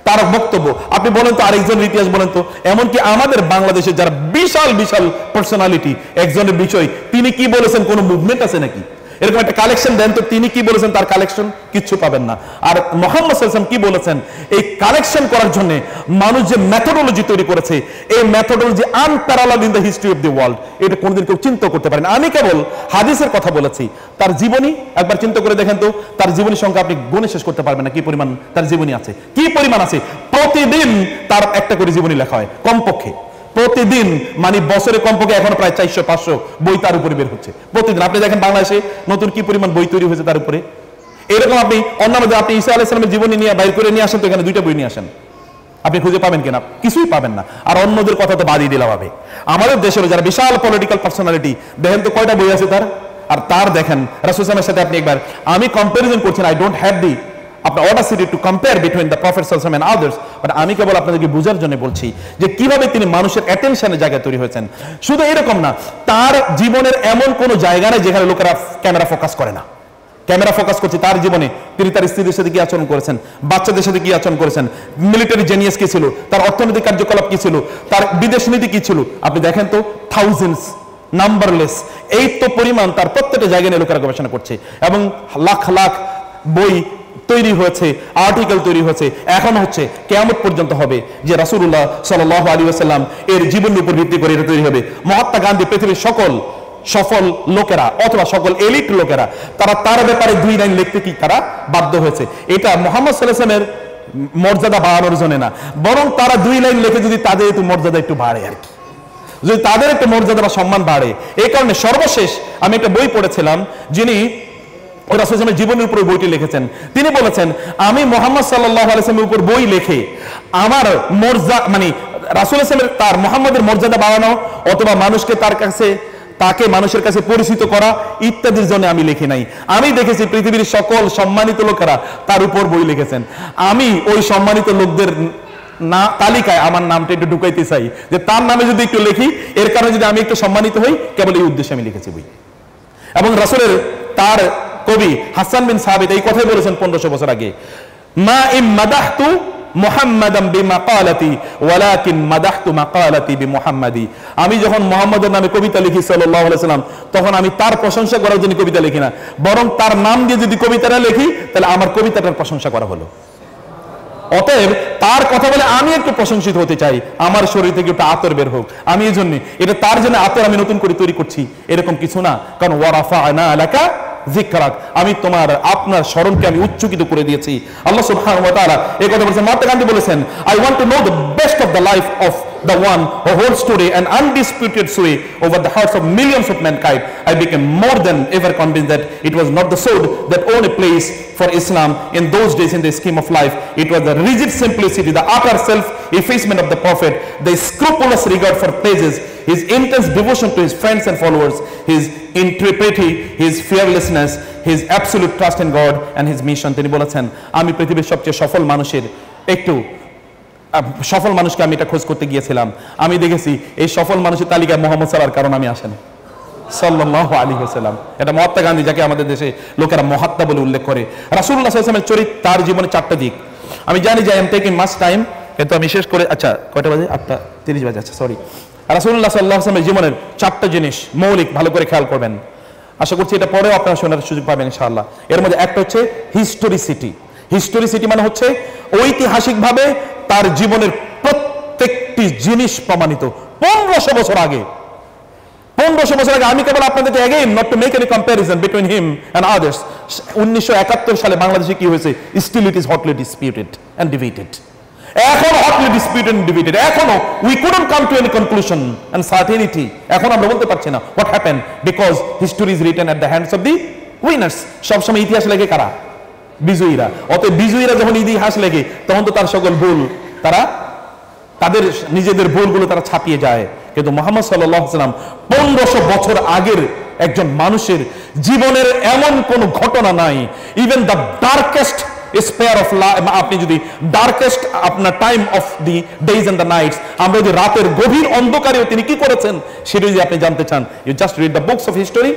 তার বক্তব্য আপনি বলেন তো, আরেকজনের ইতিহাস বলেন তো। এমনকি আমাদের বাংলাদেশের যারা বিশাল বিশাল পার্সোনালিটি, একজনের বিষয় তিনি কি বলেছেন, কোনো মুভমেন্ট আছে নাকি? এরকম একটা কালেকশন দেন তো, তিনি কি বলেছেন তার কালেকশন কিচ্ছু পাবেন না। আর মুহাম্মদ সাল্লাল্লাহু আলাইহি ওয়াসাল্লাম কি বলেছেন, এই কালেকশন করার জন্য মানুষ যে মেথোডোলজি তৈরি করেছে, এই methodology unparalleled in the history of the world. এটা কোনোদিন কেউ চিন্তা করতে পারে না। আমি কেবল হাদিসের কথা বলেছি, তার জীবনী একবার চিন্তা করে দেখেন তো, তার জীবনী সংখ্যা আপনি গুণে শেষ করতে পারবেন না কি পরিমাণ তার জীবনী আছে, কি পরিমাণ আছে। প্রতিদিন তার একটা করে জীবনী লেখা হয় কমপক্ষে, প্রতিদিন, মানে বছরে কমপক্ষে এখন প্রায় 400-500 বই তার উপরে বের হচ্ছে প্রতিদিন। আপনি দেখেন বাংলাদেশে নতুন কি পরিমাণ বই তৈরি হয়েছে তার উপরে। এরকম আপনি অন্যান্য, আপনি ঈসা আলাইহিস সালামের জীবনী নিয়ে বাইর করে নিয়ে আসেন তো, এখানে 2টা বই নিয়ে আসেন, আপনি খুঁজে পাবেন কিনা? কিছুই পাবেন না। আর অন্যদের কথা তো বাদই দিলাম হবে। আমাদের দেশের যারা বিশাল পলিটিক্যাল পার্সোনালিটি, দেখেন তো কয়টা বই আছে তার। আর তার দেখেন রাসূল সাল্লাল্লাহু আলাইহি ওয়াসাল্লামের সাথে আপনি একবার, আমি কম্পারিজন করছেন, আই ডোন্ট হ্যাভ দি আপনার Audacity to compare between the prophet সাল্লাল্লাহু আলাইহি ওয়াসাল্লাম এন্ড আদার্স, বাট আমি কেবল আপনাদেরকে বোঝার জন্য বলছি যে কিভাবে তিনি মানুষের অ্যাটেনশনের জায়গায় তৈরি হয়েছেন। শুধু এরকম না, তার জীবনের এমন কোনো জায়গা নেই যেখানে লোকেরা ক্যামেরা ফোকাস করে না। ক্যামেরা ফোকাস করছে তার জীবনে। তিনি তার স্ত্রীদের সাথে কি আচরণ করেছেন, বাচ্চাদের সাথে কি আচরণ করেছেন, মিলিটারি জেনিয়াস কি ছিল, তার অর্থনৈতিক কার্যকলাপ কি ছিল, তার বিদেশ নীতি কি ছিল। আপনি দেখেন তো, থাউজেন্ডস, নাম্বারলেস, এই তো পরিমাণ তার প্রত্যেকটা জায়গায় নিয়ে লোকেরা গবেষণা করছে এবং লাখ লাখ বই তৈরি হয়েছে, আর্টিকেল তৈরি হয়েছে, এখন হচ্ছে, কিয়ামত পর্যন্ত হবে যে রাসূলুল্লাহ সাল্লাল্লাহু আলাইহি ওয়াসাল্লাম এর জীবনের উপর ভিত্তি করে এটা তৈরি হবে। মহাত্মা গান্ধী, পৃথিবীর সকল সফল লোকেরা অথবা সকল এলিট লোকেরা, তারা তার ব্যাপারে 2 লাইন লিখতে কি তারা বাধ্য হয়েছে। এটা মুহাম্মদ সাল্লাল্লাহু আলাইহি ওয়াসাল্লামের মর্যাদা বাড়ানোর জন্য না, বরং তারা 2 লাইন লিখে যদি তাদের একটু মর্যাদা একটু বাড়ে আর কি, যদি তাদের একটা মর্যাদা বা সম্মান বাড়ে। এই কারণে সর্বশেষ আমি একটা বই পড়েছিলাম, যিনি রাসূল সাল্লাল্লাহু আলাইহি ওয়াসাল্লামের জীবনের উপর বইটি লিখেছেন। তিনি বলেছেন, আমি মুহাম্মদ সাল্লাল্লাহু আলাইহি ওয়াসাল্লামের উপর বই লিখে আমার মর্যাদা, মানে রাসূল সাল্লাল্লাহু আলাইহি ওয়াসাল্লামের তার মুহাম্মদের মর্যাদা বাড়ানো অথবা মানুষকে তার কাছে, তাকে মানুষের কাছে পরিচিত করা ইত্যাদির জন্য আমি লিখি নাই। আমি দেখেছি পৃথিবীর সকল সম্মানিত লোকেরা তার উপর বই লিখেছেন। আমি ওই সম্মানিত লোকদের না তালিকায় আমার নামটা একটু ঢুকাইতে চাই, যে তার নামে যদি একটু লিখি, এর কারণে যদি আমি একটু সম্মানিত হই, কেবল এই উদ্দেশ্যে আমি লিখেছি বই। এবং রাসূলের তার কবি হাসান বিন সাবিত এই কথাই বলেছেন 1500 বছর আগে, মা ইম মাদাহতু মুহাম্মাদান বিমাকালাতি ওয়ালাকিন মাদাহতু মাকালাতি বিমুহাম্মাদি। আমি যখন মুহাম্মদের নামে কবিতা লিখি সাল্লাল্লাহু আলাইহি ওয়াসাল্লাম, তখন আমি তার প্রশংসা করার জন্য কবিতা লিখি না, বরং তার নাম দিয়ে যদি কবিতাটা লিখি, তাহলে আমার কবিতাটার প্রশংসা করা হলো। অতএব তার কথা বলে আমি একটু প্রশংসিত হতে চাই, আমার শরীর থেকে একটু আতর বের হোক, আমি এই জন্য এটা তার জন্য আতর আমি নতুন করে তৈরি করছি এরকম কিছু না। কারণ ওয়ারাফা'না লাকা যিকরাক, আমি তোমার আপনার স্মরণকে আমি উচ্চকিত করে দিয়েছি। আল্লাহ সুবহানাহু ওয়া তাআলা এই কথা বলেছেন। মহাত্মা গান্ধী বলেছেন, I want to know the best of the life of the one who holds today an undisputed sway over the hearts of millions of mankind. I became more than ever convinced that it was not the sword that owned a place for Islam in those days in the scheme of life. It was the rigid simplicity, the utter self-effacement of the Prophet, the scrupulous regard for praises, his intense devotion to his friends and followers, his intrepidity, his fearlessness, his absolute trust in God and his mission. তিনি বলেছেন, আমি পৃথিবীর সবচেয়ে সফল মানুষের একটু সফল মানুষকে আমি এটা খোঁজ করতে গিয়েছিলাম, আমি দেখেছি এই সফল মানুষের তালিকায় মোহাম্মদ সাল্লাল্লাহু কারণ আমি আসেন সাল্লাল্লাহু আলাইহি ওয়াসাল্লাম। এটা মহাত্মা গান্ধী, যাকে আমাদের দেশে লোকেরা মহাত্মা বলে উল্লেখ করে। রাসূলুল্লাহ সাল্লাল্লাহু আলাইহি ওয়াসাল্লামের চরিত্র, তার জীবনে 4টা দিক। আমি জানি যে I am taking much time, কিন্তু আমি শেষ করে, আচ্ছা কয়টা বাজে, 8:30 বাজে, আচ্ছা সরি। রাসূলুল্লাহ সাল্লাল্লাহু আলাইহি ওয়াসাল্লামের জীবনের 4টা জিনিস মৌলিক, ভালো করে খেয়াল করবেন। আশা করছি এটা পরেও আপনারা শোনার সুযোগ পাবেন ইনশাআল্লাহ। এর মধ্যে একটা হচ্ছে হিস্টোরিসিটি। হিস্টোরিসিটি মানে হচ্ছে ঐতিহাসিকভাবে তার জীবনের প্রত্যেকটি জিনিস প্রমাণিত। 1500 বছর আগে, 1500 বছর আগে, আমি কেবল আপনাদেরকে again not to make any comparison between him and others, 1971 সালে বাংলাদেশে কি হয়েছে, still it is hotly disputed and debated. এখন হটলি ডিসপিউটেড এন্ড ডিবেটেড, এখনো we couldn't come to any conclusion and certainty. এখন আমরা বলতে পারছি না what happened, because history is written at the hands of the winners. সবসময় ইতিহাস লেখে কারা? বিজয়ীরা। অতএব বিজয়ীরা যখন ইতিহাস লেখে তখন তো তার সকল ভুল তারা, তাদের নিজেদের ভুলগুলো তারা ছাপিয়ে যায়। কিন্তু মুহাম্মদ সাল্লাল্লাহু আলাইহি ওয়াসাল্লাম 1500 বছর আগের একজন মানুষের জীবনের এমন কোন ঘটনা নাই, even the darkest sphere of life, আপনি যদি ডার্কেস্ট আপনার time of the days and the nights, আমরা যদি রাতের গভীর অন্ধকারেও তিনি কি করেছেন সেটা যদি আপনি জানতে চান, you just read the books of history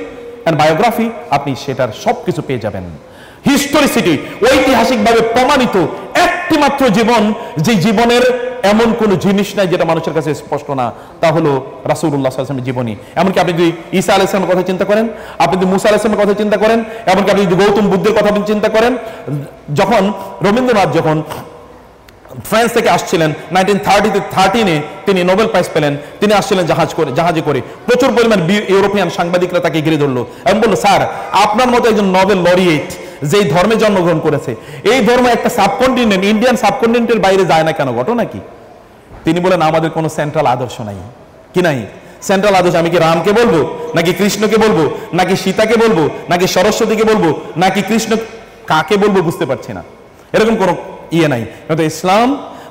and biography, আপনি সেটার সবকিছু পেয়ে যাবেন। হিস্টোরিসিটি, ঐতিহাসিকভাবে প্রমাণিত একটি মাত্র জীবন, যে জীবনের এমন কোন জিনিস নাই যেটা মানুষের কাছে স্পষ্ট না, তা হলো রাসূলুল্লাহ সাল্লাল্লাহু আলাইহি ওয়াসাল্লামের জীবনী। এমনকি আপনি যদি ঈসা আলাইহিস সালামের কথা চিন্তা করেন, আপনি যদি মুসা আলাইহিস সালামের কথা চিন্তা করেন, এমনকি আপনি যদি গৌতম বুদ্ধের কথা চিন্তা করেন, যখন রবীন্দ্রনাথ যখন ফ্রান্স থেকে আসছিলেন 1913-এ তিনি নোবেল প্রাইজ পেলেন, তিনি আসছিলেন জাহাজে করে, প্রচুর পরিমাণ ইউরোপিয়ান সাংবাদিকরা তাকে ঘিরে ধরলো এবং বললো, স্যার আপনার মতো একজন নোবেল লরিয়েট যেই ধর্মে জন্মগ্রহণ করেছে, এই ধর্ম একটা সাবকন্টিনেন্ট, ইন্ডিয়ান সাবকন্টিনেন্টের বাইরে যায় না কেন, ঘটনা কি? তিনি বলেন, আমাদের কোনো সেন্ট্রাল আদর্শ নাই। কি নাই? সেন্ট্রাল আদর্শ। আমি কি রামকে বলবো, নাকি কৃষ্ণকে বলবো, নাকি সীতাকে বলবো, নাকি সরস্বতীকে বলবো, নাকি কৃষ্ণ, কাকে বলবো বুঝতে পারছি না। এরকম কোনো ইয়ে নাই। কিন্তু ইসলাম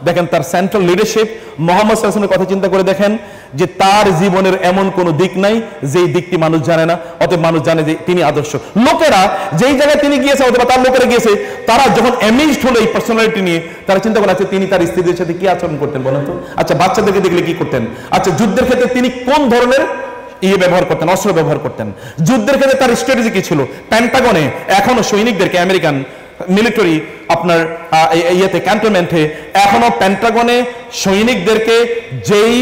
দেখেন তার সেন্ট্রাল লিডারশিপ, মুহাম্মদ সাল্লাল্লাহু আলাইহি ওয়াসাল্লামের কথা চিন্তা করে দেখেন যে তার জীবনের এমন কোন দিক নাই যেই দিকটি মানুষ জানে না, অতএব মানুষ জানে যে তিনি আদর্শ। লোকেরা যেই জায়গায় তিনি গিয়েছে অথবা তার লোকেরা গিয়েছে, তারা যখন অ্যামেজড হলো এই পার্সোনালিটি নিয়ে, তারা চিন্তা করে, আচ্ছা তিনি তার স্ত্রীদের সাথে কি আচরণ করতেন বলেন তো, আচ্ছা বাচ্চাদেরকে দেখলে কি করতেন, আচ্ছা যুদ্ধের ক্ষেত্রে তিনি কোন ধরনের ব্যবহার করতেন, অস্ত্র ব্যবহার করতেন, যুদ্ধের ক্ষেত্রে তার স্ট্র্যাটেজি কি ছিল। পেন্টাগনে এখনো সৈনিকদেরকে, আমেরিকান মিলিটারি আপনার ইয়েতে ক্যান্টনমেন্টে এখনো পেন্টাগনে সৈনিকদেরকে যেই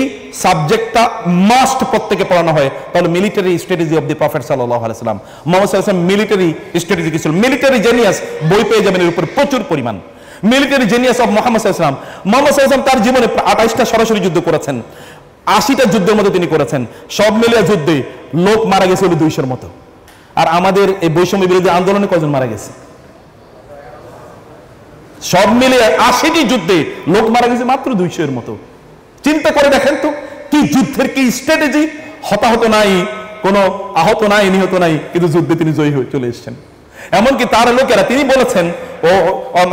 সাবজেক্টটা মাস্ট প্রত্যেকে পড়ানো হয়, তাহলে military strategy of the prophet সাল্লাল্লাহু আলাইহি ওয়াসাল্লাম। মুহাম্মদ সাল্লাল্লাহু আলাইহি ওয়াসাল্লাম মিলিটারি স্ট্র্যাটেজি কি ছিল, মিলিটারি জেনিয়াস, বই পেয়ে যাবেন এর উপর প্রচুর পরিমাণ। মিলিটারি জেনিয়াস অফ মুহাম্মদ সাল্লাল্লাহু আলাইহি ওয়াসাল্লাম। মুহাম্মদ সাল্লাল্লাহু আলাইহি ওয়াসাল্লাম তার জীবনে 28টা সরাসরি যুদ্ধ করেছেন, 80টা যুদ্ধের মধ্যে তিনি করেছেন। সব মিলিয়ে যুদ্ধে লোক মারা গেছে হলো 200-এর মতো। আর আমাদের এই বৈষম্য বিরোধী আন্দোলনে কজন মারা গেছে? সব মিলিয়ে 80টি যুদ্ধে লোক মারা গেছে মাত্র 200-এর মতো। চিন্তা করে দেখেন তো কি যুদ্ধের কি স্ট্র্যাটেজি। হতাহত নাই, কোনো আহত নাই, নিহত নাই, কিন্তু যুদ্ধে তিনি জয়ী হয়ে চলে এসেছেন। এমনকি তার লোকেরা, তিনি বলেছেন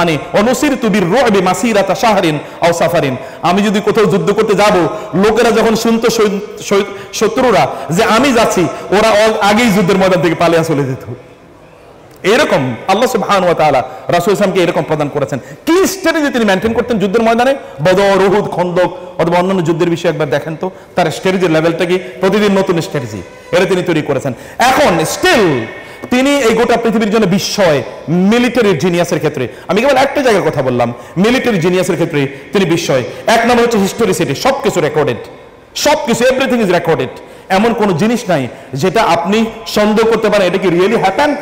মানে অনুসির তুবির রুবি মাসিরাতা শাহরিন আও সাফারিন, আমি যদি কোথাও যুদ্ধ করতে যাব, লোকেরা যখন শুনতো শত্রুরা যে আমি যাচ্ছি, ওরা আগেই যুদ্ধের ময়দান থেকে পালিয়ে চলে যেত। এরকম আল্লাহ সুবহানাহু ওয়া তাআলা রাসূল সাল্লাল্লাহু আলাইহি ওয়াসাল্লামকে এরকম প্রদান করেছেন। কি স্ট্র্যাটেজি তিনি মেইনটেইন করতেন যুদ্ধের ময়দানে, বদর, উহুদ, খন্দক অথবা অন্যান্য যুদ্ধের বিষয়ে একবার দেখেন তো তার স্ট্র্যাটেজির লেভেলটা কি। প্রতিদিন নতুন স্ট্র্যাটেজি এটা তিনি তৈরি করেছেন। এখন স্টিল তিনি এই গোটা পৃথিবীর জন্য বিস্ময় মিলিটারি জিনিয়াসের ক্ষেত্রে। আমি কেবল একটা জায়গার কথা বললাম, মিলিটারি জিনিয়াসের ক্ষেত্রে তিনি বিস্ময়। এক নম্বর হচ্ছে হিস্টোরিসিটি, সবকিছু রেকর্ডেড, সবকিছু, এভরিথিং ইজ রেকর্ডেড। এমন কোনো জিনিস নাই যেটা আপনি সন্দেহ করতে পারেন এটা কি রিয়েলি হ্যাপেন্ড,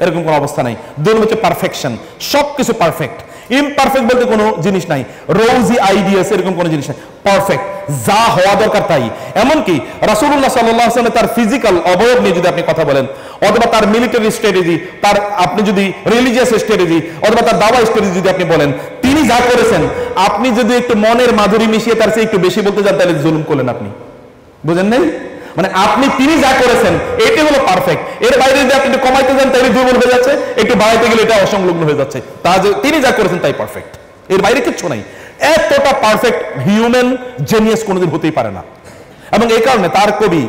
এরকম কোনো অবস্থা নাই। দুই হচ্ছে পারফেকশন, সবকিছু পারফেক্ট। ইমপারফেক্ট বলতে কোনো জিনিস নাই, রোজি আইডিয়াস এরকম কোনো জিনিস নাই, পারফেক্ট, যা হওয়া দরকার তাই। এমনকি রাসূলুল্লাহ সাল্লাল্লাহু আলাইহি ওয়াসাল্লাম তার ফিজিক্যাল অবয়ব নিয়ে যদি আপনি কথা বলেন, অথবা তার মিলিটারি স্ট্র্যাটেজি, তার আপনি যদি রিলিজিয়াস স্ট্র্যাটেজি অথবা তার দাওয়া স্ট্র্যাটেজি যদি আপনি বলেন, তিনি যা করেছেন, আপনি যদি একটু মনের মাধুরী মিশিয়ে তার চেয়ে একটু বেশি বলতে যান, তাহলে জুলুম করলেন আপনি। বুঝেন নাই? মানে আপনি তিনি যা করেছেন এটি হলো পারফেক্ট। এর বাইরে যদি আপনি একটু কমাইতে যান তাহলে দুর্বল হয়ে যাচ্ছে, একটু বাড়াইতে গেলে এটা অসংলগ্ন হয়ে যাচ্ছে। তা যে তিনি যা করেছেন তাই পারফেক্ট, এর বাইরে কিচ্ছু নাই। এতটা পারফেক্ট হিউম্যান জেনিয়াস কোনোদিন হতেই পারে না। এবং এই কারণে তার কবি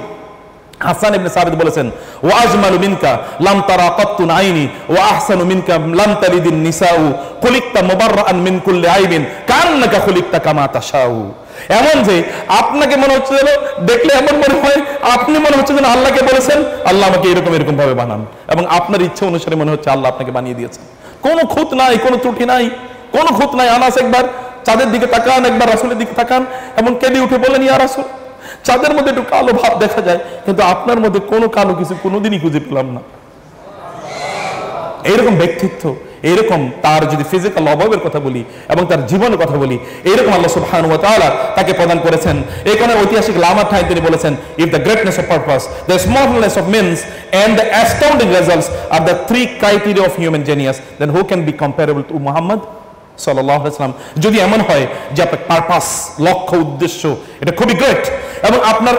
হাসান ইবনে সাবিত বলেছেন, ওয়া আজমালু মিনকা লাম তারা কাত্তুন আইনি ওয়া আহসানু মিনকা লাম তালিদিন নিসাউ খুলিকতা মুবাররাআন মিন কুল্লি আইবিন কান্নাকা খুলিকতা কামা তাশাউ। এমন যে আপনাকে মনে হচ্ছে যেন দেখলে এমন মনে হয় আপনি মনে হচ্ছে যেন আল্লাহকে বলেছেন আল্লাহ আমাকে এরকম এরকম ভাবে বানান, এবং আপনার ইচ্ছা অনুসারে মনে হচ্ছে আল্লাহ আপনাকে বানিয়ে দিয়েছেন। কোনো খুঁত নাই, কোনো ত্রুটি নাই, কোনো খুঁত নাই। আনাস একবার চাঁদের দিকে তাকান, একবার রাসূলের দিকে তাকান এবং কেঁদে উঠে বলেন, ইয়া রাসূল, চাঁদের মধ্যে একটু কালো ভাব দেখা যায়, কিন্তু আপনার মধ্যে কোনো কালো কিছু কোনোদিনই খুঁজে পেলাম না। এইরকম ব্যক্তিত্ব, এইরকম তার যদি ফিজিক্যাল অভাবের কথা বলি এবং তার জীবনের কথা বলি, এইরকম আল্লাহ সুবহানাহু ওয়া তাআলা তাকে প্রদান করেছেন। এই কারণে ঐতিহাসিক লামার ঠাই তিনি বলেছেন, if the greatness of purpose, the smallness of means and the astounding results are the three criteria of human genius, then who can be comparable to Muhammad সাল্লাল্লাহু আলাইহি ওয়াসাল্লাম। যদি এমন হয় যে আপনার পারপাস, লক্ষ্য, উদ্দেশ্য এটা খুবই গ্রেট এবং আপনার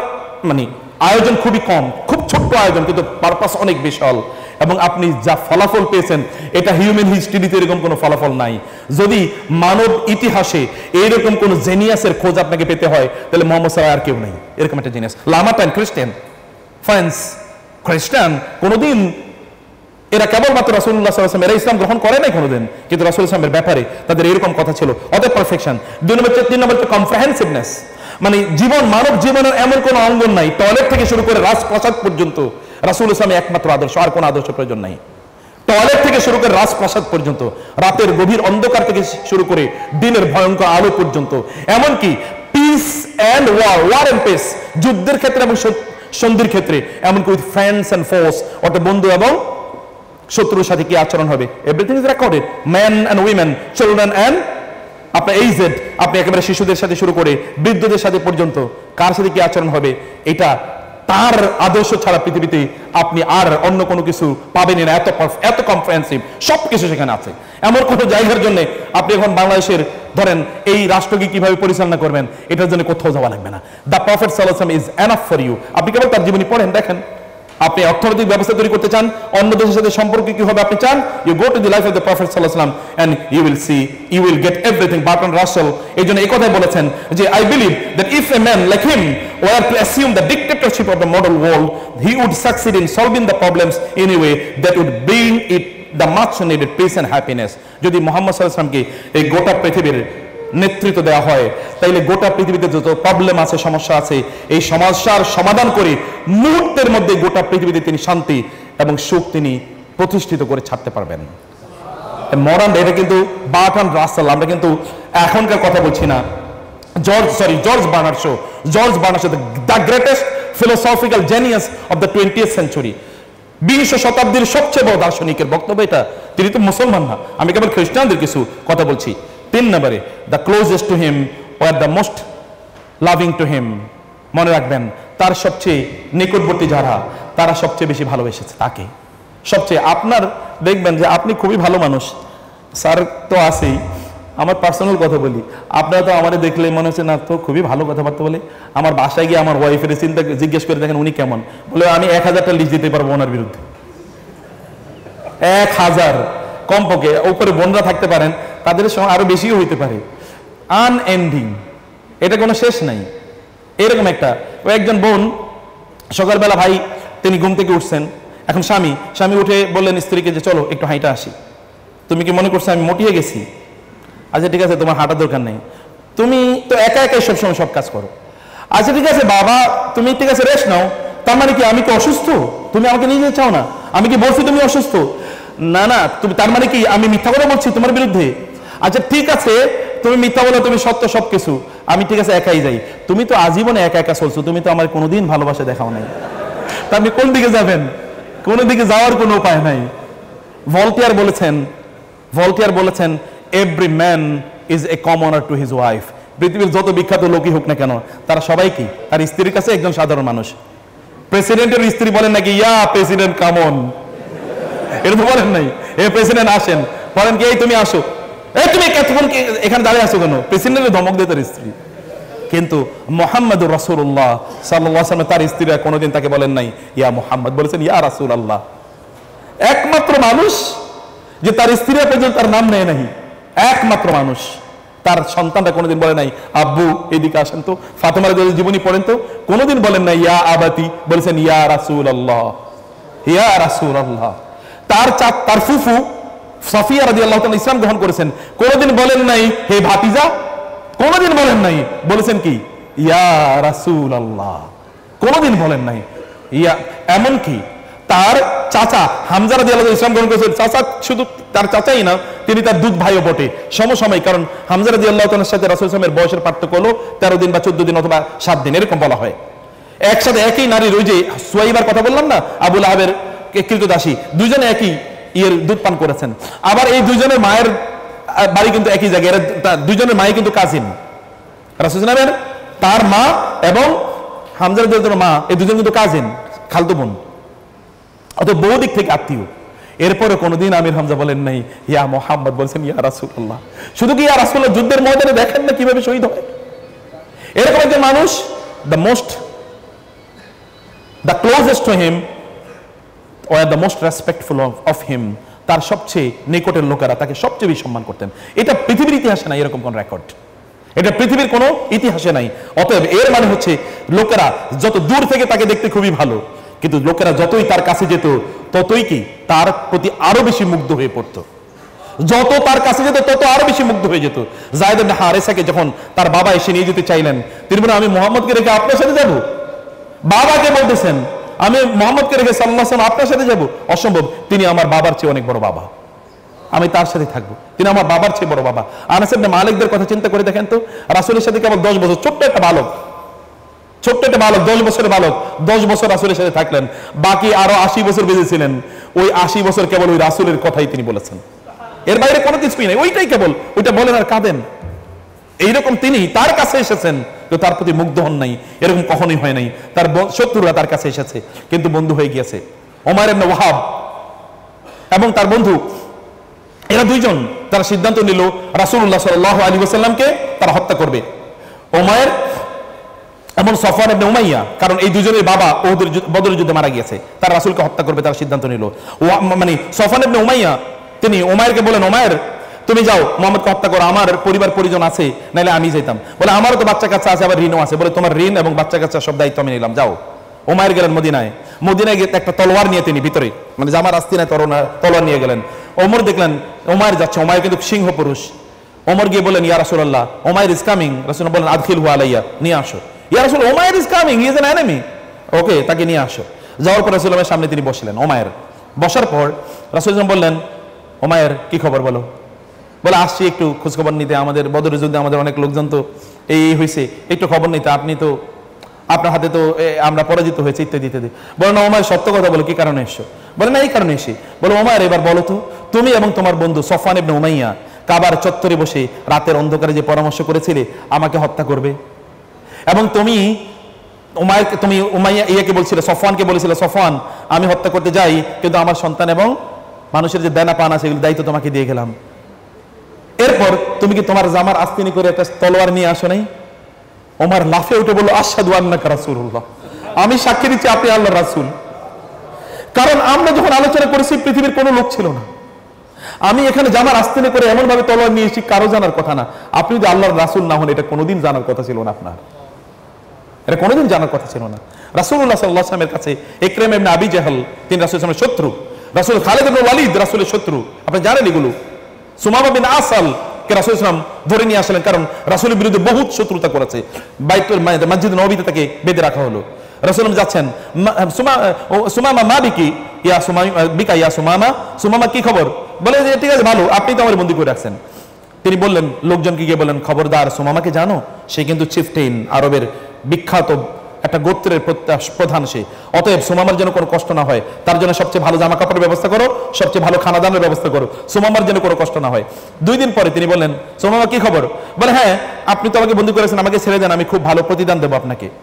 মানে আয়োজন খুবই কম, খুব ছোট্ট আয়োজন, কিন্তু পারপাস অনেক বিশাল, এবং আপনি যা ফলাফল পেয়েছেন এটা হিউম্যান হিস্ট্রিতে এরকম কোনো ফলাফল নাই। যদি মানব ইতিহাসে এরকম কোন জেনিয়াসের খোঁজ আপনাকে পেতে হয় তাহলে মোহাম্মদ সাল্লাল্লাহু আলাইহি ওয়াসাল্লাম আর কেউ নেই এরকম একটা জিনিস। লামাটাইন খ্রিস্টান, ফ্রান্স খ্রিস্টান, কোনোদিন এরা কেবলমাত্র রাসূলুল্লাহ সাল্লাল্লাহু আলাইহি ওয়াসাল্লাম এরা ইসলাম গ্রহণ করে নাই কোনোদিন, কিন্তু রাসূল ইসলামের ব্যাপারে তাদের এরকম কথা ছিল, অতএব পারফেকশন। 3 নম্বর হচ্ছে কম্প্রিহেন্সিভনেস, মানে জীবন, মানব জীবনের এমন কোন অঙ্গন নাই, টয়লেট থেকে শুরু করে রাজপ্রাসাদ পর্যন্ত রাসূল ইসলামের একমাত্র আদর্শ, আর কোন আদর্শ প্রয়োজন নাই। টয়লেট থেকে শুরু করে রাজপ্রাসাদ পর্যন্ত, রাতের গভীর অন্ধকার থেকে শুরু করে দিনের ভয়ঙ্কর আলো পর্যন্ত, এমনকি peace and war and peace, যুদ্ধের ক্ষেত্রে এবং সন্ধির ক্ষেত্রে, এমনকি উইথ ফ্রেন্ডস এন্ড ফোর্স, অর্থাৎ বন্ধু এবং শত্রুর সাথে কি আচরণ হবে, everything is recorded. Men and women, children and আপনার এইজেড, আপনি একেবারে শিশুদের সাথে শুরু করে বৃদ্ধদের সাথে পর্যন্ত কার সাথে কি আচরণ হবে, এটা তার আদর্শ ছাড়া পৃথিবীতে আপনি আর অন্য কোনো কিছু পাবেনই না। এত কম্প্রিহেন্সিভ সবকিছু সেখানে আছে। এমন কোনো জায়গার জন্য আপনি এখন বাংলাদেশের ধরেন এই রাষ্ট্রকে কিভাবে পরিচালনা করবেন এটার জন্য কোথাও যাওয়া লাগবে না। দ্য প্রফেট সাল্লাল্লাহু আলাইহি ওয়াসাল্লাম ইজ এনাফ ফর ইউ। আপনি কেবল তার জীবনী পড়েন, দেখেন। আপনি অর্থনৈতিক ব্যবস্থা তৈরি করতে চান, অন্য দেশের সাথে সম্পর্ক কি হবে আপনি চান, you go to the life of the prophet সাল্লাল্লাহু আলাইহি ওয়াসাল্লাম and you will see, you will get everything. Bertrand Russell এই জন্য এই কথাই বলেছেন যে, I believe that if a man like him were to assume the dictatorship of the modern world, he would succeed in solving the problems in a way that would bring it the much needed peace and happiness. যদি মুহাম্মদ সাল্লাল্লাহু আলাইহি ওয়াসাল্লামকে এই গোটা পৃথিবীর নেতৃত্ব দেওয়া হয় তাইলে গোটা পৃথিবীতে যত প্রবলেম আছে, সমস্যা আছে, এই সমস্যার সমাধান করে মুহূর্তের মধ্যে গোটা পৃথিবীতে তিনি শান্তি এবং সুখ তিনি প্রতিষ্ঠিত করে ছাড়তে পারবেন। মরান, এটা কিন্তু বার্ট্রান্ড রাসেল, আমরা কিন্তু এখনকার কথা বলছি না। George Bernard Shaw, the greatest philosophical genius of the 20th century, 20 শতাব্দীর সবচেয়ে বড় দার্শনিকের বক্তব্য এটা। তিনি তো মুসলমান না, আমি কেবল খ্রিস্টানদের কিছু কথা বলছি। 3 নম্বরে, the closest to him were the most loving to him. মনে রাখবেন, তার সবচেয়ে নিকটবর্তী যারা, তারা সবচেয়ে বেশি ভালোবেসেছে তাকে। সবচেয়ে আপনার দেখবেন যে আপনি খুবই ভালো মানুষ, স্যার তো আছেই। আমার পার্সোনাল কথা বলি, আপনারা তো আমাদের দেখলে মনে হচ্ছে না তো খুবই ভালো কথাবার্তা বলে। আমার বাসায় গিয়ে আমার ওয়াইফের চিন্তা জিজ্ঞেস করে দেখেন উনি কেমন, বলে আমি 1000টা লিস্ট দিতে পারবো ওনার বিরুদ্ধে, 1000 কমপক্ষে। উপরে বোনরা থাকতে পারেন, তাদের সঙ্গে আরো বেশিও হইতে পারে। আনএন্ডিং, এটা কোনো শেষ নাই। এরকম একটা একজন বোন সকালবেলা, ভাই তিনি ঘুম থেকে উঠছেন, এখন স্বামী উঠে বললেন স্ত্রীকে যে চলো একটু হাঁটা আসি। তুমি কি মনে করছো আমি মোটিয়ে গেছি? আচ্ছা ঠিক আছে, তোমার হাঁটার দরকার নেই, তুমি তো একা একাই সবসময় সব কাজ করো। আচ্ছা ঠিক আছে বাবা, তুমি ঠিক আছে রেস্ট নাও। তার মানে কি আমি কি অসুস্থ? তুমি আমাকে নিয়ে যেতে চাও না? আমি কি বলছি তুমি অসুস্থ? না না, তুমি তার মানে কি আমি মিথ্যা কথা বলছি তোমার বিরুদ্ধে? আচ্ছা ঠিক আছে, তুমি মিথ্যা বলো, তুমি সত্য সবকিছু, আমি ঠিক আছে একাই যাই। তুমি তো আজীবনে একা একা চলছো, তুমি তো আমার কোনোদিন ভালোবাসা দেখাও নাই, তা আপনি কোন দিকে যাবেন? কোনো দিকে যাওয়ার কোনো উপায় নাই। ভলটেয়ার বলেছেন every man is a কমনার to his wife. পৃথিবীর যত বিখ্যাত লোকই হোক না কেন, তারা সবাই কি তার স্ত্রীর কাছে একজন সাধারণ মানুষ। প্রেসিডেন্টের স্ত্রী বলেন নাকি ইয়া প্রেসিডেন্ট কামন, এটা তো বলেন নাই। এ প্রেসিডেন্ট আসেন, বলেন কি এই তুমি আসো, এই তুমি এখানে দাঁড়িয়ে আসো কেন? প্রেসিডেন্টের ধমক দেয় তার স্ত্রী। কিন্তু মুহাম্মদুর রাসূলুল্লাহ সাল্লাল্লাহু আলাইহি ওয়াসাল্লাম তার স্ত্রীরা কোনোদিন তাকে বলেন নাই ইয়া মুহাম্মদ, বলেছেন ইয়া রাসূলুল্লাহ। একমাত্র মানুষ যে তার স্ত্রীরা পর্যন্ত তার নাম নেয় নাই, একমাত্র মানুষ। তার সন্তানরা কোনোদিন বলে নাই আব্বু এদিকে আসেন তো, ফাতেমার জীবনী পড়েন তো, কোনোদিন বলেন নাই ইয়া আবাতি, বলেছেন ইয়া রাসূলুল্লাহ, ইয়া রাসূলুল্লাহ। তার ফুফু সাফিয়া রাদিয়াল্লাহু তাআলা ইসলাম গ্রহণ করেছেন, কোনোদিন বলেন নাই হে ভাতিজা, কোনোদিন বলেন নাই, বলেছেন কি ইয়া রাসূলুল্লাহ, কোনোদিন বলেন নাই ইয়া। এমনকি তার চাচা হামজা রাদিয়াল্লাহু ইসলাম গ্রহণ করেছেন, চাচা শুধু তার চাচাই না, তিনি তার দুধ ভাইও বটে সমসাময়িক, কারণ হামজা রাদিয়াল্লাহু তাআলার সাথে রাসূল সাল্লাল্লাহু আলাইহি ওয়াসাল্লামের বয়সের পার্থক্য হলো 13 দিন বা 14 দিন অথবা 7 দিন, এরকম বলা হয়। একসাথে একই নারীর, ওই যে সুয়াইবার কথা বললাম না, আবু লাহাবের কৃতদাসী, দুইজনে একই ইয়ের দুধ পান করেছেন। আবার এই দুইজনের মায়ের বাড়ি কিন্তু একই জায়গায়, দুইজনের মাই কিন্তু কাজিন, রাসূল সাল্লাল্লাহু আলাইহি ওয়াসাল্লামের তার মা এবং হামজা রাদিয়াল্লাহু তাআলার মা, এই দুজন কিন্তু কাজিন, খালতো বোন, অত বউ দিক থেকে আত্মীয়। এরপরে কোনোদিন আমির হামজা বলেন নাই ইয়া মুহাম্মদ, বলছেন ইয়া রাসূলুল্লাহ। শুধু কি ইয়া রাসূলুল্লাহ, যুদ্ধের ময়দানে দেখেন না কিভাবে শহীদ হয়? এরকম একজন মানুষ, the closest to him or the most respectful of him, তার সবচেয়ে নিকটের লোকেরা তাকে সবচেয়ে বেশি সম্মান করতেন। এটা পৃথিবীর ইতিহাসে নাই এরকম কোন রেকর্ড, এটা পৃথিবীর কোনো ইতিহাসে নাই। অতএব এর মানে হচ্ছে লোকেরা যত দূর থেকে তাকে দেখতে খুবই ভালো, কিন্তু লোকেরা যতই তার কাছে যেত ততই কি তার প্রতি আরো বেশি মুগ্ধ হয়ে পড়তো, যত তার কাছে যেত তত আরো বেশি মুগ্ধ হয়ে যেত। যায়েদ ইবনে হারেসাকে যখন তার বাবা এসে নিয়ে যেতে চাইলেন, তিনি বলেন আমি মুহাম্মদকে রেখে আপনার সাথে যাব। বাবাকে বলতেছেন আমি মুহাম্মদকে রেখে সাল্লাল্লাহু আলাইহি ওয়াসাল্লাম আপনার সাথে যাব, অসম্ভব, তিনি আমার বাবার চেয়ে অনেক বড় বাবা, আমি তার সাথে থাকবো, তিনি আমার বাবার চেয়ে বড় বাবা। আনাস ইবনে মালিকদের কথা চিন্তা করে দেখেন তো, রাসূলের সাথে কেবল 10 বছর, ছোট্ট একটা বালক, 10 বছরের বালক 10 বছর রাসূলের সাথে থাকলেন, বাকি আরো 80 বছর বেঁচেছিলেন। ওই 80 বছর কেবল ওই রাসূলের কথাই তিনি বলেছেন, এর বাইরে কোনো কিছুই নাই, ওইটাই কেবল, ওইটা বলেন আর কাঁদেন। এইরকম তিনি তার কাছে এসেছেন, তো তার প্রতি মুগ্ধ হন নাই, এরকম কখনোই হয় নাই। তার শত্রুরা তার কাছে এসেছে কিন্তু বন্ধু হয়ে গিয়েছে। ওমর ইবনে ওয়াহাব এবং তার বন্ধু, এরা দুইজন তারা সিদ্ধান্ত নিল রাসূলুল্লাহ সাল্লাল্লাহু আলাইহি ওয়াসাল্লামকে তারা হত্যা করবে। ওমর এবং সফওয়ান ইবনে উমাইয়া, কারণ এই দুজনের বাবা বদরের যুদ্ধে মারা গিয়েছে, তারা রাসূলকে হত্যা করবে, তারা সিদ্ধান্ত নিল। মানে সফওয়ান ইবনে উমাইয়া তিনি ওমায়েরকে বলেন ওমায়ের তুমি যাও মুহাম্মদকে হত্যা করো, আমার পরিবার পরিজন আছে, নাহলে আমি যেতাম। বলে আমারও তো বাচ্চা কাচ্চা আছে, আবার ঋণও আছে, বলে তোমার ঋণ এবং বাচ্চা কাচ্চা সব দায়িত্ব আমি নিলাম, যাও। ওমায়ের গেলেন মদিনায়, মদিনায় গিয়ে একটা তলোয়ার নিয়ে তিনি ভিতরে, মানে জামার আস্তিনায় তলোয়ার নিয়ে গেলেন। ওমর দেখলেন ওমায়ের যাচ্ছে, ওমায়ের কিন্তু সিংহ পুরুষ। ওমর গিয়ে বলেন ইয়া রাসূলুল্লাহ ওমায়ের ইজ কামিং, রাসূল বলেন আদখিলহু আলাইয়া, নিয়ে আসো। ইয়া রাসূল Umair is coming, he is an enemy, okay তাকে নিয়ে আসো। যাওয়ার পর রাসূলের সামনে তিনি বসলেন, ওমায়ের বসার পর রাসূল বললেন ওমায়ের কি খবর বলো? বলে আসছি একটু খোঁজখবর নিতে, আমাদের বদরের যুদ্ধে আমাদের অনেক লোকজন তো এই হয়েছে, একটু খবর নিতে, আপনি তো আপনার হাতে তো আমরা পরাজিত হয়েছে ইত্যাদি ইত্যাদি। বলে না ওমায়ের সত্য কথা বলো, কি কারণে এসছো? বলে না এই কারণে এসে। বলে ওমায়ের এবার বলো তো, তুমি এবং তোমার বন্ধু সফওয়ান ইবনে উমাইয়া কাবার চত্বরে বসে রাতের অন্ধকারে যে পরামর্শ করেছিলে আমাকে হত্যা করবে, এবং তুমি উমাইয়া ইয়াকে বলছিলে, সফওয়ানকে বলেছিলে সফওয়ান আমি হত্যা করতে যাই, কিন্তু আমার সন্তান এবং মানুষের যে দেনা পান আছে এগুলো দায়িত্ব তোমাকে দিয়ে গেলাম। এরপর তুমি কি তোমার জামার আস্তিনি করে একটা তলোয়ার নিয়ে আসো নাই? ওমর লাফে উঠে বলল আশহাদু আন্নাকা রাসূলুল্লাহ, আমি সাক্ষী দিচ্ছি আপনি আল্লাহর রাসূল। কারণ আমরা যখন আলোচনা করেছি পৃথিবীর কোনো লোক ছিল না, আমি এখানে জামার আস্তিনি করে এমন ভাবে তলোয়ার নিয়ে এসেছি কারো জানার কথা না। আপনি যদি আল্লাহর রাসূল না হন এটা কোনোদিন জানার কথা ছিল না, আপনার এটা কোনোদিন জানার কথা ছিল না। রাসূলুল্লাহ সাল্লাল্লাহু আলাইহি ওয়াসাল্লামের কাছে ইকরামা ইবনে আবি জাহল, তিনি রাসূলের সামনে শত্রু, রাসূল খালিদ ইবনে ওয়ালিদ রাসূলের শত্রু, আপনি জানেন এগুলো। সুমামা বিন আসাল কে রাসূল সাল্লাল্লাহু আলাইহি ওয়াসাল্লাম ধরে নিয়ে আসলেন, কারণ রাসূলের বিরুদ্ধে বহুত শত্রুতা করেছে, বাইতুল মসজিদ নববীতে তাকে বেঁধে রাখা হলো। রাসূল যাচ্ছেন, সুমামা মা বিকি ইয়া বিকা ইয়া সুমামা, সুমামা কি খবর? বলে যে ঠিক আছে ভালো, আপনি তো আমার বন্দী করে রাখছেন। তিনি বললেন লোকজনকে গিয়ে বললেন খবরদার সুমামাকে জানো, সে কিন্তু চিফটেইন, আরবের বিখ্যাত একটা গোত্রের প্রধান সে, অতএব সুমামার যেন কোনো কষ্ট না হয়, তার জন্য সবচেয়ে ভালো জামা কাপড়ের ব্যবস্থা করো, সবচেয়ে ভালো খানাদানের ব্যবস্থা করো, সুমামার যেন কোনো কষ্ট না হয়। 2 দিন পরে তিনি বললেন সুমামা কি খবর? বলে হ্যাঁ আপনি তো আমাকে বন্দী করেছেন, আমাকে ছেড়ে দেন, আমি খুব ভালো প্রতিদান দেবো আপনাকে। রাসূল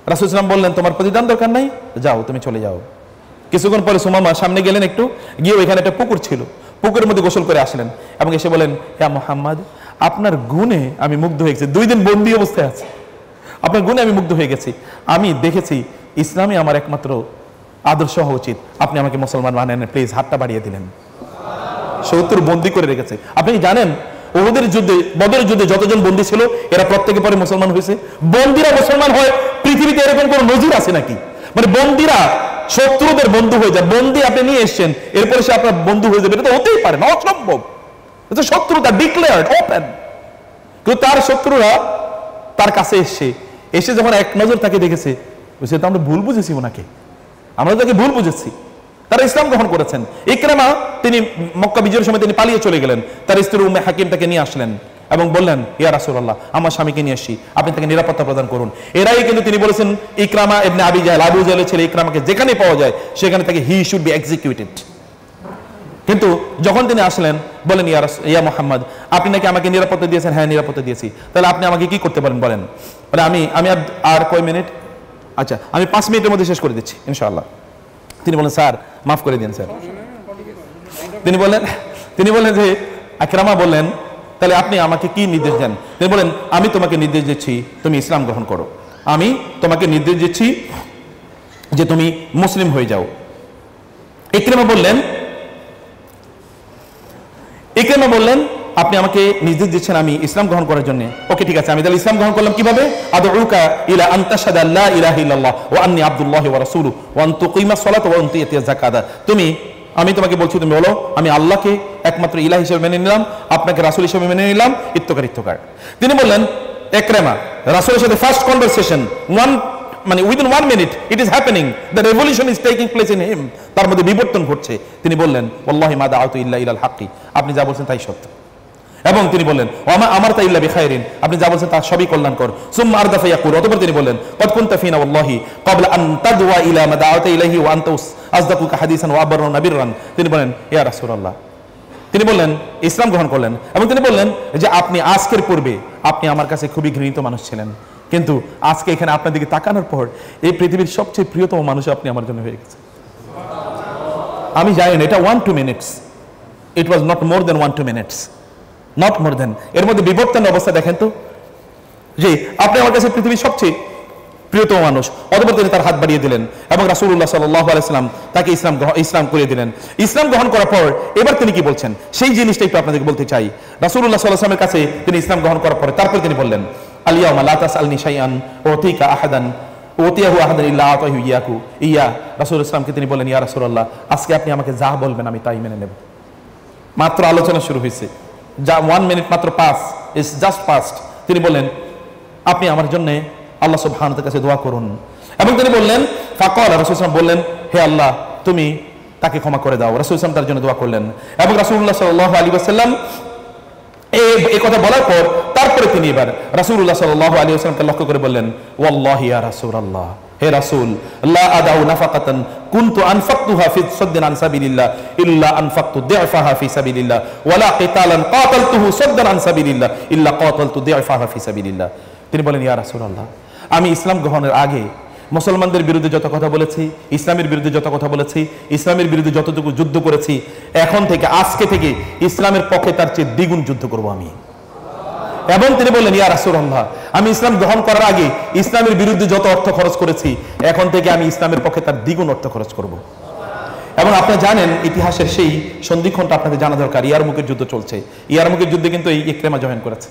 সাল্লাল্লাহু আলাইহি ওয়াসাল্লাম বললেন তোমার প্রতিদান দরকার নাই, যাও তুমি চলে যাও। কিছুক্ষণ পরে সুমামা সামনে গেলেন, একটু গিয়ে ওইখানে একটা পুকুর ছিল, পুকুরের মধ্যে গোসল করে আসলেন এবং এসে বলেন ইয়া মুহাম্মদ আপনার গুণে আমি মুগ্ধ হয়ে গেছি, 2 দিন বন্দী অবস্থায় আছে, আপনার গুণে আমি মুগ্ধ হয়ে গেছি, আমি দেখেছি ইসলামই আমার একমাত্র আদর্শ হওয়া উচিত, আপনি আমাকে মুসলমান বানান, প্লিজ। হাতটা বাড়িয়ে দিলেন, 70 বন্দী করে রেখেছে। আপনি জানেন উহুদের যুদ্ধে, বদরের যুদ্ধে যতজন বন্দী ছিল এরা প্রত্যেকে পরে মুসলমান হয়েছে। বন্দীরা মুসলমান হয়, পৃথিবীতে এরকম কোন নজির আছে নাকি? মানে বন্দীরা শত্রুদের বন্ধু হয়ে যায়। বন্দী আপনি নিয়ে এসছেন, এরপরে সে আপনার বন্ধু হয়ে যাবে, এটা তো হতেই পারে না, অসম্ভব। এটা শত্রুতা ডিক্লেয়ার্ড ওপেন। কিন্তু তার শত্রুরা তার কাছে এসে যখন এক নজর তাকে দেখেছে, বুঝছে তো আমরা ভুল বুঝেছি ওনাকে, আমরা তাকে ভুল বুঝেছি। তারা ইসলাম গ্রহণ করেছেন। ইকরামা তিনি মক্কা বিজয়ের সময় তিনি পালিয়ে চলে গেলেন। তার স্ত্রী উম্মে হাকিম তাকে নিয়ে আসলেন এবং বললেন, ইয়া রাসূলুল্লাহ, আমার স্বামীকে নিয়ে আসি, আপনি তাকে নিরাপত্তা প্রদান করুন। এরাই কিন্তু তিনি বলেছেন ইকরামা ইবনে আবি জাহল, আবু জাহলের ছেলে ইকরামাকে যেখানে পাওয়া যায় সেখানে তাকে হি শুড বি এক্সিকিউটেড। কিন্তু যখন তিনি আসলেন বলেন, ইয়া মুহাম্মদ, আপনি নাকি আমাকে নিরাপত্তা দিয়েছেন? হ্যাঁ, নিরাপত্তা দিয়েছি। তাহলে আপনি আমাকে কি করতে পারেন বলেন? বলে আমি আর কয় মিনিট, আচ্ছা আমি 5 মিনিটের মধ্যে শেষ করে দিচ্ছি ইনশাআল্লাহ। তিনি বলেন, স্যার মাফ করে দিন স্যার। তিনি বলেন যে ইকরামা বললেন, তাহলে আপনি আমাকে কি নির্দেশ দেন? তিনি বলেন, আমি তোমাকে নির্দেশ দিচ্ছি তুমি ইসলাম গ্রহণ করো, আমি তোমাকে নির্দেশ দিচ্ছি যে তুমি মুসলিম হয়ে যাও। ইকরামা বললেন আপনি আমাকে নির্দেশ দিচ্ছেন আমি ইসলাম গ্রহণ করার জন্য। ওকে ঠিক আছে, আমি তাহলে ইসলাম গ্রহণ করলাম। কিভাবে? আদউকা ইলা আন তাশহাদা আল্লা ইলাহা ইল্লাল্লাহ ওয়া আন্নী আবদুল্লাহি ওয়া রাসূলুহু ওয়া আন তুকিমাস সালাতা ওয়া আন তুতিয়াজ যাকাতা। আমি তোমাকে বলছি, তুমি বলো আমি আল্লাহকে একমাত্র ইলাহ হিসেবে মেনে নিলাম, আপনাকে রাসূল হিসেবে মেনে নিলাম, ইত্তকার। তিনি বললেন, ইকরামা রাসূলের সাথে ফার্স্ট কনভারসেশন, মানে within 1 minute it is happening, the revolution is taking place in him. তার মধ্যে বিবর্তন ঘটছে। তিনি বললেন, ওয়াল্লাহি মা দাআতু ইল্লা ইলাল হাক্কি, আপনি যা বলছেন তাই সত্য। এবং তিনি বললেন, ওয়ামা আমারতা ইল্লা বিখাইরিন, আপনি যা বলছেন তা সবই কল্যাণকর। সুম্মা আরদাফা ইয়াকুল, অতঃপর তিনি বললেন, কদ কুনতা ফিনা ওয়াল্লাহি ক্বাবলা আন তাদওয়া ইলা মা দাআতা ইলাইহি ওয়া আনতা আসদাকুকা হাদিসান ওয়া আবররু নাবিরান। তিনি বলেন, ইয়া রাসূলুল্লাহ, তিনি বললেন ইসলাম গ্রহণ করলেন এবং তিনি বললেন যে আপনি আজকের পূর্বে আপনি আমার কাছে খুবই ঘৃণিত মানুষ ছিলেন, কিন্তু আজকে এখানে আপনার দিকে তাকানোর পর এই পৃথিবীর সবচেয়ে প্রিয়তম মানুষ আপনি আমার জন্য হয়ে গেছে। আমি জানি না এটা 1-2 minutes, it was not more than 1-2 minutes, not more than. এর মধ্যে বিবর্তন অবস্থা দেখেন তো, যে আপনি আমার কাছে পৃথিবীর সবচেয়ে প্রিয়তম মানুষ। অতঃপর তিনি তার হাত বাড়িয়ে দিলেন এবং রাসূলুল্লাহ সাল্লাল্লাহু আলাইহি ওয়াসাল্লাম তাকে ইসলাম করে দিলেন। ইসলাম গ্রহণ করার পর এবার তিনি কি বলছেন সেই জিনিসটা একটু আপনাদেরকে বলতে চাই। রাসূলুল্লাহ সাল্লাল্লাহু আলাইহি ওয়াসাল্লামের কাছে তিনি ইসলাম গ্রহণ করার পরে তারপর তিনি বললেন, আল-ইয়াওমা লা তাসআলনি শাইআন উতিকা আহাদান উতিয়াহু আহাদান ইল্লা আতাহু ইয়াকু ইয়া। রাসূলুল্লাহ সাল্লামকে তিনি বললেন, ইয়া রাসূলুল্লাহ, আজকে আপনি আমাকে যা বলবেন আমি তাই মেনে নেব। মাত্র আলোচনা শুরু হয়েছে, যা 1 মিনিট মাত্র পাস, ইজ জাস্ট পাস্ট। তিনি বললেন, আপনি আমার জন্য আল্লাহ সুবহানাহু ওয়া তাআলার কাছে দোয়া করুন। এবং তিনি বললেন, ফাকাল, রাসূল সাল্লাল্লাহু আলাইহি ওয়াসাল্লাম বললেন, হে আল্লাহ তুমি তাকে ক্ষমা করে দাও। রাসূল সাল্লাল্লাহু আলাইহি ওয়াসাল্লাম তার জন্য দোয়া করলেন এবং রাসূলুল্লাহ সাল্লাল্লাহু আলাইহি ওয়াসাল্লাম এই কথা বলার পর তারপরে তিনি এবার রাসূলুল্লাহ সাল্লাল্লাহু আলাইহি ওয়াসাল্লামকে লক্ষ্য করে বললেন, ওয়াল্লাহি ইয়া রাসূলুল্লাহ, হে রাসূল, লা আদাউ নাফাকাতান কুনতু আনফাকতুহা ফি সাদ্দিন আন সাবিলিল্লাহ ইল্লা আনফাকতু দি'ফাহা ফি সাবিলিল্লাহ ওয়ালা কিতালান কাতালতুহু সাদ্দান আন সাবিলিল্লাহ ইল্লা কাতালতু দি'ফাহা ফি সাবিলিল্লাহ। তিনি বলেন, ইয়া রাসূলুল্লাহ, আমি ইসলাম গ্রহণের আগে মুসলমানদের বিরুদ্ধে যত কথা বলেছি, ইসলামের বিরুদ্ধে যত কথা বলেছি, ইসলামের বিরুদ্ধে যতটুকু যুদ্ধ করেছি, এখন থেকে আজকে থেকে ইসলামের পক্ষে তার চেয়ে দ্বিগুণ যুদ্ধ করব আমি। এবং তিনি বললেন, ইয়া রাসূলুল্লাহ, আমি ইসলাম গ্রহণ করার আগে ইসলামের বিরুদ্ধে যত অর্থ খরচ করেছি, এখন থেকে আমি ইসলামের পক্ষে তার দ্বিগুণ অর্থ খরচ করব। এবং আপনারা জানেন ইতিহাসের সেই সন্ধিক্ষণটা আপনাদের জানা দরকার। ইয়ারমুকের যুদ্ধ চলছে, ইয়ারমুকের যুদ্ধে কিন্তু এই ইকরামা জয়েন করেছে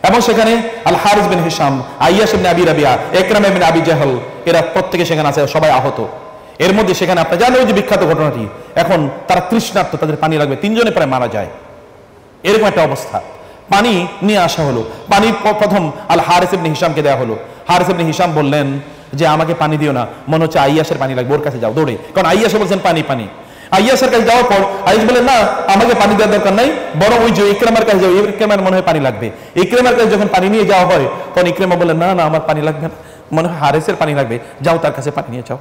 এবং সেখানে আল হারিস বিন হিশাম, আইয়াশ ইবনে আবি রাবিয়া, ইকরামা ইবনে আবি জাহল, এরা প্রত্যেকে সেখানে আছে, সবাই আহত। এর মধ্যে সেখানে আপনারা জানেন ওই যে বিখ্যাত ঘটনাটি, এখন তারা তৃষ্ণার্ত, তাদের পানি লাগবে, 3 জনে প্রায় মারা যায়, এরকম একটা অবস্থা। পানি নিয়ে আসা হলো, পানি প্রথম আল হারিস ইবনে হিশামকে দেওয়া হলো। হারিস ইবনে হিশাম বললেন যে আমাকে পানি দিও না, মনে হচ্ছে আইয়াশের পানি লাগবে, ওর কাছে যাও দৌড়ে, কারণ আইয়াশে বলছেন পানি পানি। আইয়াশের কাছে যাওয়ার পর আইয়াশ বলেন, না আমাকে পানি দেওয়ার দরকার নাই, বরং ওই যে ইকরামার কাছে যাও, ইকরামার মনে হয় পানি লাগবে। ইকরামার কাছে যখন পানি নিয়ে যাওয়া হয় তখন ইকরামা বলেন, না না আমার পানি লাগবে না, মনে হয় হারিসের পানি লাগবে, যাও তার কাছে পানি নিয়ে যাও।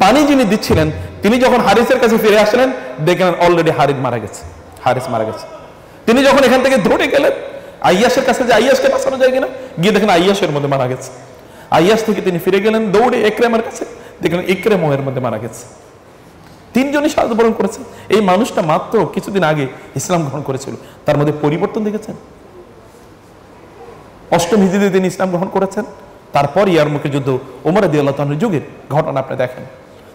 পানি যিনি দিচ্ছিলেন তিনি যখন হারিসের কাছে ফিরে আসলেন দেখলেন অলরেডি হারিস মারা গেছে। তিনি যখন এখান থেকে দৌড়ে গেলেন আইয়াশের কাছে, যে আইয়াশকে বাঁচানো যায় কিনা, গিয়ে দেখেন আইয়াশের মধ্যে মারা গেছে। আইয়াশ থেকে তিনি ফিরে গেলেন দৌড়ে ইকরামার কাছে, দেখলেন ইকরামা এর মধ্যে মারা গেছে। 3 জনই শাহাদাত বরণ করেছে। এই মানুষটা মাত্র কিছুদিন আগে ইসলাম গ্রহণ করেছিল, তার মধ্যে পরিবর্তন দেখেছেন। 8ম হিজরিতে তিনি ইসলাম গ্রহণ করেছেন। তারপর ইয়ারমুকের যুদ্ধ ওমর রাদিয়াল্লাহু তাআলার যুগের ঘটনা আপনি দেখেন।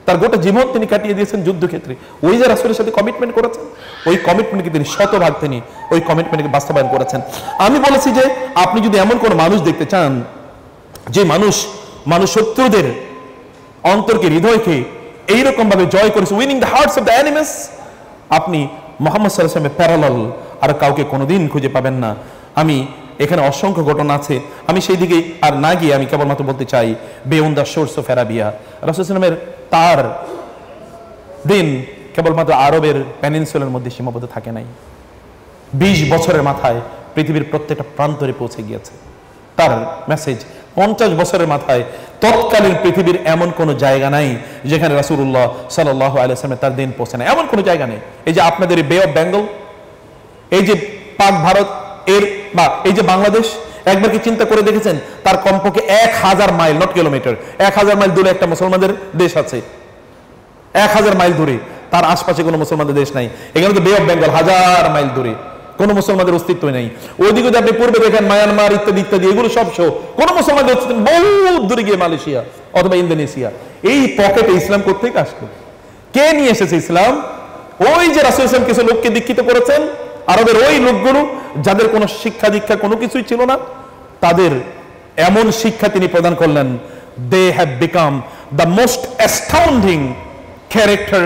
তার গোটা জীবন তিনি কাটিয়ে দিয়েছেন যুদ্ধক্ষেত্রে। ওই যে রাসূলের সাথে কমিটমেন্ট করেছেন, ওই কমিটমেন্টকে তিনি শতভাগ তিনি ওই কমিটমেন্টকে বাস্তবায়ন করেছেন। আমি বলেছি যে আপনি যদি এমন কোন মানুষ দেখতে চান যে মানুষ শত্রুদের অন্তরকে, হৃদয়কে এইরকম ভাবে জয় করেছে, winning the hertz of the enemies, আপনি মুহাম্মদ সাল্লাল্লাহু আলাইহি ওয়াসাল্লামের প্যারালাল আর কাউকে কোনোদিন খুঁজে পাবেন না। আমি এখানে অসংখ্য ঘটনা আছে, আমি সেই দিকে আর না গিয়ে আমি কেবলমাত্র বলতে চাই, beyond the shores of Arabia, রাসূল সাল্লাল্লাহু আলাইহি ওয়াসাল্লামের তার দিন কেবলমাত্র আরবের পেনিনসুলার মধ্যে সীমাবদ্ধ থাকে নাই। 20 বছরের মাথায় পৃথিবীর প্রত্যেকটা প্রান্তরে পৌঁছে গিয়েছে তার মেসেজ। 50 বছরের মাথায় তৎকালীন পৃথিবীর এমন কোন জায়গা নাই যেখানে রাসূলুল্লাহ সাল্লাল্লাহু আলাইহি ওয়াসাল্লামের তার দিন পৌঁছে না, এমন কোন জায়গা নেই। এই যে আপনাদের বে অফ বেঙ্গল, এই যে পাক ভারত এর, বা এই যে বাংলাদেশ, একবার কি চিন্তা করে দেখেছেন তার কমপক্ষে 1000 মাইল, নট কিলোমিটার, 1000 মাইল দূরে একটা মুসলমানদের দেশ আছে। 1000 মাইল দূরে, তার আশপাশে কোনো মুসলমানদের দেশ নাই। এখানে তো বে অফ বেঙ্গল 1000 মাইল দূরে, কোনো মুসলমানদের অস্তিত্ব নেই। ওইদিকে যদি আপনি পূর্বে দেখেন মায়ানমার ইত্যাদি ইত্যাদি, এগুলো সব শো, কোনো মুসলমানদের অস্তিত্ব, বহু দূরে গিয়ে মালয়েশিয়া অথবা ইন্দোনেশিয়া। এই পকেটে ইসলাম কোত্থেকে আসলো? কে নিয়ে এসেছে ইসলাম? ওই যে রাসূল সাল্লাল্লাহু আলাইহি ওয়াসাল্লাম কিছু লোককে দীক্ষিত করেছেন, আরবের ওই লোকগুলো যাদের কোনো শিক্ষা দীক্ষা কোনো কিছুই ছিল না, তাদের এমন শিক্ষা তিনি প্রদান করলেন, they have become the most astounding character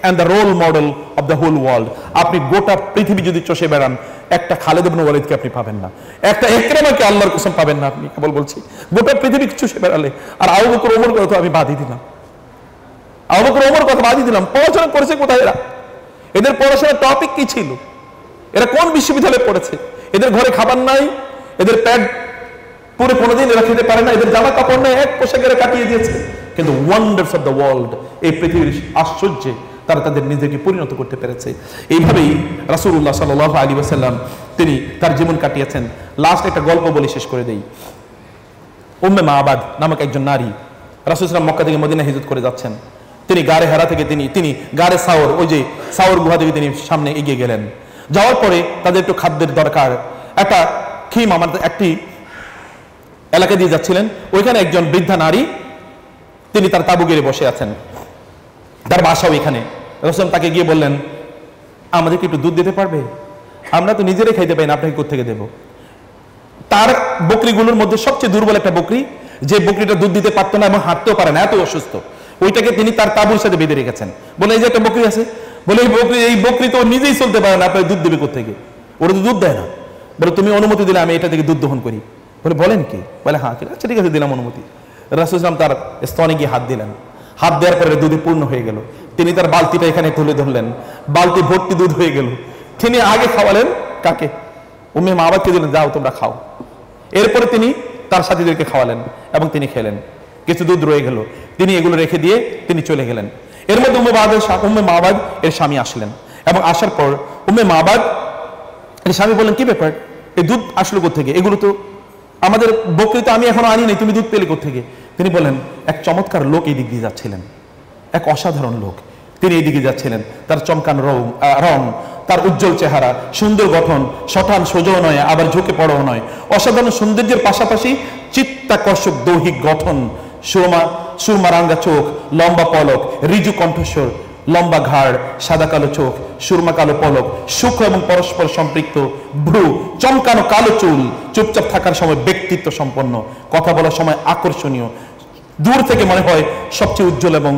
and the role model of the whole world. আপনি গোটা পৃথিবী যদি চষে বেড়ান, একটা খালিদ ইবনে ওয়ালিদকে আপনি পাবেন না, একটা ইকরামাকে আল্লাহর কসম পাবেন না। আপনি কেবল বলছি গোটা পৃথিবী চষে বেড়ালে। আর আবু বকর ওমর কথা তো আমি বাদই দিলাম, আবু বকর ওমর কথা বাদই দিলাম। পড়াশোনা করেছে কোথায় এরা? এদের পড়াশোনার টপিক কি ছিল? এরা কোন বিশ্ববিদ্যালয়ে পড়েছে? এদের ঘরে খাবার নাই, এদের পেট পুরো কোনোদিন এরা খেতে পারে না, এদের জামা কাপড় নেই, এক পোশাকে এরা কাটিয়ে দিয়েছে। কিন্তু ওয়ান্ডারস অফ দ্য ওয়ার্ল্ড, এই পৃথিবীর আশ্চর্যে তারা তাদের নিজেকে পরিণত করতে পেরেছে। এইভাবেই রাসূলুল্লাহ সাল্লাল্লাহু আলাইহি ওয়াসাল্লাম তিনি তার জীবন কাটিয়েছেন। লাস্ট একটা গল্প বলে শেষ করে দেই। উম্মে মাবাদ নামক একজন নারী, রাসূল সাল্লাল্লাহু আলাইহি ওয়াসাল্লাম মক্কা থেকে মদিনা হিজরত করে যাচ্ছেন। তিনি গারে হেরা থেকে তিনি গারে সাওর, ওই যে সাওর গুহা থেকে তিনি সামনে এগিয়ে গেলেন। যাওয়ার পরে তাদের একটু খাদ্যের দরকার, একটা খিমা মানে একটি এলাকা দিয়ে যাচ্ছিলেন। ওইখানে একজন বৃদ্ধা নারী, তিনি তার তাবু গেড়ে বসে আছেন, তার বাসাও এখানে। রাসূল তাকে গিয়ে বললেন, আমাদেরকে একটু দুধ দিতে পারবে? আমরা তো নিজেরাই খাইতে পাই না, আপনাকে কোত্থেকে দেব? তার বকরিগুলোর মধ্যে সবচেয়ে দুর্বল একটা বকরি, যে বকরিটা দুধ দিতে পারতো না এবং হাঁটতেও পারে না, এত অসুস্থ, ওইটাকে তিনি তার তাবুর সাথে বেঁধে রেখেছেন। বলে এই যে একটা বকরি আছে, বলে এই বকরি তো নিজেই চলতে পারে না, আপনাকে দুধ দেবে কোত্থেকে? ওরা তো দুধ দেয় না। বলে তুমি অনুমতি দিলে আমি এটা থেকে দুধ দহন করি। বলে বলেন কি? বলে হ্যাঁ, আচ্ছা ঠিক আছে, দিলাম অনুমতি। রাসূল সাল্লাল্লাহু আলাইহি ওয়াসাল্লাম তার স্তনে গিয়ে হাত দিলেন, হাত দেওয়ার পরে দুধে পূর্ণ হয়ে গেল। তিনি তার বালতিটা এখানে তুলে ধরলেন, বালতি ভর্তি দুধ হয়ে গেল। তিনি আগে খাওয়ালেন কাকে? উম্মে মাবাদকে দিলেন, যাও তোমরা খাও। এরপরে তিনি তার সাথীদেরকে খাওয়ালেন এবং তিনি খেলেন। কিছু দুধ রয়ে গেল, তিনি এগুলো রেখে দিয়ে তিনি চলে গেলেন। এর মধ্যে উম্মে মাবাদ এর স্বামী আসলেন, এবং আসার পর উম্মে মাবাদ এর স্বামী বললেন, কি ব্যাপার, এই দুধ আসলো কোত্থেকে? এগুলো তো আমাদের বকরি, তো আমি এখনো আনি নাই, তুমি দুধ পেলে কোত্থেকে? তিনি বলেন, এক চমৎকার লোক এই দিক দিয়ে যাচ্ছিলেন, এক অসাধারণ লোক, তিনি এই দিকে যাচ্ছিলেন। তার চমকান রং, তার উজ্জ্বল চেহারা, সুন্দর গঠন, শঠান সোজাও নয় আবার ঝুঁকে পড়াও নয়, অসাধারণ সৌন্দর্যের পাশাপাশি চিত্তাকর্ষক দৈহিক গঠন, সুরমা রাঙ্গা চোখ, লম্বা পলক, ঋজু কণ্ঠস্বর, লম্বা ঘাড়, সাদা কালো চোখ, সুরমা কালো পলক, সূক্ষ্ম এবং পরস্পর সম্পৃক্ত ভ্রু, চমকানো কালো চুল, চুপচাপ থাকার সময় ব্যক্তিত্ব সম্পন্ন, কথা বলার সময় আকর্ষণীয়, দূর থেকে মনে হয় সবচেয়ে উজ্জ্বল এবং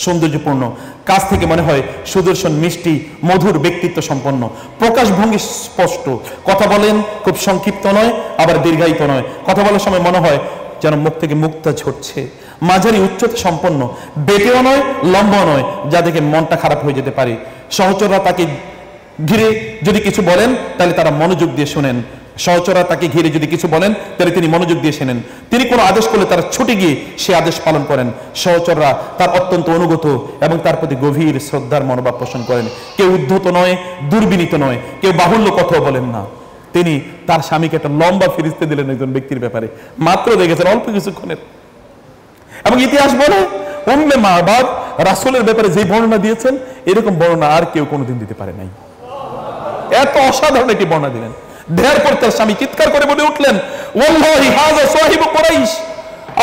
সৌন্দর্যপূর্ণ, কাছ থেকে মনে হয় সুদর্শন, মিষ্টি, মধুর ব্যক্তিত্ব সম্পন্ন, প্রকাশভঙ্গি স্পষ্ট, কথা বলেন খুব সংক্ষিপ্ত নয় আবার দীর্ঘায়িত নয়, কথা বলার সময় মনে হয় যেন মুখ থেকে মুক্তা ঝরছে, মাঝারি উচ্চতা সম্পন্ন, বেটেও নয় লম্বা নয়, যা দেখে মনটা খারাপ হয়ে যেতে পারে। সহচররা তাকে ঘিরে যদি কিছু বলেন তাহলে তারা মনোযোগ দিয়ে শোনেন, সহচররা তাকে ঘিরে যদি কিছু বলেন তাহলে তিনি মনোযোগ দিয়ে শোনেন, তিনি কোনো আদেশ করলে তারা ছুটে গিয়ে সে আদেশ পালন করেন। সহচররা তার অত্যন্ত অনুগত এবং তার প্রতি গভীর শ্রদ্ধার মনোভাব পোষণ করেন। কেউ উদ্ধত নয়, দুর্বিনীত নয়, কেউ বাহুল্য কথাও বলেন না। তিনি তার স্বামীকে একটা লম্বা ফিরিস্তে দিলেন একজন ব্যক্তির ব্যাপারে, মাত্র দেখেছেন অল্প কিছুক্ষণের। এবং ইতিহাস বলে উম্মে মাবাদ রাসূলের ব্যাপারে যে বর্ণনা দিয়েছেন, এরকম বর্ণনা আর কেউ কোনোদিন দিতে পারে নাই। এত অসাধারণ একটি বর্ণনা দিলেন। দেওয়ার পর তার স্বামী চিৎকার করে বলে উঠলেন, ওয়াল্লাহি হাযা সাহিবু কুরাইশ,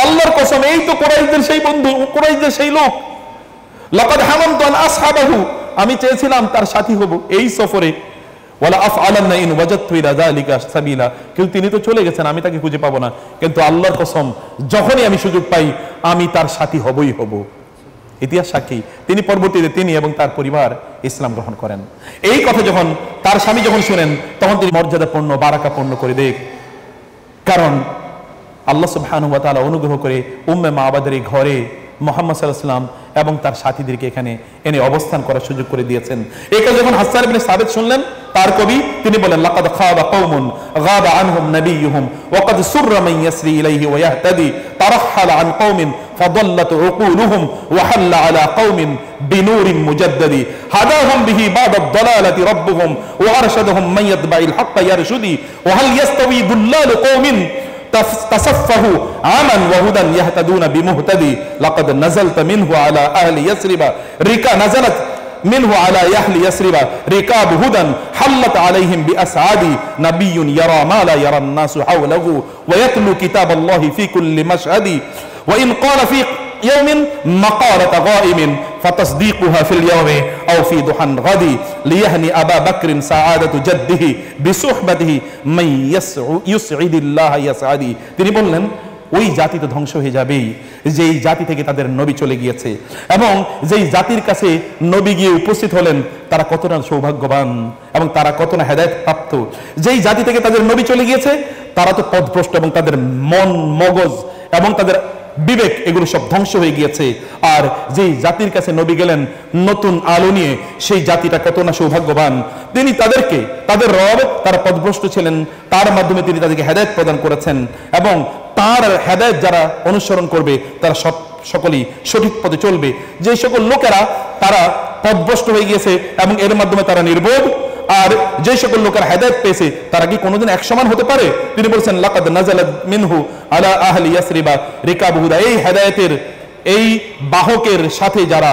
আল্লাহর কসম এই তো কুরাইশদের সেই বন্ধু, কুরাইশদের সেই লোক। লাকাদ হামামতু আন আসহাবাহু, আমি চেয়েছিলাম তার সাথী হব এই সফরে, ওয়ালা আফআলান্না ইন ওয়াজাদতু ইলা যালিকা সাবিলা, কিন্তু তিনি তো চলে গেছেন, আমি তাকে খুঁজে পাবো না, কিন্তু আল্লাহর কসম যখনই আমি সুযোগ পাই আমি তার সাথী হবই হব। ইতিহাস সাক্ষী, তিনি পরবর্তীতে তিনি এবং তার পরিবার ইসলাম গ্রহণ করেন। এই কথা যখন তার স্বামী যখন শুনেন তখন তিনি মর্যাদাপূর্ণ বারাকাপূর্ণ করে দেখ, কারণ আল্লাহ সুবহানাহু ওয়া তাআলা অনুগ্রহ করে উম্মে মাবাদের এই ঘরে মুহাম্মদ সাল্লাল্লাহু আলাইহি ওয়াসাল্লাম এবং তার সাথীদেরকে এখানে এনে অবস্থান করার সুযোগ করে দিয়েছেন। এই কথা যখন হাসান ইবনে সাবিত শুনলেন, তার কবি তিনি বলেন, লাকাদ খাবা কওমুন গাবা আনহুম নাবিয়্যুহুম ওয়া কাদ সুররা মান ইয়াসরি ইলাইহি ওয়া ইয়াহতাদি তারাহহালা আন কওমিন ফাদাল্লাত উকুলুহুম ওয়া হাল্লা আলা কওমিন বিনুরিন মুজাদ্দাদি হাদাহুম বিহি বা'দা আদ-দালালাতি রাব্বুহুম ওয়া আরশাদাহুম মান ইয়াতবা'িল হাক্কা ইয়ারশুদি ওয়া হাল ইয়াস্তাওয়ি দুল্লালু কওমিন تصفه عاما وهدى يهتدون بمهتدي لقد نزلت منه على أهل يثرب نزلت منه على أهل يثرب ركاب هدى حلت عليهم بأسعاد نبي يرى ما لا يرى الناس حوله ويتلو كتاب الله في كل مشهد وإن قال في يوم مقالة غائم فتصديقها في اليوم أو في ضحى غد ليهني أبا بكر سعادة جده بصحبته من يسعد الله يسعدي। তিনি বললেন ওই জাতি তো ধ্বংস হয়ে যাবেই যেই জাতি থেকে তাদের নবী চলে গিয়েছে, এবং যেই জাতির কাছে নবী গিয়ে উপস্থিত হলেন তারা কতটা সৌভাগ্যবান এবং তারা কতটা হেদায়েত প্রাপ্ত। যেই জাতি থেকে তাদের নবী চলে গিয়েছে তারা তো পথভ্রষ্ট এবং তাদের মন মগজ এবং তাদের বিবেক এগুলো সব ধ্বংস হয়ে গিয়েছে। আর যেই জাতির কাছে নবী গেলেন নতুন আলো নিয়ে, সেই জাতিটা কত না সৌভাগ্যবান। তিনি তাদেরকে তাদের রব, তারা পথভ্রষ্ট ছিলেন, তার মাধ্যমে তিনি তাদেরকে হেদায়েত প্রদান করেছেন, এবং তার হেদায়েত যারা অনুসরণ করবে তারা সকলেই সঠিক পথে চলবে। যে সকল লোকেরা তারা পথভ্রষ্ট হয়ে গিয়েছে এবং এর মাধ্যমে তারা নির্বোধ, আর যে সকল লোকের হেদায়েত পেয়েছে তারা কি কোনোদিন এক সমান হতে পারে? তিনি বলছেন লাকাদ নাযালাত মিনহু আলা আহলি ইয়াসরিবা রিকাবু হুদা, এই হেদায়েতের এই বাহকের সাথে যারা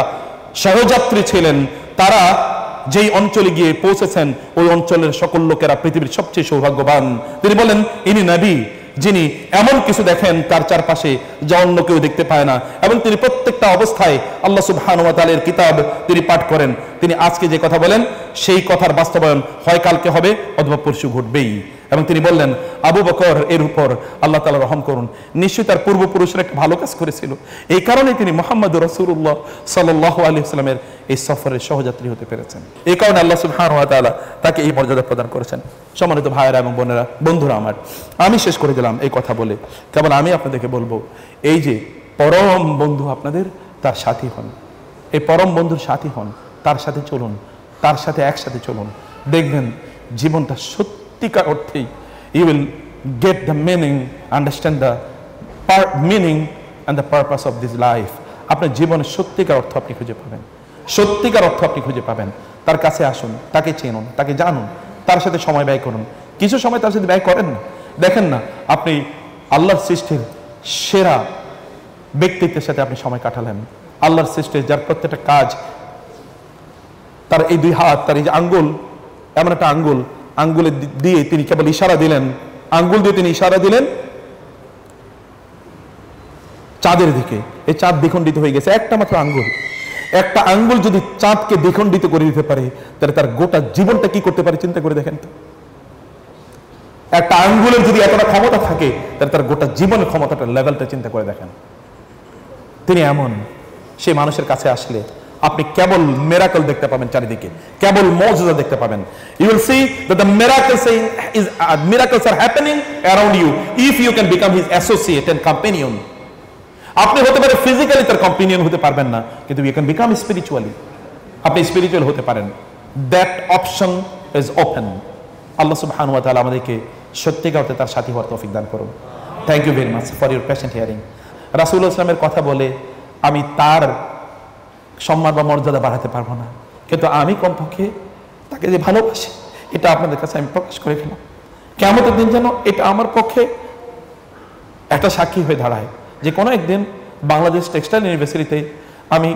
সহযাত্রী ছিলেন তারা যেই অঞ্চলে গিয়ে পৌঁছেছেন ওই অঞ্চলের সকল লোকেরা পৃথিবীর সবচেয়ে সৌভাগ্যবান। তিনি বলেন ইনি নবী যিনি এমন কিছু দেখেন তার চারপাশে যা অন্য কেউ দেখতে পায় না, এবং তিনি প্রত্যেকটা অবস্থায় আল্লাহ সুবহানাহু ওয়া তাআলার কিতাব তিনি পাঠ করেন। তিনি আজকে যে কথা বলেন সেই কথার বাস্তবায়ন হয় কালকে হবে অথবা পরশু ঘটবেই। এবং তিনি বললেন আবু বকর এর উপর আল্লাহ তাআলা রহম করুন, নিশ্চয়ই তার পূর্বপুরুষরা একটা ভালো কাজ করেছিল, এই কারণে তিনি মুহাম্মদ রাসূলুল্লাহ সাল্লাল্লাহু আলাইহি ওয়াসাল্লামের এই সফরের সহযাত্রী হতে পেরেছেন। এই কারণে আল্লাহ সুবহানাহু ওয়া তাআলা তাকে এই মর্যাদা প্রদান করেছেন। সম্মানিত ভাইয়েরা এবং বোনেরা, বন্ধুরা আমার, আমি শেষ করে দিলাম এই কথা বলে, কেবল আমি আপনাদেরকে বলবো এই যে পরম বন্ধু আপনাদের তার সাথী হন, এই পরম বন্ধুর সাথী হন, তার সাথে চলুন, তার সাথে একসাথে চলুন, দেখবেন জীবনটা সত্যিকার অর্থেই you will get the meaning, understand the meaning and the purpose of this life. আপনার জীবনের সত্যিকার অর্থ আপনি খুঁজে পাবেন, সত্যিকার অর্থ আপনি খুঁজে পাবেন। তার কাছে আসুন, তাকে চিনুন, তাকে জানুন, তার সাথে সময় ব্যয় করুন। কিছু সময় তার সাথে ব্যয় করেন না, দেখেন না আপনি আল্লাহর সৃষ্টির সেরা ব্যক্তিত্বের সাথে আপনি সময় কাটালেন। আল্লাহর সৃষ্টির যার প্রত্যেকটা কাজ, তার এই দুই হাত, তার এই যে আঙ্গুল, এমন একটা আঙ্গুল, আঙ্গুলে দিয়ে তিনি কেবল ইশারা দিলেন, আঙ্গুল দিয়ে তিনি ইশারা দিলেন চাঁদের দিকে, এই চাঁদ দ্বিখণ্ডিত হয়ে গেছে। একটা মাত্র আঙ্গুল, একটা আঙ্গুল যদি চাঁদকে দ্বিখণ্ডিত করে দিতে পারে তাহলে তার গোটা জীবনটা কি করতে পারে চিন্তা করে দেখেন তো। একটা আঙ্গুলের যদি এতটা ক্ষমতা থাকে তাহলে তার গোটা জীবনের ক্ষমতাটার লেভেলটা চিন্তা করে দেখেন। তিনি এমন, সেই মানুষের কাছে আসলে আপনি কেবল মিরাকল দেখতে পাবেন, চারিদিকে কেবল মুজিজা দেখতে পাবেন। You will see that the miracles are happening around you if you can become his associate and companion. আপনি হতে পারে ফিজিক্যালি তার কম্পেনিয়ন হতে পারবেন না, কিন্তু you can become spiritually, আপনি স্পিরিচুয়াল হতে পারেন। That option is open. আল্লাহ সুবহানাহু ওয়া তাআলা আমাদেরকে সত্যিকার অর্থে তার সাথী হওয়ার তৌফিক দান করুন। Thank you very much for your patient hearing. রাসূলুল্লাহ ইসলামের কথা বলে আমি তার সম্মান বা মর্যাদা বাড়াতে পারবো না, কিন্তু আমি কমপক্ষে তাকে যে ভালোবাসি এটা আপনাদের কাছে আমি প্রকাশ করে গেলাম। কিয়ামতের দিন যেন এটা আমার পক্ষে একটা সাক্ষী হয়ে দাঁড়ায় যে কোনো একদিন বাংলাদেশ টেক্সটাইল ইউনিভার্সিটিতে আমি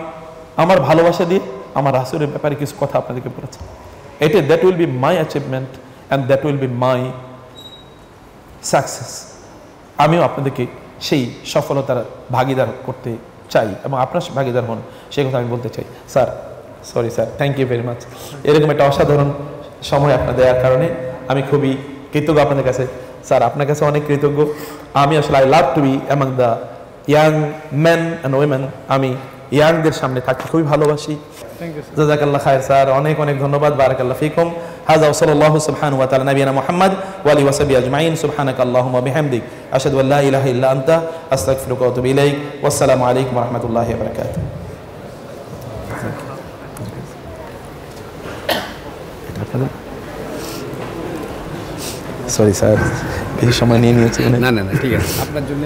আমার ভালোবাসা দিয়ে আমার রাসূলের ব্যাপারে কিছু কথা আপনাদেরকে বলেছি। এটা that will be my achievement and that will be my success. আমিও আপনাদেরকে সেই সফলতার ভাগিদার করতে চাই এবং আপনার ভাগিদার হন, সেই কথা আমি বলতে চাই। Sir, sorry sir, thank you very much. এরকম একটা অসাধারণ সময় আপনার দেওয়ার কারণে আমি খুবই কৃতজ্ঞ আপনাদের কাছে। স্যার, আপনার কাছে অনেক কৃতজ্ঞ। আমি আসলে I love to be among the young men and women. আমি ইয়াংদের সামনে থাকতে খুবই ভালোবাসি। জাযাকাল্লাহ খায়র স্যার, অনেক অনেক ধন্যবাদ। বারাকাল্লাহ ফিকুম। হাযা ওয়া সাল্লাল্লাহু সুবহানাহু ওয়া তাআলা নবিয়ানা মুহাম্মদ ওয়া আলিহি ওয়া সাহবিহি আজমাইন। সুবহানাকা আল্লাহুম্মা ওয়া বিহামদিক আশহাদু আল্লা ইলাহা ইল্লা আনতা আস্তাগফিরুকা ওয়া আতুবু ইলাইক। ওয়াসসালামু আলাইকুম ওয়া রাহমাতুল্লাহি ওয়া বারাকাতুহু। সরি স্যার, বেশি সময় নিয়ে নিয়েছি। না না না, ঠিক আছে, আপনার জন্য।